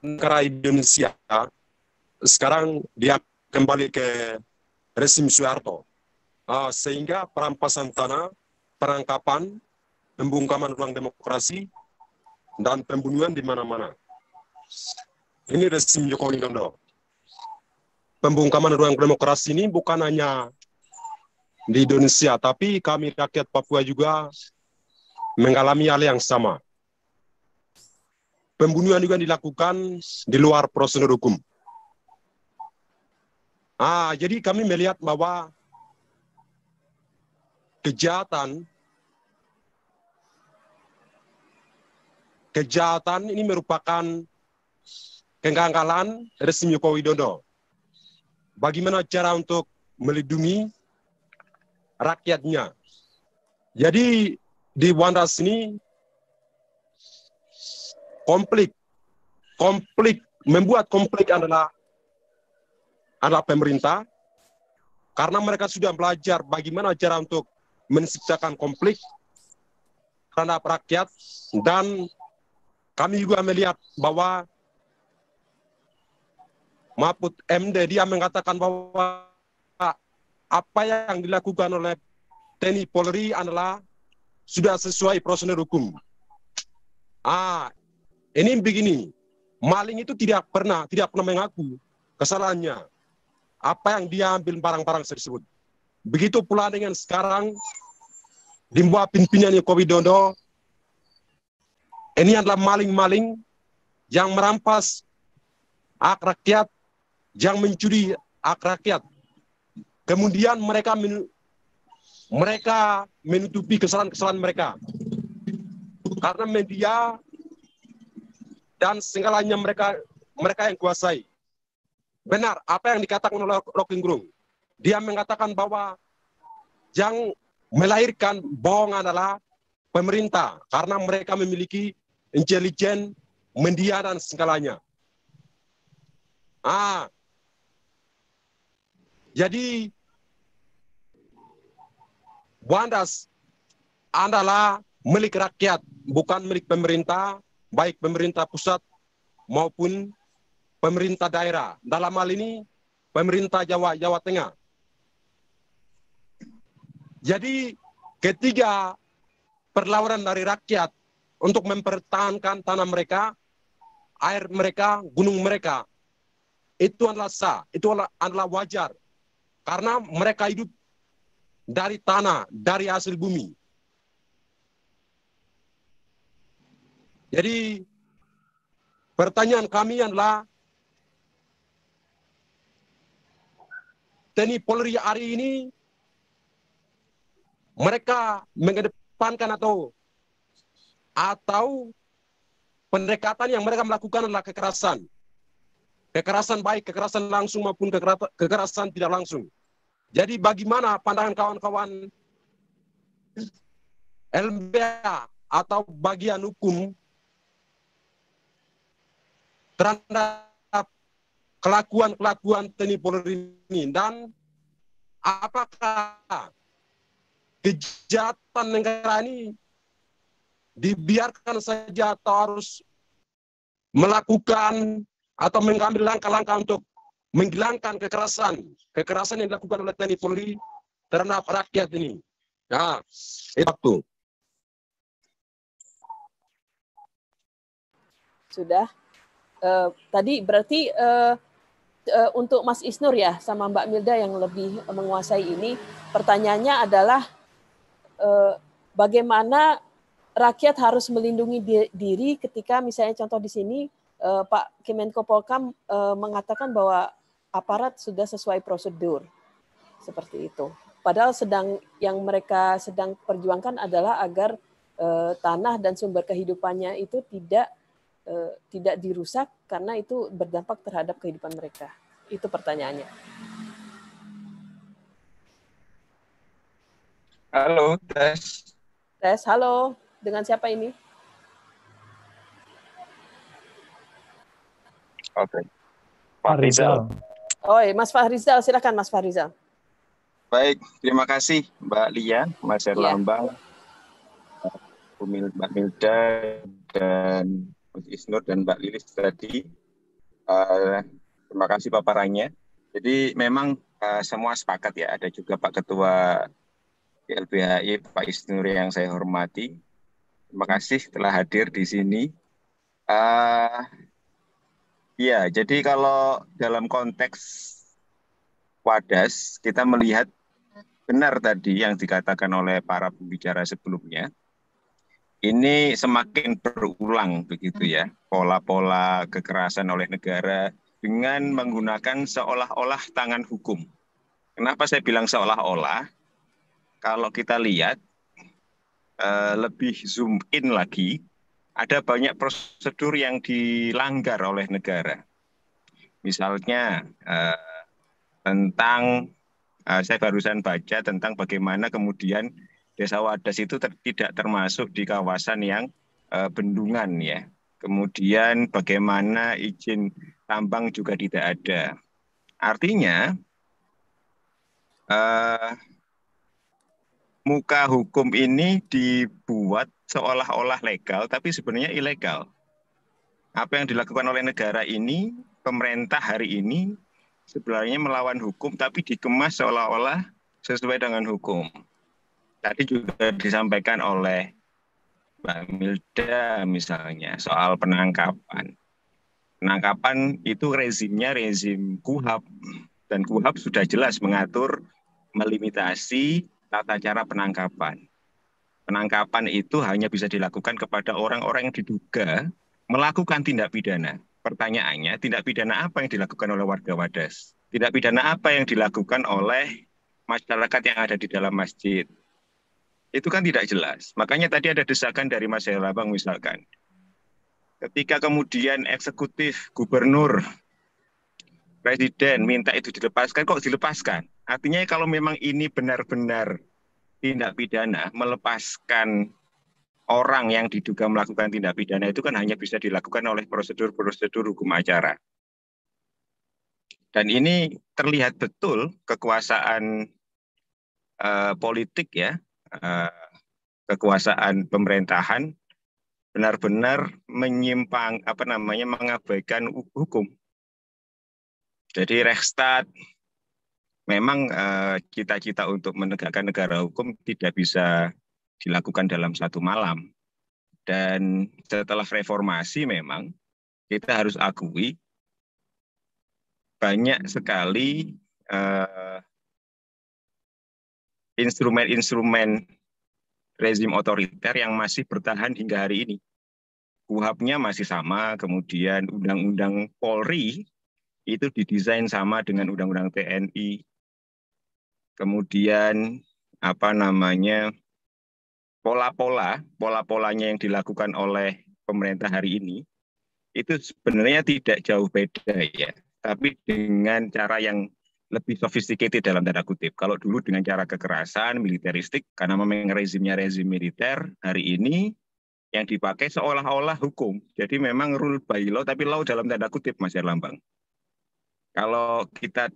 Negara Indonesia sekarang dia kembali ke rezim Soeharto, sehingga perampasan tanah, penangkapan, pembungkaman ruang demokrasi, dan pembunuhan di mana-mana. Ini rezim Joko Widodo. Pembungkaman ruang demokrasi ini bukan hanya di Indonesia, tapi kami rakyat Papua juga mengalami hal yang sama. Pembunuhan juga dilakukan di luar prosedur hukum. Jadi kami melihat bahwa kejahatan ini merupakan kegagalan rezim Joko Widodo. Bagaimana cara untuk melindungi rakyatnya? Jadi di Wandas ini membuat konflik adalah pemerintah, karena mereka sudah belajar bagaimana cara untuk menciptakan konflik terhadap rakyat. Dan kami juga melihat bahwa Mahfud MD dia mengatakan bahwa apa yang dilakukan oleh TNI Polri adalah sudah sesuai prosedur hukum. Ini begini, maling itu tidak pernah mengaku kesalahannya. Apa yang dia ambil barang-barang tersebut. Begitu pula dengan sekarang di bawah pimpinan Joko Widodo, ini adalah maling-maling yang merampas hak rakyat, yang mencuri hak rakyat. Kemudian mereka menutupi kesalahan-kesalahan mereka. Karena media dan segalanya mereka yang kuasai. Benar, apa yang dikatakan oleh Rocky Gerung. Dia mengatakan bahwa yang melahirkan bohong adalah pemerintah. Karena mereka memiliki intelijen, media, dan segalanya. Jadi, Wandas adalah milik rakyat, bukan milik pemerintah, baik pemerintah pusat maupun pemerintah daerah. Dalam hal ini, pemerintah Jawa Tengah. Jadi, ketiga perlawanan dari rakyat untuk mempertahankan tanah mereka, air mereka, gunung mereka, itu adalah sah, itu adalah wajar. Karena mereka hidup dari tanah, dari hasil bumi. Jadi pertanyaan kami adalah, TNI Polri hari ini mereka mengedepankan atau pendekatan yang mereka melakukan adalah kekerasan. Kekerasan baik, kekerasan langsung maupun kekerasan tidak langsung. Jadi bagaimana pandangan kawan-kawan LBH atau bagian hukum terhadap kelakuan TNI Polri ini, dan apakah kejahatan negara ini dibiarkan saja atau harus melakukan atau mengambil langkah-langkah untuk menghilangkan kekerasan yang dilakukan oleh TNI Polri terhadap rakyat ini. Nah, itu. Sudah. Tadi berarti untuk Mas Isnur ya sama Mbak Milda yang lebih menguasai ini, pertanyaannya adalah bagaimana rakyat harus melindungi diri ketika misalnya contoh di sini Pak Kemenko Polkam mengatakan bahwa aparat sudah sesuai prosedur seperti itu. Padahal yang mereka sedang perjuangkan adalah agar tanah dan sumber kehidupannya itu tidak dirusak karena itu berdampak terhadap kehidupan mereka. Itu pertanyaannya. Halo, tes. Tes, halo. Dengan siapa ini? Oke. Pak Rizal. Oh, Mas Fahrizal, silakan Mas Fahrizal. Baik, terima kasih Mbak Lia, Mas Erlambang, Mbak Milda, dan Mas Isnur dan Mbak Lilis tadi. Terima kasih paparannya. Jadi memang semua sepakat ya, ada juga Pak Ketua YLBHI, Pak Isnur yang saya hormati. Terima kasih telah hadir di sini. Ya, jadi kalau dalam konteks Wadas, kita melihat benar tadi yang dikatakan oleh para pembicara sebelumnya. Ini semakin berulang begitu ya, pola-pola kekerasan oleh negara dengan menggunakan seolah-olah tangan hukum. Kenapa saya bilang seolah-olah? Kalau kita lihat lebih zoom in lagi, ada banyak prosedur yang dilanggar oleh negara. Misalnya tentang, saya barusan baca tentang bagaimana kemudian Desa Wadas itu tidak termasuk di kawasan yang bendungan ya. Kemudian bagaimana izin tambang juga tidak ada. Artinya muka hukum ini dibuat seolah-olah legal, tapi sebenarnya ilegal. Apa yang dilakukan oleh negara ini, pemerintah hari ini, sebenarnya melawan hukum, tapi dikemas seolah-olah sesuai dengan hukum. Tadi juga disampaikan oleh Mbak Milda misalnya, soal penangkapan. Penangkapan itu rezimnya rezim KUHAP, dan KUHAP sudah jelas mengatur, melimitasi tata cara penangkapan. Penangkapan itu hanya bisa dilakukan kepada orang-orang yang diduga melakukan tindak pidana. Pertanyaannya, tindak pidana apa yang dilakukan oleh warga Wadas? Tindak pidana apa yang dilakukan oleh masyarakat yang ada di dalam masjid? Itu kan tidak jelas. Makanya tadi ada desakan dari Mas Erlambang misalkan. Ketika kemudian eksekutif, gubernur, presiden minta itu dilepaskan, kok dilepaskan? Artinya kalau memang ini benar-benar tindak pidana, melepaskan orang yang diduga melakukan tindak pidana itu kan hanya bisa dilakukan oleh prosedur-prosedur hukum acara. Dan ini terlihat betul kekuasaan politik ya, kekuasaan pemerintahan benar-benar menyimpang mengabaikan hukum. Jadi Rechtsstaat memang cita-cita untuk menegakkan negara hukum tidak bisa dilakukan dalam satu malam. Dan setelah reformasi memang kita harus akui banyak sekali instrumen-instrumen rezim otoriter yang masih bertahan hingga hari ini. KUHAP-nya masih sama, kemudian Undang-Undang Polri itu didesain sama dengan Undang-Undang TNI. Kemudian pola-polanya yang dilakukan oleh pemerintah hari ini itu sebenarnya tidak jauh beda ya, tapi dengan cara yang lebih sophisticated dalam tanda kutip. Kalau dulu dengan cara kekerasan, militeristik, karena memang rezimnya rezim militer, hari ini yang dipakai seolah-olah hukum. Jadi memang rule by law, tapi law dalam tanda kutip, Mas Herlambang. Kalau kita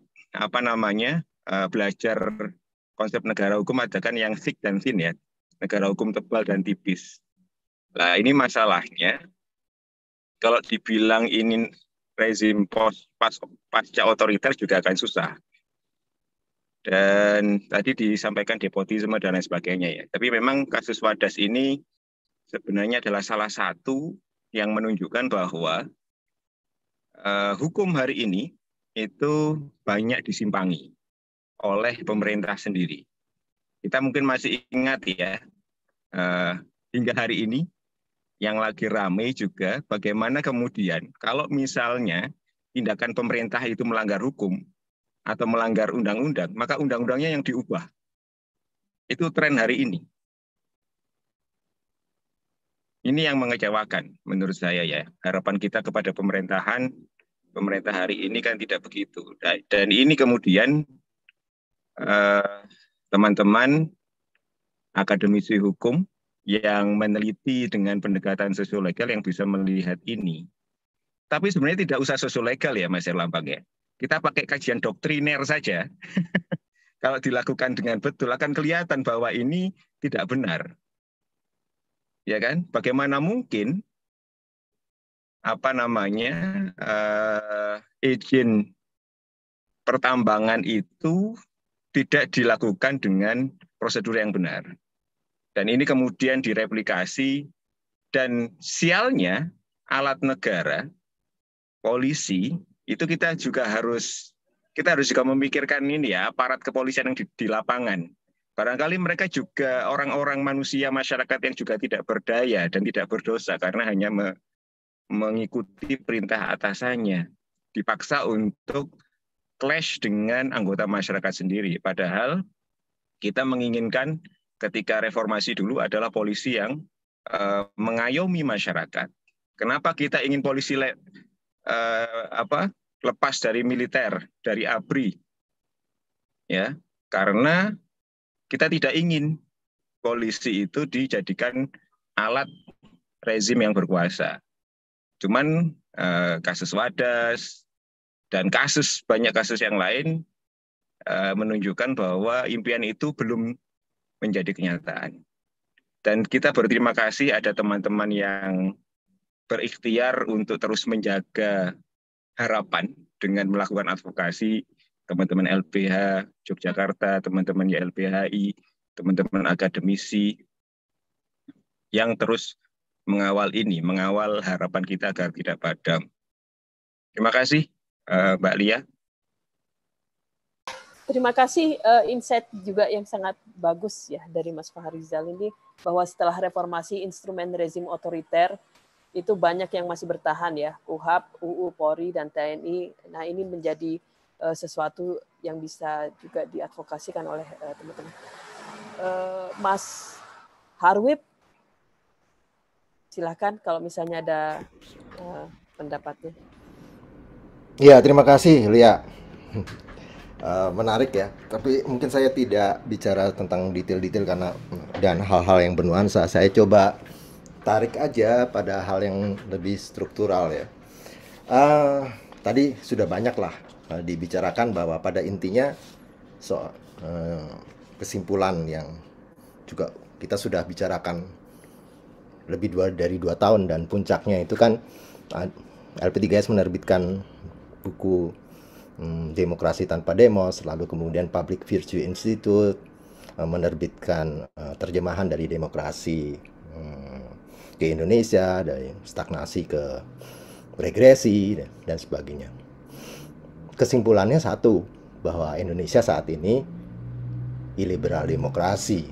belajar konsep negara hukum ada kan yang thick dan thin ya, negara hukum tebal dan tipis. Nah ini masalahnya, kalau dibilang ini rezim pasca otoriter juga akan susah. Dan tadi disampaikan nepotisme dan lain sebagainya ya. Tapi memang kasus Wadas ini sebenarnya adalah salah satu yang menunjukkan bahwa hukum hari ini itu banyak disimpangi oleh pemerintah sendiri. Kita mungkin masih ingat ya, hingga hari ini yang lagi ramai juga bagaimana kemudian kalau misalnya tindakan pemerintah itu melanggar hukum atau melanggar undang-undang, maka undang-undangnya yang diubah. Itu tren hari ini. Ini yang mengecewakan menurut saya ya. Harapan kita kepada pemerintah hari ini kan tidak begitu. Dan ini kemudian teman-teman akademisi hukum yang meneliti dengan pendekatan sosiolegal yang bisa melihat ini. Tapi sebenarnya tidak usah sosiolegal ya Mas Herlambang ya. Kita pakai kajian doktriner saja. Kalau dilakukan dengan betul akan kelihatan bahwa ini tidak benar. Ya kan? Bagaimana mungkin izin pertambangan itu tidak dilakukan dengan prosedur yang benar. Dan ini kemudian direplikasi dan sialnya alat negara, polisi, itu kita harus juga memikirkan ini ya, aparat kepolisian yang di lapangan. Barangkali mereka juga orang-orang manusia masyarakat yang juga tidak berdaya dan tidak berdosa karena hanya mengikuti perintah atasannya. Dipaksa untuk clash dengan anggota masyarakat sendiri. Padahal kita menginginkan ketika reformasi dulu adalah polisi yang mengayomi masyarakat. Kenapa kita ingin polisi lepas dari militer, dari ABRI? Ya, karena kita tidak ingin polisi itu dijadikan alat rezim yang berkuasa. Cuman kasus Wadas dan banyak kasus yang lain menunjukkan bahwa impian itu belum menjadi kenyataan. Dan kita berterima kasih ada teman-teman yang berikhtiar untuk terus menjaga harapan dengan melakukan advokasi, teman-teman LBH Yogyakarta, teman-teman YLBHI, teman-teman akademisi yang terus mengawal harapan kita agar tidak padam. Terima kasih Mbak Lia. Terima kasih insight juga yang sangat bagus ya dari Mas Fahrizal ini, bahwa setelah reformasi instrumen rezim otoriter itu banyak yang masih bertahan ya, KUHAP, UU, Polri, dan TNI. Nah ini menjadi sesuatu yang bisa juga diadvokasikan oleh teman-teman. Mas Harwib, silakan kalau misalnya ada pendapatnya. Ya, terima kasih Lia. Menarik ya, tapi mungkin saya tidak bicara tentang detail-detail dan hal-hal yang bernuansa. Saya coba tarik aja pada hal yang lebih struktural ya. Tadi sudah banyak lah dibicarakan bahwa pada intinya soal kesimpulan yang juga kita sudah bicarakan lebih dari 2 tahun, dan puncaknya itu kan LP3S menerbitkan buku Demokrasi Tanpa Demos, lalu kemudian Public Virtue Institute menerbitkan terjemahan dari demokrasi ke Indonesia, dari stagnasi ke regresi dan sebagainya. kesimpulannya satu, bahwa Indonesia saat ini iliberal demokrasi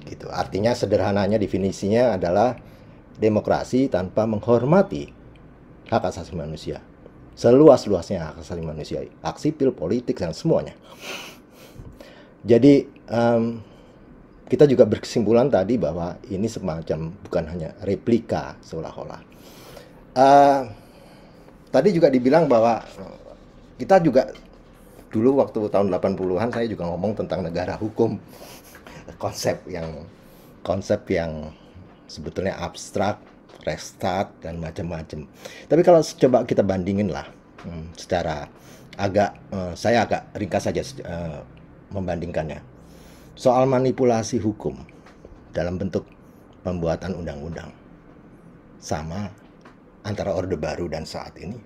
gitu. Artinya sederhananya definisinya adalah demokrasi tanpa menghormati hak asasi manusia, seluas-luasnya hak asasi manusia, hak sipil, politik, dan semuanya. Jadi kita juga berkesimpulan tadi bahwa ini semacam bukan hanya replika seolah-olah. Tadi juga dibilang bahwa kita juga dulu waktu tahun 80-an saya juga ngomong tentang negara hukum, konsep yang sebetulnya abstrak, restart dan macam-macam. Tapi kalau coba kita bandingin lah secara saya agak ringkas saja membandingkannya. Soal manipulasi hukum dalam bentuk pembuatan undang-undang sama antara Orde Baru dan saat ini.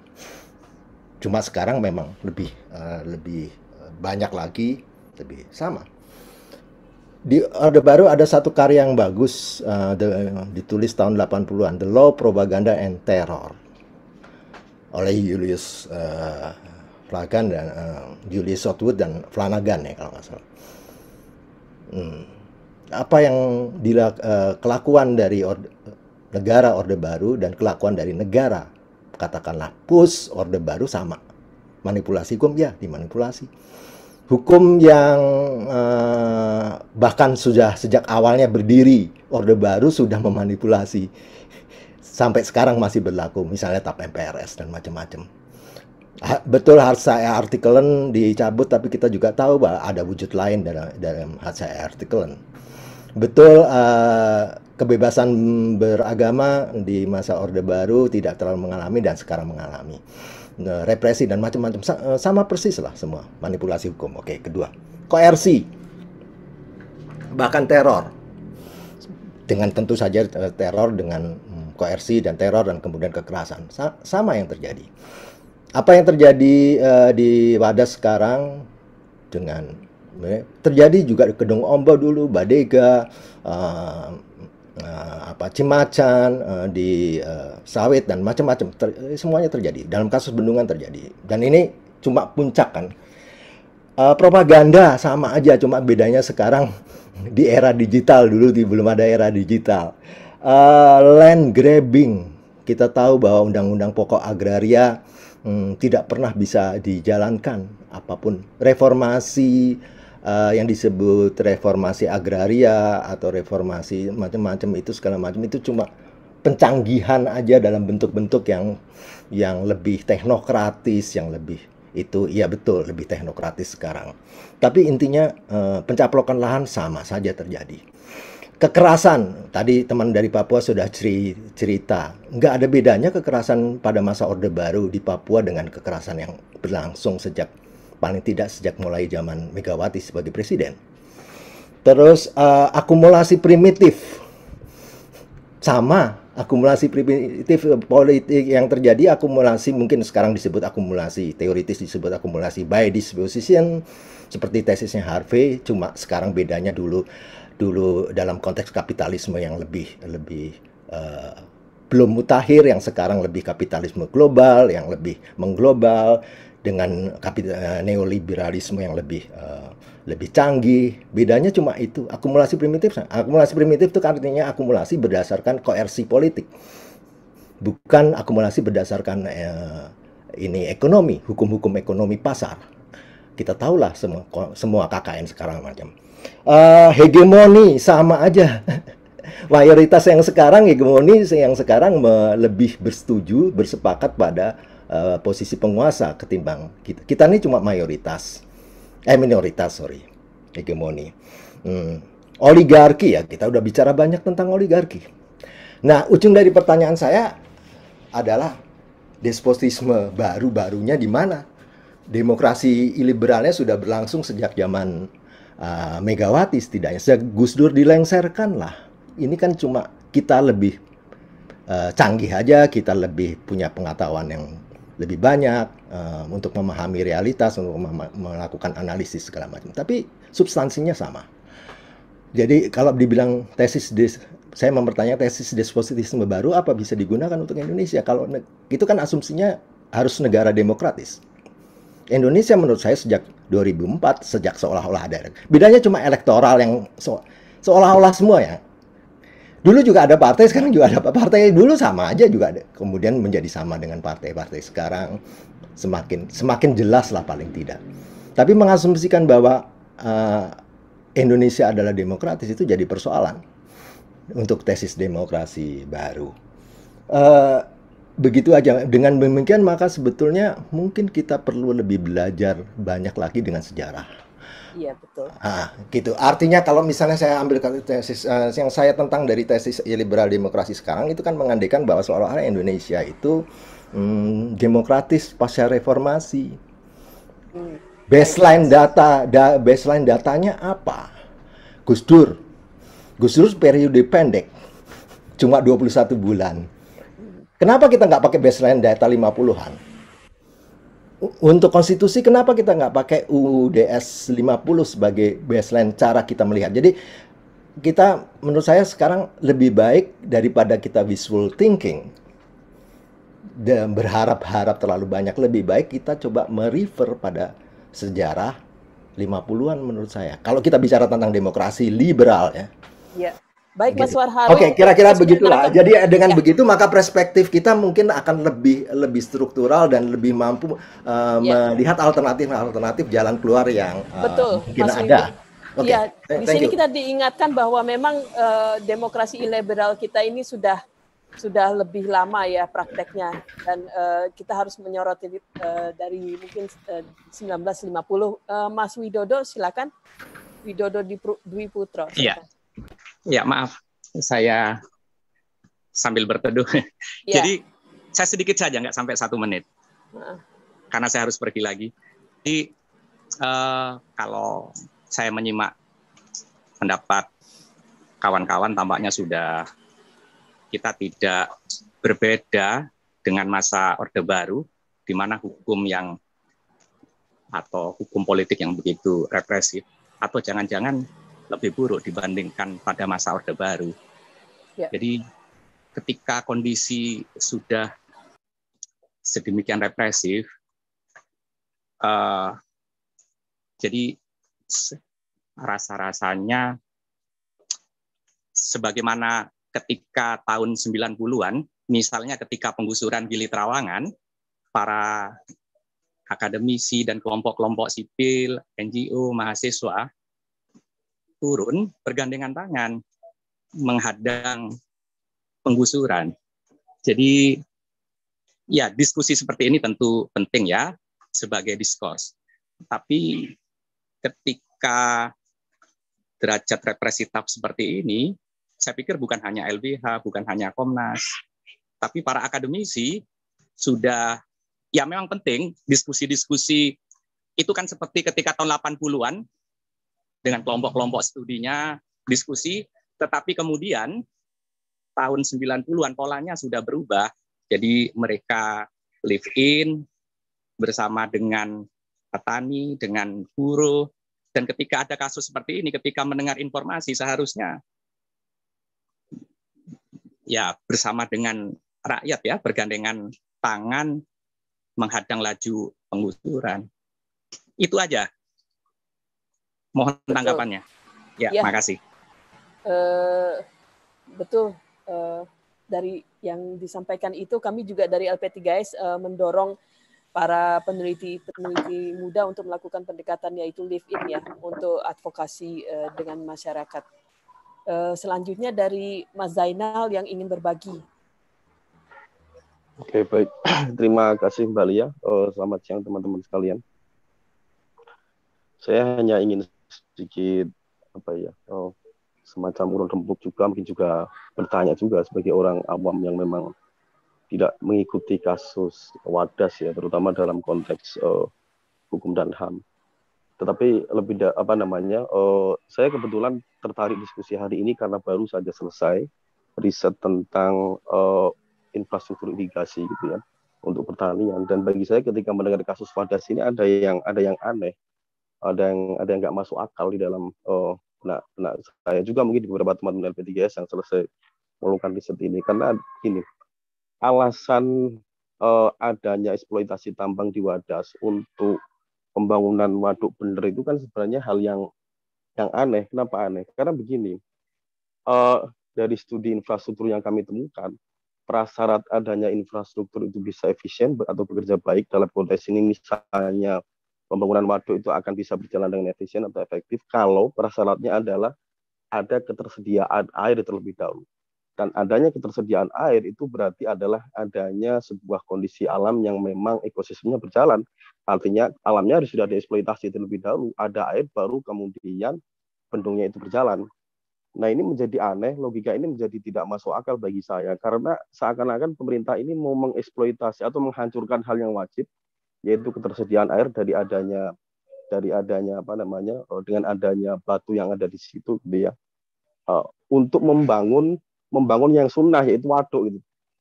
Cuma sekarang memang lebih banyak lagi, lebih sama. Di Orde Baru ada satu karya yang bagus ditulis tahun 80-an, The Law, Propaganda and Terror oleh Julius Flanagan dan Julius Southwood dan Flanagan ya kalau nggak salah. Apa yang kelakuan dari negara Orde Baru dan kelakuan dari negara katakanlah post Orde Baru sama. Manipulasi hukum ya dimanipulasi. Hukum yang bahkan sudah sejak awalnya berdiri Orde Baru sudah memanipulasi sampai sekarang masih berlaku, misalnya TAP MPRS dan macam-macam. Betul Hatsaya Artikelen dicabut, tapi kita juga tahu bahwa ada wujud lain dalam Hatsaya Artikelen. Betul kebebasan beragama di masa Orde Baru tidak terlalu mengalami dan sekarang mengalami. Represi dan macam-macam sama persis lah semua, manipulasi hukum. Oke, kedua, koersi, bahkan teror. Dengan tentu saja teror dengan koersi dan teror dan kemudian kekerasan sama yang terjadi. Apa yang terjadi di Wadas sekarang dengan terjadi juga di Kedung Ombo dulu, Badega, Cimacan, di Sawit dan macam-macam, semuanya terjadi. Dalam kasus Bendungan terjadi. Dan ini cuma puncak kan. Propaganda sama aja, cuma bedanya sekarang di era digital, dulu belum ada era digital. Land grabbing, kita tahu bahwa undang-undang pokok agraria tidak pernah bisa dijalankan apapun. Reformasi yang disebut reformasi agraria atau reformasi macam-macam itu segala macam itu cuma pencanggihan aja dalam bentuk-bentuk yang lebih teknokratis, yang lebih itu iya betul lebih teknokratis sekarang. Tapi intinya pencaplokan lahan sama saja terjadi. Kekerasan, tadi teman dari Papua sudah cerita, nggak ada bedanya kekerasan pada masa Orde Baru di Papua dengan kekerasan yang berlangsung paling tidak sejak mulai zaman Megawati sebagai presiden. Terus akumulasi primitif, sama akumulasi primitif politik yang terjadi, akumulasi mungkin sekarang disebut akumulasi, teoritis disebut akumulasi by disposition, seperti tesisnya Harvey, cuma sekarang bedanya dulu dalam konteks kapitalisme yang lebih belum mutakhir, yang sekarang lebih kapitalisme global, yang lebih mengglobal dengan neoliberalisme yang lebih canggih. Bedanya cuma itu, akumulasi primitif. Akumulasi primitif itu artinya akumulasi berdasarkan koersi politik, bukan akumulasi berdasarkan ekonomi, hukum-hukum ekonomi pasar. Kita tahulah semua KKN sekarang macam. Hegemoni sama aja. Mayoritas yang sekarang hegemoni yang sekarang lebih bersepakat pada posisi penguasa ketimbang kita. Kita ini cuma minoritas, hegemoni. Oligarki ya, kita udah bicara banyak tentang oligarki. Nah, ujung dari pertanyaan saya adalah despotisme baru-barunya di mana? Demokrasi iliberalnya sudah berlangsung sejak zaman Megawati setidaknya. Sejak Gus Dur dilengserkan lah. Ini kan cuma kita lebih canggih aja, kita lebih punya pengetahuan yang lebih banyak untuk memahami realitas, untuk melakukan analisis segala macam. Tapi substansinya sama. Jadi kalau dibilang saya mempertanyakan tesis despotisme baru apa bisa digunakan untuk Indonesia? Kalau itu kan asumsinya harus negara demokratis. Indonesia menurut saya sejak 2004, sejak seolah-olah ada. Bedanya cuma elektoral yang seolah-olah semua ya. Dulu juga ada partai, sekarang juga ada partai. Dulu sama aja juga ada. Kemudian menjadi sama dengan partai-partai sekarang. Semakin jelas lah paling tidak. Tapi mengasumsikan bahwa Indonesia adalah demokratis itu jadi persoalan untuk tesis demokrasi baru. Begitu aja. Dengan demikian maka sebetulnya mungkin kita perlu lebih belajar banyak lagi dengan sejarah. Iya, betul. Gitu. Artinya kalau misalnya saya ambil tesis yang saya tentang dari tesis liberal demokrasi sekarang itu kan mengandaikan bahwa seolah-olah Indonesia itu demokratis pasca reformasi. Baseline datanya apa? Gus Dur periode pendek, cuma 21 bulan. Kenapa kita nggak pakai baseline data 50-an? Untuk konstitusi, kenapa kita nggak pakai UUDS 50 sebagai baseline cara kita melihat? Jadi kita, menurut saya sekarang lebih baik daripada kita wishful thinking dan berharap-harap terlalu banyak, lebih baik kita coba merefer pada sejarah 50-an menurut saya. Kalau kita bicara tentang demokrasi liberal ya. Iya. Baik Mas Warhawi. Oke, kira-kira begitulah. Jadi dengan begitu maka perspektif kita mungkin akan lebih struktural dan lebih mampu melihat alternatif jalan keluar yang mungkin Mas ada. Iya, di sini kita diingatkan bahwa memang demokrasi liberal kita ini sudah lebih lama ya prakteknya, dan kita harus menyoroti dari mungkin 1950. Mas Widodo, silakan. Widodo Dwi Putro. Iya. Ya, maaf, saya sambil berteduh. Ya. Jadi saya sedikit saja, nggak sampai 1 menit, karena saya harus pergi lagi. Jadi kalau saya menyimak pendapat kawan-kawan, tampaknya sudah kita tidak berbeda dengan masa Orde Baru, di mana hukum politik yang begitu represif, atau jangan-jangan lebih buruk dibandingkan pada masa Orde Baru. Ya. Jadi ketika kondisi sudah sedemikian represif, jadi rasa-rasanya sebagaimana ketika tahun 90-an, misalnya ketika penggusuran Gili Trawangan, para akademisi dan kelompok-kelompok sipil, NGO, mahasiswa, turun bergandengan tangan menghadang penggusuran. Jadi ya, diskusi seperti ini tentu penting ya sebagai diskurs. Tapi ketika derajat represif seperti ini, saya pikir bukan hanya LBH, bukan hanya Komnas, tapi para akademisi sudah, ya memang penting diskusi-diskusi itu kan seperti ketika tahun 80-an, dengan kelompok-kelompok studinya, diskusi, tetapi kemudian tahun 90-an polanya sudah berubah. Jadi mereka live in bersama dengan petani, dengan buruh, dan ketika ada kasus seperti ini, ketika mendengar informasi seharusnya ya bersama dengan rakyat ya, bergandengan tangan menghadang laju penggusuran. Itu aja. Mohon tanggapannya. Ya, makasih. Betul. Dari yang disampaikan itu, kami juga dari LP3S mendorong para peneliti muda untuk melakukan pendekatan yaitu live in ya, untuk advokasi dengan masyarakat. Selanjutnya dari Mas Zainal yang ingin berbagi. Oke, baik. Terima kasih Mbak Lia. Selamat siang teman-teman sekalian. Saya hanya ingin sedikit semacam urun rembuk juga, mungkin juga bertanya juga sebagai orang awam yang memang tidak mengikuti kasus Wadas ya, terutama dalam konteks hukum dan HAM. Tetapi lebih saya kebetulan tertarik diskusi hari ini karena baru saja selesai riset tentang infrastruktur irigasi gitu ya untuk pertanian, dan bagi saya ketika mendengar kasus Wadas ini ada yang aneh, ada yang nggak masuk akal di dalam benak saya juga, mungkin di beberapa teman-teman LP3S yang selesai melakukan riset ini, karena ini alasan adanya eksploitasi tambang di Wadas untuk pembangunan waduk bener itu kan sebenarnya hal yang aneh. Kenapa aneh? Karena begini, dari studi infrastruktur yang kami temukan, prasyarat adanya infrastruktur itu bisa efisien atau bekerja baik dalam konteks ini, misalnya pembangunan waduk itu akan bisa berjalan dengan efisien atau efektif kalau prasyaratnya adalah ada ketersediaan air terlebih dahulu. Dan adanya ketersediaan air itu berarti adalah adanya sebuah kondisi alam yang memang ekosistemnya berjalan. Artinya alamnya harus sudah dieksploitasi terlebih dahulu, ada air baru kemudian bendungnya itu berjalan. Nah, ini menjadi aneh, logika ini menjadi tidak masuk akal bagi saya, karena seakan-akan pemerintah ini mau mengeksploitasi atau menghancurkan hal yang wajib, yaitu ketersediaan air dari adanya dengan adanya batu yang ada di situ, gitu ya, untuk membangun yang sunnah, yaitu waduk gitu.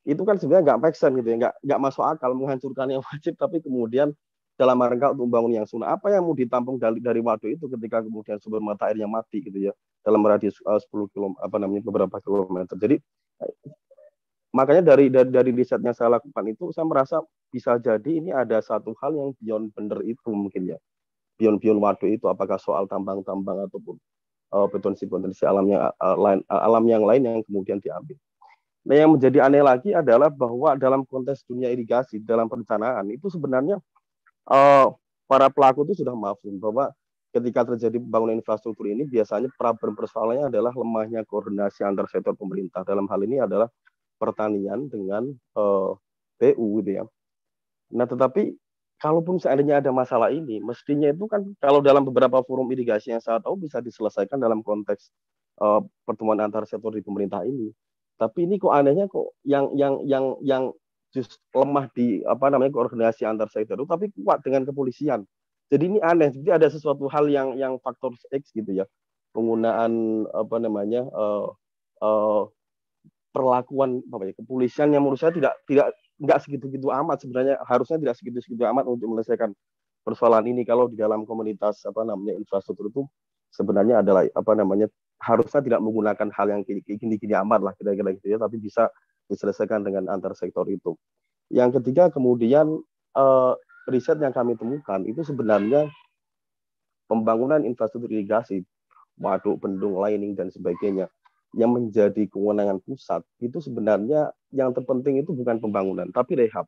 Itu kan sebenarnya nggak make sense gitu ya, nggak masuk akal menghancurkan yang wajib, tapi kemudian dalam rangka untuk membangun yang sunnah. Apa yang mau ditampung dari waduk itu ketika kemudian sumber mata airnya mati gitu ya, dalam radius 10 km, beberapa kilometer. Jadi makanya dari riset yang saya lakukan itu, saya merasa bisa jadi ini ada satu hal yang beyond bener itu mungkin ya, beyond waduk itu, apakah soal tambang-tambang ataupun potensi alam yang lain yang kemudian diambil. Nah, yang menjadi aneh lagi adalah bahwa dalam konteks dunia irigasi, dalam perencanaan itu sebenarnya para pelaku itu sudah mafhum bahwa ketika terjadi pembangunan infrastruktur ini biasanya problem persoalannya adalah lemahnya koordinasi antar sektor pemerintah. Dalam hal ini adalah pertanian dengan PU gitu ya. Nah, tetapi kalaupun seandainya ada masalah ini, mestinya itu kan kalau dalam beberapa forum irigasi yang saya tahu bisa diselesaikan dalam konteks pertemuan antar sektor di pemerintah ini. Tapi ini kok anehnya kok yang just lemah di koordinasi antar sektor itu, tapi kuat dengan kepolisian. Jadi ini aneh. Jadi ada sesuatu hal yang faktor X gitu ya. Penggunaan perlakuan kepolisian yang menurut saya tidak segitu-gitu amat, sebenarnya harusnya tidak segitu-segitu amat untuk menyelesaikan persoalan ini. Kalau di dalam komunitas infrastruktur itu sebenarnya adalah harusnya tidak menggunakan hal yang gini-gini amat lah kira-kira gitu ya, tapi bisa diselesaikan dengan antar sektor itu. Yang ketiga kemudian riset yang kami temukan itu sebenarnya pembangunan infrastruktur irigasi, waduk, bendung, lining dan sebagainya yang menjadi kewenangan pusat itu sebenarnya yang terpenting itu bukan pembangunan tapi rehab.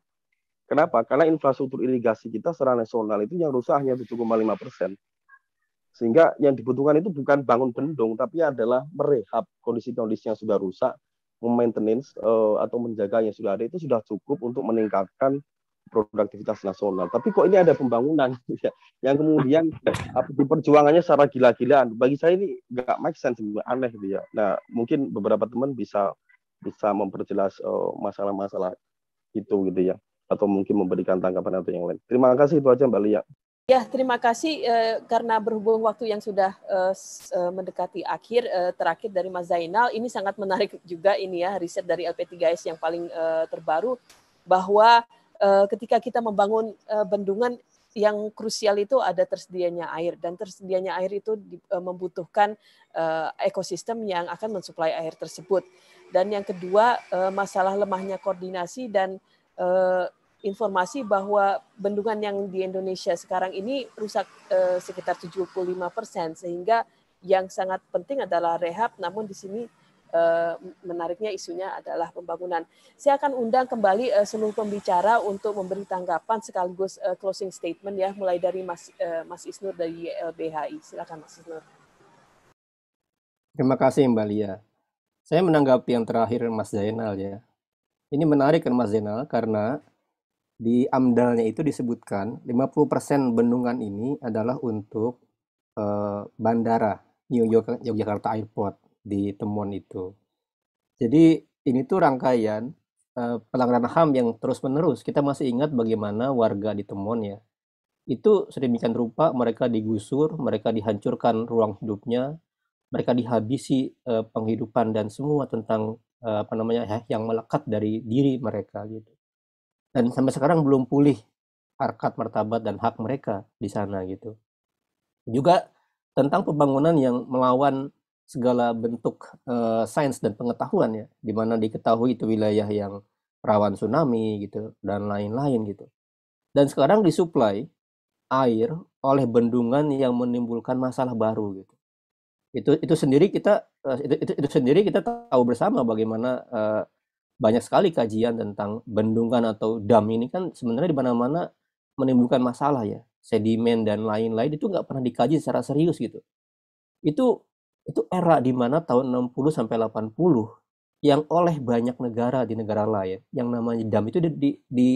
Kenapa? Karena infrastruktur irigasi kita secara nasional itu yang rusak hanya 7,5%. Sehingga yang dibutuhkan itu bukan bangun bendung tapi adalah merehab kondisi-kondisi yang sudah rusak, maintenance atau menjaga yang sudah ada itu sudah cukup untuk meningkatkan produktivitas nasional. Tapi kok ini ada pembangunan yang kemudian perjuangannya secara gila-gilaan. Bagi saya ini nggak make sense, aneh gitu ya. Nah, mungkin beberapa teman bisa memperjelas masalah-masalah itu gitu ya, atau mungkin memberikan tanggapan atau yang lain. Terima kasih, itu aja Mbak Lia. Ya, terima kasih karena berhubung waktu yang sudah mendekati akhir. Terakhir dari Mas Zainal, ini sangat menarik juga ini ya, riset dari LP3S yang paling terbaru, bahwa ketika kita membangun bendungan, yang krusial itu ada tersedianya air, dan tersedianya air itu membutuhkan ekosistem yang akan mensuplai air tersebut. Dan yang kedua, masalah lemahnya koordinasi dan informasi bahwa bendungan yang di Indonesia sekarang ini rusak sekitar 75%, sehingga yang sangat penting adalah rehab, namun di sini menariknya isunya adalah pembangunan. Saya akan undang kembali seluruh pembicara untuk memberi tanggapan sekaligus closing statement ya, mulai dari Mas Isnur dari LBHI. Silakan Mas Isnur. Terima kasih Mbak Lia. Saya menanggapi yang terakhir Mas Zainal ya. Ini menarik kan Mas Zainal, karena di AMDAL-nya itu disebutkan 50% bendungan ini adalah untuk bandara Yogyakarta Airport di Temon itu. Jadi ini tuh rangkaian pelanggaran HAM yang terus-menerus. Kita masih ingat bagaimana warga di Temon ya, itu sedemikian rupa mereka digusur, mereka dihancurkan ruang hidupnya, mereka dihabisi penghidupan dan semua tentang yang melekat dari diri mereka gitu. Dan sampai sekarang belum pulih harkat martabat dan hak mereka di sana gitu. Juga tentang pembangunan yang melawan segala bentuk sains dan pengetahuan ya, di mana diketahui itu wilayah yang rawan tsunami gitu dan lain-lain gitu. Dan sekarang disuplai air oleh bendungan yang menimbulkan masalah baru gitu. Itu sendiri kita itu sendiri kita tahu bersama bagaimana banyak sekali kajian tentang bendungan atau dam ini kan sebenarnya di mana-mana menimbulkan masalah ya, sedimen dan lain-lain itu nggak pernah dikaji secara serius gitu. Itu era di mana tahun 60 sampai 80 yang oleh banyak negara di negara lain yang namanya dam itu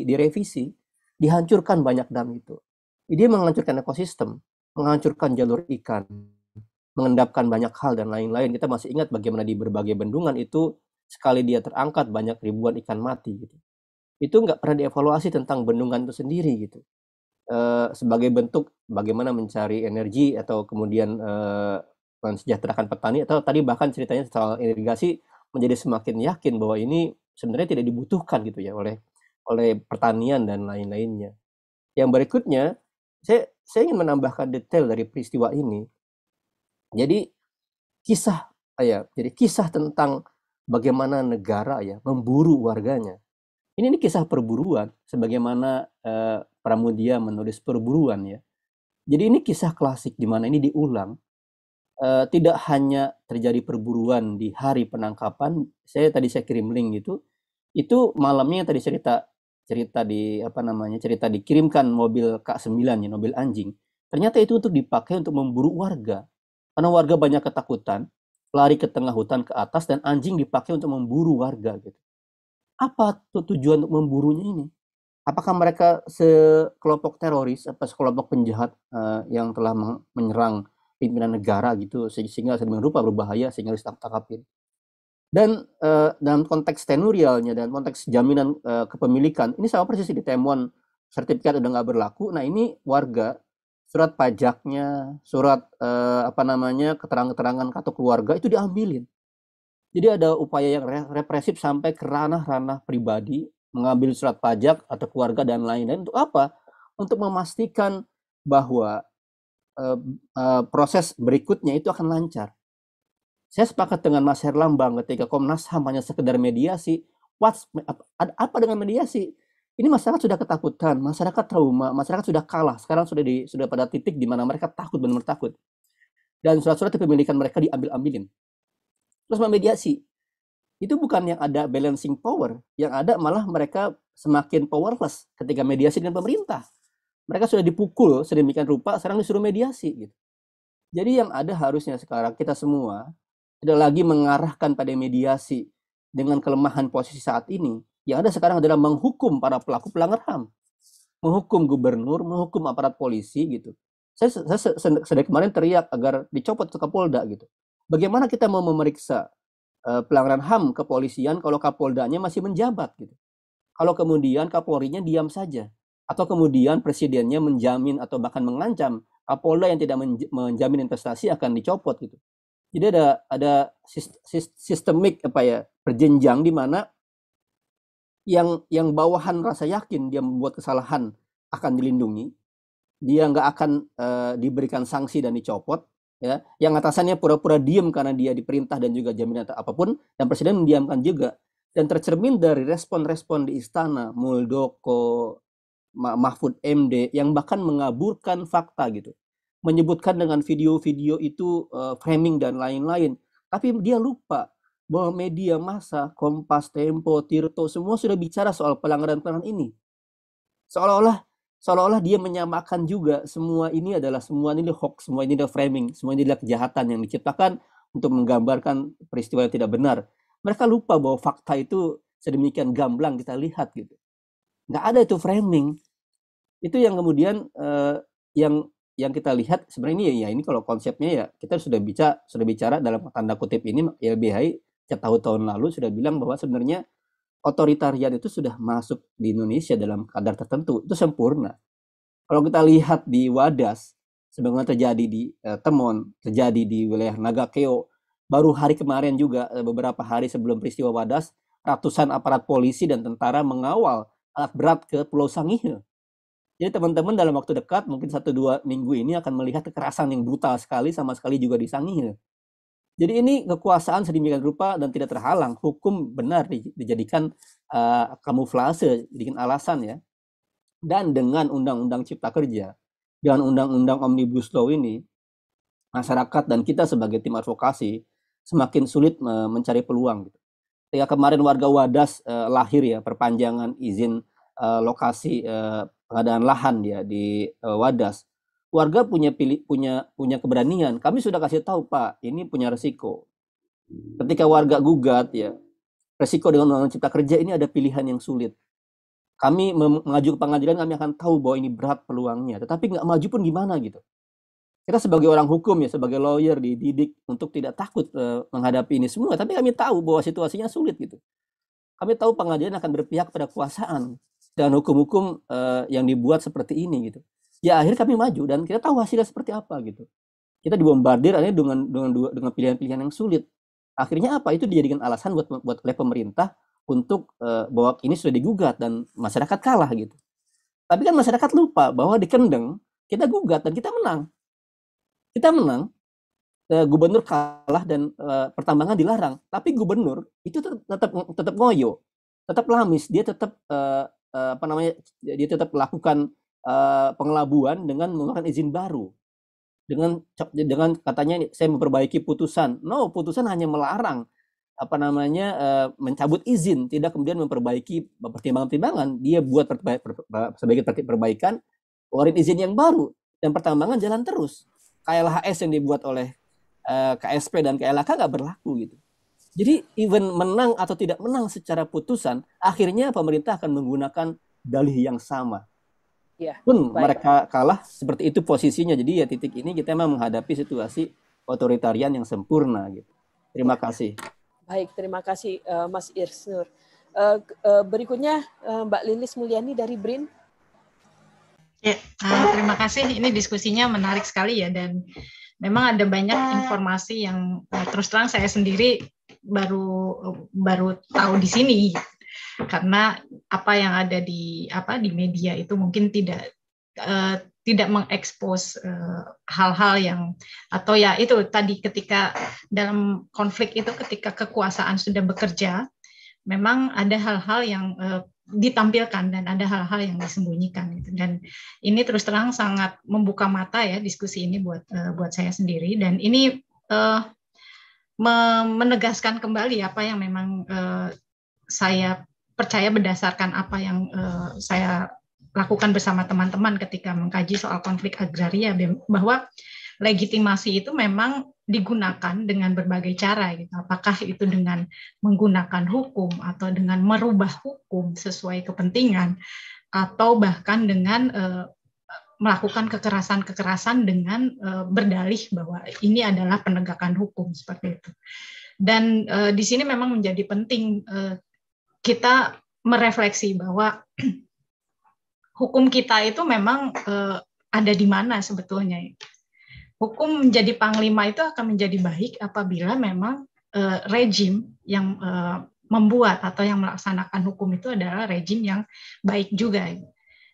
direvisi, dihancurkan banyak dam itu. Dia menghancurkan ekosistem, menghancurkan jalur ikan, mengendapkan banyak hal dan lain-lain. Kita masih ingat bagaimana di berbagai bendungan itu sekali dia terangkat banyak ribuan ikan mati gitu. Itu nggak pernah dievaluasi tentang bendungan itu sendiri gitu. Sebagai bentuk bagaimana mencari energi atau kemudian mensejahterakan petani atau tadi bahkan ceritanya soal irigasi menjadi semakin yakin bahwa ini sebenarnya tidak dibutuhkan gitu ya oleh pertanian dan lain-lainnya. Yang berikutnya saya ingin menambahkan detail dari peristiwa ini. Jadi kisah tentang bagaimana negara ya memburu warganya. Ini kisah perburuan sebagaimana Pramudia menulis perburuan ya. Jadi ini kisah klasik di mana ini diulang. Tidak hanya terjadi perburuan di hari penangkapan, saya kirim link gitu. Itu malamnya tadi cerita dikirimkan mobil K9 ya, mobil anjing. Ternyata itu untuk dipakai untuk memburu warga. Karena warga banyak ketakutan, lari ke tengah hutan ke atas dan anjing dipakai untuk memburu warga gitu. Apa tujuan untuk memburunya ini? Apakah mereka sekelompok teroris atau sekelompok penjahat yang telah menyerang pimpinan negara gitu sehingga sedemikian rupa berbahaya sehingga harus ditangkapin. Dan dalam konteks tenurialnya dan konteks jaminan kepemilikan ini sama persis di temuan sertifikat udah nggak berlaku. Nah ini warga surat pajaknya, surat keterangan-keterangan kartu keluarga itu diambilin. Jadi ada upaya yang represif sampai ke ranah-ranah pribadi, mengambil surat pajak atau keluarga dan lain-lain. Untuk apa? Untuk memastikan bahwa proses berikutnya itu akan lancar. Saya sepakat dengan Mas Herlambang ketika Komnas HAM hanya sekedar mediasi. Apa dengan mediasi? Ini masyarakat sudah ketakutan, masyarakat trauma, masyarakat sudah kalah. Sekarang sudah pada titik di mana mereka takut, benar-benar takut. Dan surat-surat kepemilikan mereka diambil-ambilin. Terus memediasi. Itu bukan yang ada balancing power, yang ada malah mereka semakin powerless ketika mediasi dengan pemerintah. Mereka sudah dipukul sedemikian rupa, sekarang disuruh mediasi gitu. Jadi yang ada harusnya sekarang kita semua tidak lagi mengarahkan pada mediasi dengan kelemahan posisi saat ini. Yang ada sekarang adalah menghukum para pelaku pelanggar HAM. Menghukum gubernur, menghukum aparat polisi gitu. Saya sedang kemarin teriak agar dicopot ke Kapolda gitu. Bagaimana kita mau memeriksa pelanggaran HAM kepolisian kalau Kapoldanya masih menjabat gitu. Kalau kemudian Kapolrinya diam saja. Atau kemudian presidennya menjamin atau bahkan mengancam Kapolda yang tidak menjamin investasi akan dicopot gitu. Jadi ada sistemik berjenjang di mana yang bawahan rasa yakin dia membuat kesalahan akan dilindungi, dia nggak akan diberikan sanksi dan dicopot, ya. Yang atasannya pura-pura diem karena dia diperintah dan juga jaminan atau apapun, dan presiden mendiamkan juga. Dan tercermin dari respon-respon di istana, Muldoko, Mahfud MD yang bahkan mengaburkan fakta gitu, menyebutkan dengan video-video itu framing dan lain-lain, tapi dia lupa bahwa media massa, Kompas, Tempo, Tirto semua sudah bicara soal pelanggaran-pelanggaran ini, seolah-olah dia menyamakan juga semua ini hoax, semua ini adalah framing, semua ini adalah kejahatan yang diciptakan untuk menggambarkan peristiwa yang tidak benar. Mereka lupa bahwa fakta itu sedemikian gamblang kita lihat gitu. Nggak ada itu framing. Itu yang kemudian yang kita lihat sebenarnya ini kalau konsepnya ya kita sudah bicara dalam tanda kutip ini YLBHI tahun lalu sudah bilang bahwa sebenarnya otoritarian itu sudah masuk di Indonesia dalam kadar tertentu, itu sempurna. Kalau kita lihat di Wadas, sebagaimana terjadi di Temon, terjadi di wilayah Nagakeo, baru hari kemarin juga beberapa hari sebelum peristiwa Wadas, ratusan aparat polisi dan tentara mengawal alat berat ke Pulau Sangihe. Jadi teman-teman dalam waktu dekat, mungkin 1-2 minggu ini akan melihat kekerasan yang brutal sekali, sama sekali juga di Sangihe. Jadi ini kekuasaan sedemikian rupa dan tidak terhalang. Hukum benar dijadikan kamuflase, dijadikan alasan ya. Dan dengan Undang-Undang Cipta Kerja, dengan undang-undang Omnibus Law ini, masyarakat dan kita sebagai tim advokasi semakin sulit mencari peluang. Ketika kemarin warga Wadas lahir ya perpanjangan izin lokasi pengadaan lahan ya di Wadas, warga punya keberanian. Kami sudah kasih tahu Pak, ini punya resiko. Ketika warga gugat ya, resiko dengan Undang-Undang Cipta Kerja ini ada pilihan yang sulit. Kami mengajukan pengadilan, kami akan tahu bahwa ini berat peluangnya, tetapi nggak maju pun gimana gitu. Kita sebagai orang hukum ya, sebagai lawyer dididik untuk tidak takut menghadapi ini semua, tapi kami tahu bahwa situasinya sulit gitu. Kami tahu pengadilan akan berpihak pada kekuasaan dan hukum-hukum yang dibuat seperti ini gitu. Ya akhirnya kami maju dan kita tahu hasilnya seperti apa gitu. Kita dibombardir dengan pilihan-pilihan yang sulit. Akhirnya apa? Itu dijadikan alasan buat oleh pemerintah untuk bahwa ini sudah digugat dan masyarakat kalah gitu. Tapi kan masyarakat lupa bahwa di Kendeng kita gugat dan kita menang. Kita menang, gubernur kalah dan pertambangan dilarang. Tapi gubernur itu tetap ngoyo, tetap lamis, dia tetap dia tetap melakukan pengelabuan dengan mengeluarkan izin baru. Dengan katanya saya memperbaiki putusan. No, putusan hanya melarang mencabut izin, tidak kemudian memperbaiki pertimbangan-pertimbangan. Dia buat sebagai perbaikan, keluarin izin yang baru dan pertambangan jalan terus. KLHS yang dibuat oleh KSP dan KLHK nggak berlaku gitu. Jadi even menang atau tidak menang secara putusan, akhirnya pemerintah akan menggunakan dalih yang sama. Ya, pun mereka kalah, seperti itu posisinya. Jadi ya titik ini kita memang menghadapi situasi otoritarian yang sempurna gitu. Terima kasih. Baik, terima kasih Mas Isnur. Berikutnya Mbak Lilis Mulyani dari BRIN. Ya, terima kasih. Ini diskusinya menarik sekali ya, dan memang ada banyak informasi yang terus terang saya sendiri baru tahu di sini, karena apa yang ada di media itu mungkin tidak mengekspos hal-hal yang, atau ya itu tadi, ketika dalam konflik itu, ketika kekuasaan sudah bekerja, memang ada hal-hal yang ditampilkan dan ada hal-hal yang disembunyikan gitu. Dan ini terus terang sangat membuka mata ya diskusi ini buat saya sendiri, dan ini menegaskan kembali apa yang memang saya percaya berdasarkan apa yang saya lakukan bersama teman-teman ketika mengkaji soal konflik agraria, bahwa legitimasi itu memang digunakan dengan berbagai cara gitu. Apakah itu dengan menggunakan hukum atau dengan merubah hukum sesuai kepentingan, atau bahkan dengan melakukan kekerasan-kekerasan dengan berdalih bahwa ini adalah penegakan hukum, seperti itu. Dan di sini memang menjadi penting kita merefleksi bahwa hukum kita itu memang ada di mana sebetulnya. Hukum menjadi panglima itu akan menjadi baik apabila memang rejim yang membuat atau yang melaksanakan hukum itu adalah rejim yang baik juga.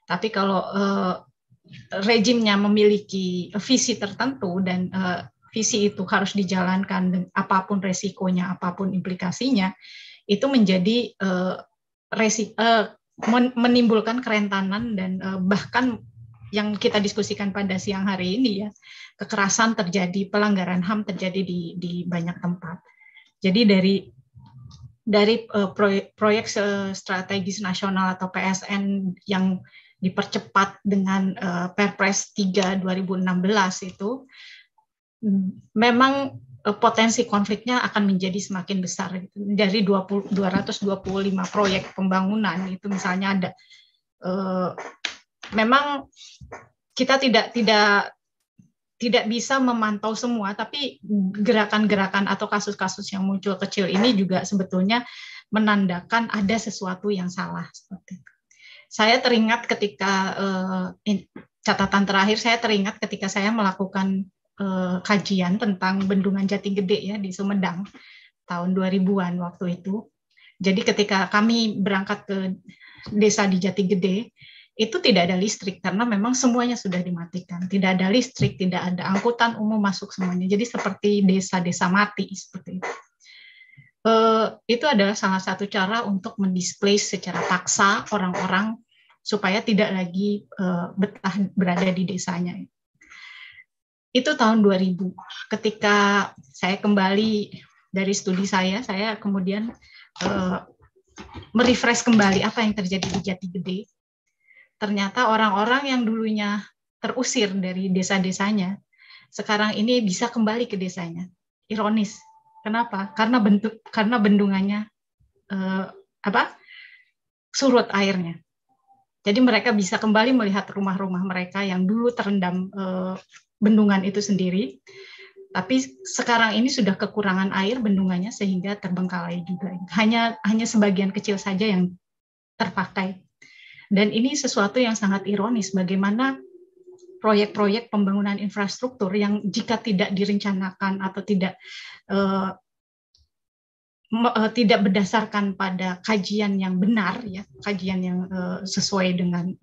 Tapi kalau rejimnya memiliki visi tertentu dan visi itu harus dijalankan apapun resikonya, apapun implikasinya, itu menjadi menimbulkan kerentanan dan bahkan yang kita diskusikan pada siang hari ini ya, kekerasan terjadi, pelanggaran HAM terjadi di banyak tempat. Jadi dari proyek strategis nasional atau PSN yang dipercepat dengan Perpres 3 2016 itu, memang potensi konfliknya akan menjadi semakin besar. Dari 225 proyek pembangunan itu misalnya ada, memang kita tidak bisa memantau semua, tapi gerakan-gerakan atau kasus-kasus yang muncul kecil ini juga sebetulnya menandakan ada sesuatu yang salah. Seperti itu. Saya teringat ketika catatan terakhir, saya teringat ketika saya melakukan kajian tentang Bendungan Jati Gede ya di Sumedang tahun 2000-an waktu itu. Jadi ketika kami berangkat ke desa di Jati Gede, itu tidak ada listrik karena memang semuanya sudah dimatikan. Tidak ada listrik, tidak ada angkutan umum masuk semuanya. Jadi seperti desa-desa mati seperti itu. Itu adalah salah satu cara untuk mendisplace secara paksa orang-orang supaya tidak lagi betah berada di desanya. Itu tahun 2000. Ketika saya kembali dari studi saya kemudian merefresh kembali apa yang terjadi di Jati Gede. Ternyata orang-orang yang dulunya terusir dari desa-desanya, sekarang ini bisa kembali ke desanya. Ironis. Kenapa? Karena bendungannya surut airnya. Jadi mereka bisa kembali melihat rumah-rumah mereka yang dulu terendam bendungan itu sendiri. Tapi sekarang ini sudah kekurangan air bendungannya sehingga terbengkalai juga. Hanya sebagian kecil saja yang terpakai. Dan ini sesuatu yang sangat ironis, bagaimana proyek-proyek pembangunan infrastruktur yang jika tidak direncanakan atau tidak berdasarkan pada kajian yang benar, ya, kajian yang sesuai dengan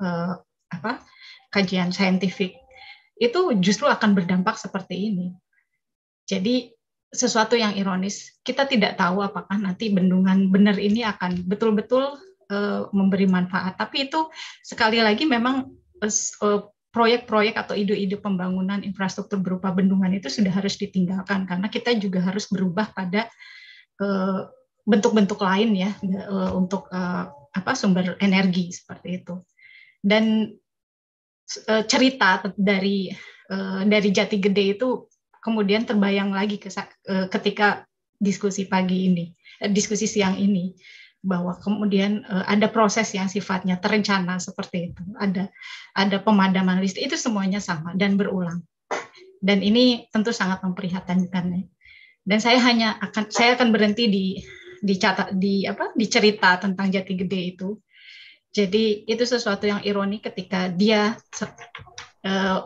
kajian saintifik, itu justru akan berdampak seperti ini. Jadi sesuatu yang ironis, kita tidak tahu apakah nanti bendungan benar ini akan betul-betul memberi manfaat. Tapi itu sekali lagi memang proyek-proyek atau ide-ide pembangunan infrastruktur berupa bendungan itu sudah harus ditinggalkan, karena kita juga harus berubah pada bentuk-bentuk lain ya untuk sumber energi seperti itu. Dan cerita dari Jati Gede itu kemudian terbayang lagi ketika diskusi siang ini, bahwa kemudian ada proses yang sifatnya terencana seperti itu, ada pemadaman listrik, itu semuanya sama dan berulang. Dan ini tentu sangat memprihatinkan. Dan saya akan berhenti di cerita tentang Jati Gede itu. Jadi itu sesuatu yang ironi ketika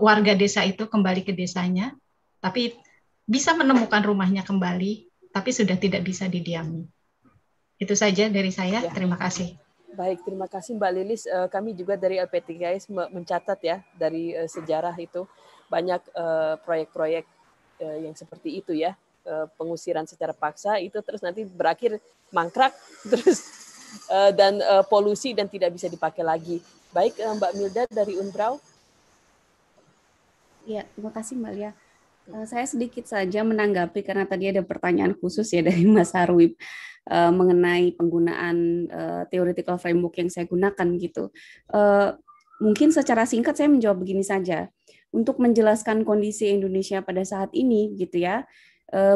warga desa itu kembali ke desanya, tapi bisa menemukan rumahnya kembali, tapi sudah tidak bisa didiami. Itu saja dari saya. Ya. Terima kasih. Baik, terima kasih Mbak Lilis. Kami juga dari LP3S mencatat ya dari sejarah itu banyak proyek-proyek yang seperti itu ya, pengusiran secara paksa itu terus nanti berakhir mangkrak terus dan polusi dan tidak bisa dipakai lagi. Baik, Mbak Milda dari Unbrau. Ya, terima kasih Mbak Lia. Saya sedikit saja menanggapi karena tadi ada pertanyaan khusus ya dari Mas Harwib mengenai penggunaan theoretical framework yang saya gunakan gitu. Mungkin secara singkat saya menjawab begini saja. Untuk menjelaskan kondisi Indonesia pada saat ini gitu ya,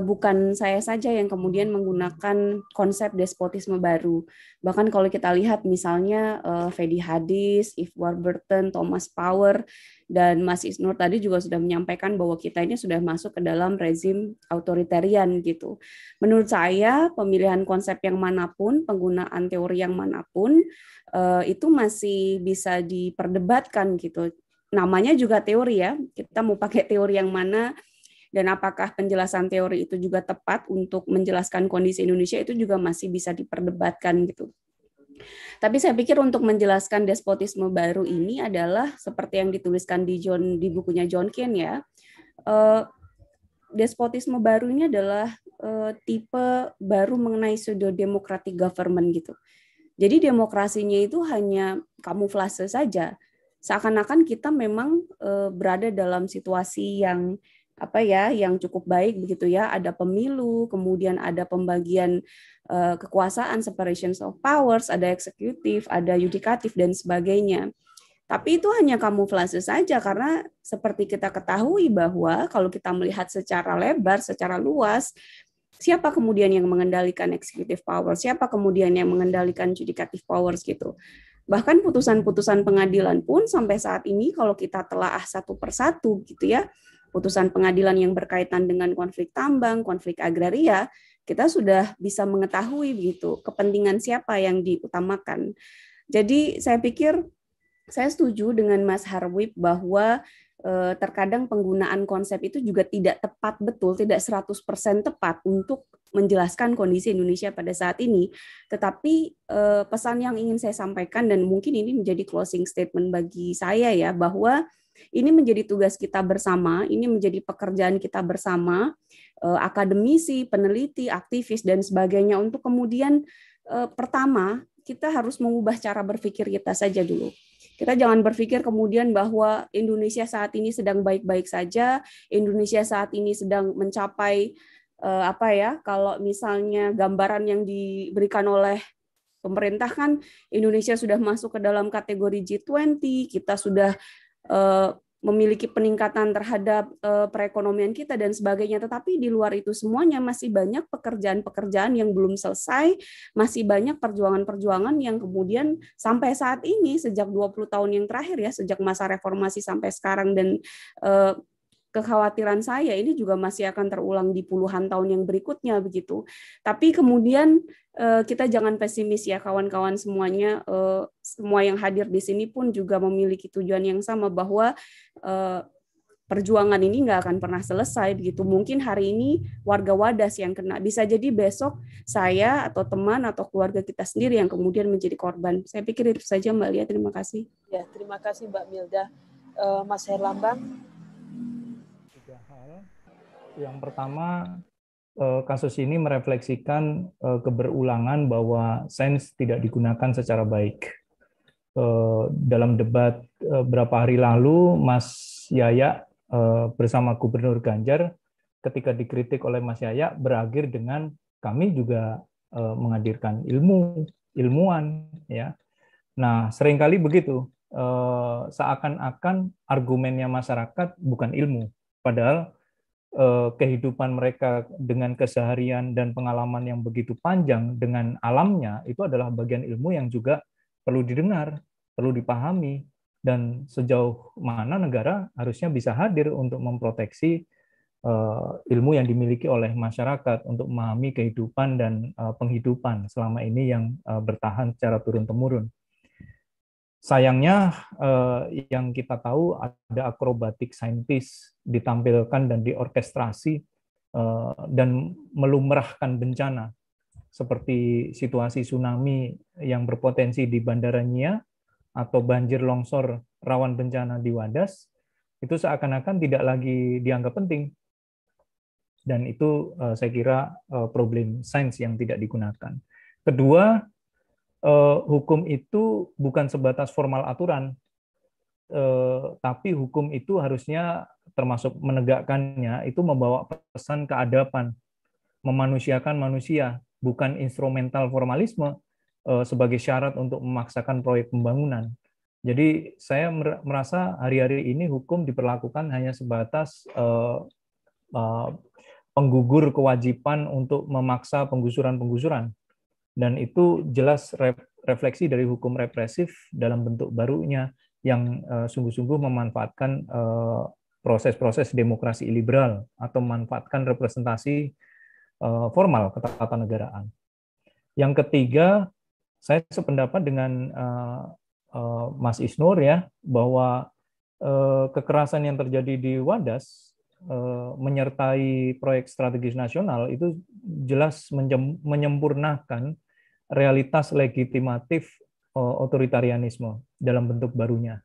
bukan saya saja yang kemudian menggunakan konsep despotisme baru. Bahkan kalau kita lihat misalnya Fedi Hadis, Yves Warburton, Thomas Power, dan Mas Isnur tadi juga sudah menyampaikan bahwa kita ini sudah masuk ke dalam rezim authoritarian gitu. Menurut saya pemilihan konsep yang manapun, penggunaan teori yang manapun, itu masih bisa diperdebatkan gitu. Namanya juga teori ya, kita mau pakai teori yang mana, dan apakah penjelasan teori itu juga tepat untuk menjelaskan kondisi Indonesia itu juga masih bisa diperdebatkan gitu. Tapi saya pikir untuk menjelaskan despotisme baru ini adalah seperti yang dituliskan di bukunya John Kane ya. Despotisme baru ini adalah tipe baru mengenai pseudo-democratic government gitu. Jadi demokrasinya itu hanya kamuflase saja. Seakan-akan kita memang berada dalam situasi yang yang cukup baik begitu ya, ada pemilu, kemudian ada pembagian kekuasaan, separations of powers, ada eksekutif, ada yudikatif dan sebagainya. Tapi itu hanya kamuflase saja karena seperti kita ketahui bahwa kalau kita melihat secara lebar, secara luas, siapa kemudian yang mengendalikan executive powers, siapa kemudian yang mengendalikan judikatif powers gitu. Bahkan putusan-putusan pengadilan pun sampai saat ini kalau kita telaah satu persatu gitu ya, putusan pengadilan yang berkaitan dengan konflik tambang, konflik agraria, kita sudah bisa mengetahui begitu kepentingan siapa yang diutamakan. Jadi saya pikir saya setuju dengan Mas Harwib bahwa terkadang penggunaan konsep itu juga tidak tepat betul, tidak 100% tepat untuk menjelaskan kondisi Indonesia pada saat ini. Tetapi pesan yang ingin saya sampaikan dan mungkin ini menjadi closing statement bagi saya ya, bahwa ini menjadi tugas kita bersama, ini menjadi pekerjaan kita bersama, akademisi, peneliti, aktivis, dan sebagainya, untuk kemudian pertama, kita harus mengubah cara berpikir kita saja dulu. Kita jangan berpikir kemudian bahwa Indonesia saat ini sedang baik-baik saja, Indonesia saat ini sedang mencapai kalau misalnya gambaran yang diberikan oleh pemerintah kan Indonesia sudah masuk ke dalam kategori G20, kita sudah memiliki peningkatan terhadap perekonomian kita dan sebagainya. Tetapi di luar itu semuanya masih banyak pekerjaan-pekerjaan yang belum selesai, masih banyak perjuangan-perjuangan yang kemudian sampai saat ini, sejak 20 tahun yang terakhir ya, sejak masa reformasi sampai sekarang, dan kekhawatiran saya ini juga masih akan terulang di puluhan tahun yang berikutnya begitu. Tapi kemudian kita jangan pesimis ya kawan-kawan semuanya, semua yang hadir di sini pun juga memiliki tujuan yang sama bahwa perjuangan ini nggak akan pernah selesai begitu. Mungkin hari ini warga Wadas yang kena, bisa jadi besok saya atau teman atau keluarga kita sendiri yang kemudian menjadi korban. Saya pikir itu saja Mbak Lia, terima kasih. Ya, terima kasih Mbak Milda. Mas Herlambang. Yang pertama, kasus ini merefleksikan keberulangan bahwa sains tidak digunakan secara baik. Dalam debat beberapa hari lalu, Mas Yaya bersama Gubernur Ganjar, ketika dikritik oleh Mas Yaya, berakhir dengan kami juga menghadirkan ilmuwan. Ya. Nah, seringkali begitu, seakan-akan argumennya masyarakat bukan ilmu, padahal kehidupan mereka dengan keseharian dan pengalaman yang begitu panjang dengan alamnya itu adalah bagian ilmu yang juga perlu didengar, perlu dipahami, dan sejauh mana negara harusnya bisa hadir untuk memproteksi ilmu yang dimiliki oleh masyarakat untuk memahami kehidupan dan penghidupan selama ini yang bertahan secara turun-temurun. Sayangnya yang kita tahu ada akrobatik saintis ditampilkan dan diorkestrasi dan melumrahkan bencana seperti situasi tsunami yang berpotensi di Bandara Nia atau banjir longsor rawan bencana di Wadas, itu seakan-akan tidak lagi dianggap penting. Dan itu saya kira problem sains yang tidak digunakan. Kedua, hukum itu bukan sebatas formal aturan, tapi hukum itu harusnya termasuk menegakkannya, itu membawa pesan keadaban, memanusiakan manusia, bukan instrumental formalisme sebagai syarat untuk memaksakan proyek pembangunan. Jadi saya merasa hari-hari ini hukum diperlakukan hanya sebatas penggugur kewajiban untuk memaksa penggusuran-penggusuran. Dan itu jelas refleksi dari hukum represif dalam bentuk barunya yang sungguh-sungguh memanfaatkan proses-proses demokrasi liberal atau memanfaatkan representasi formal ketatanegaraan. Yang ketiga, saya sependapat dengan Mas Isnur ya, bahwa kekerasan yang terjadi di Wadas menyertai proyek strategis nasional itu jelas menyempurnakan realitas legitimatif otoritarianisme dalam bentuk barunya.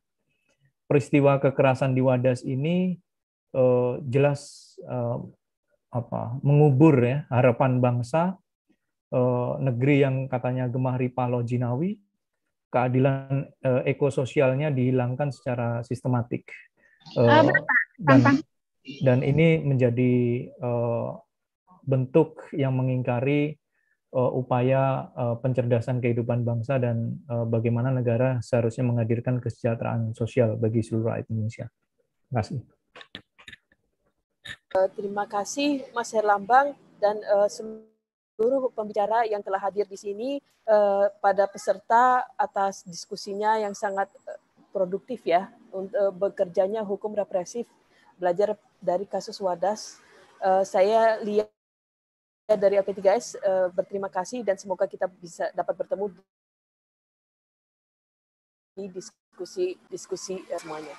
Peristiwa kekerasan di Wadas ini jelas mengubur ya harapan bangsa, negeri yang katanya gemah ripah Lojinawi, keadilan ekososialnya dihilangkan secara sistematik. Dan ini menjadi bentuk yang mengingkari upaya pencerdasan kehidupan bangsa dan bagaimana negara seharusnya menghadirkan kesejahteraan sosial bagi seluruh rakyat Indonesia. Terima kasih. Terima kasih Mas Herlambang dan seluruh pembicara yang telah hadir di sini, pada peserta atas diskusinya yang sangat produktif ya, untuk bekerjanya hukum represif, belajar dari kasus Wadas. Saya lihat dari LP3S berterima kasih dan semoga kita bisa dapat bertemu di diskusi semuanya.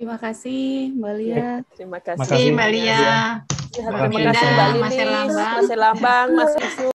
Terima kasih Mbak Lia. Terima kasih Mbak Lia. Terima kasih Mbak Lilis, Mas Herlambang, Mas Isu.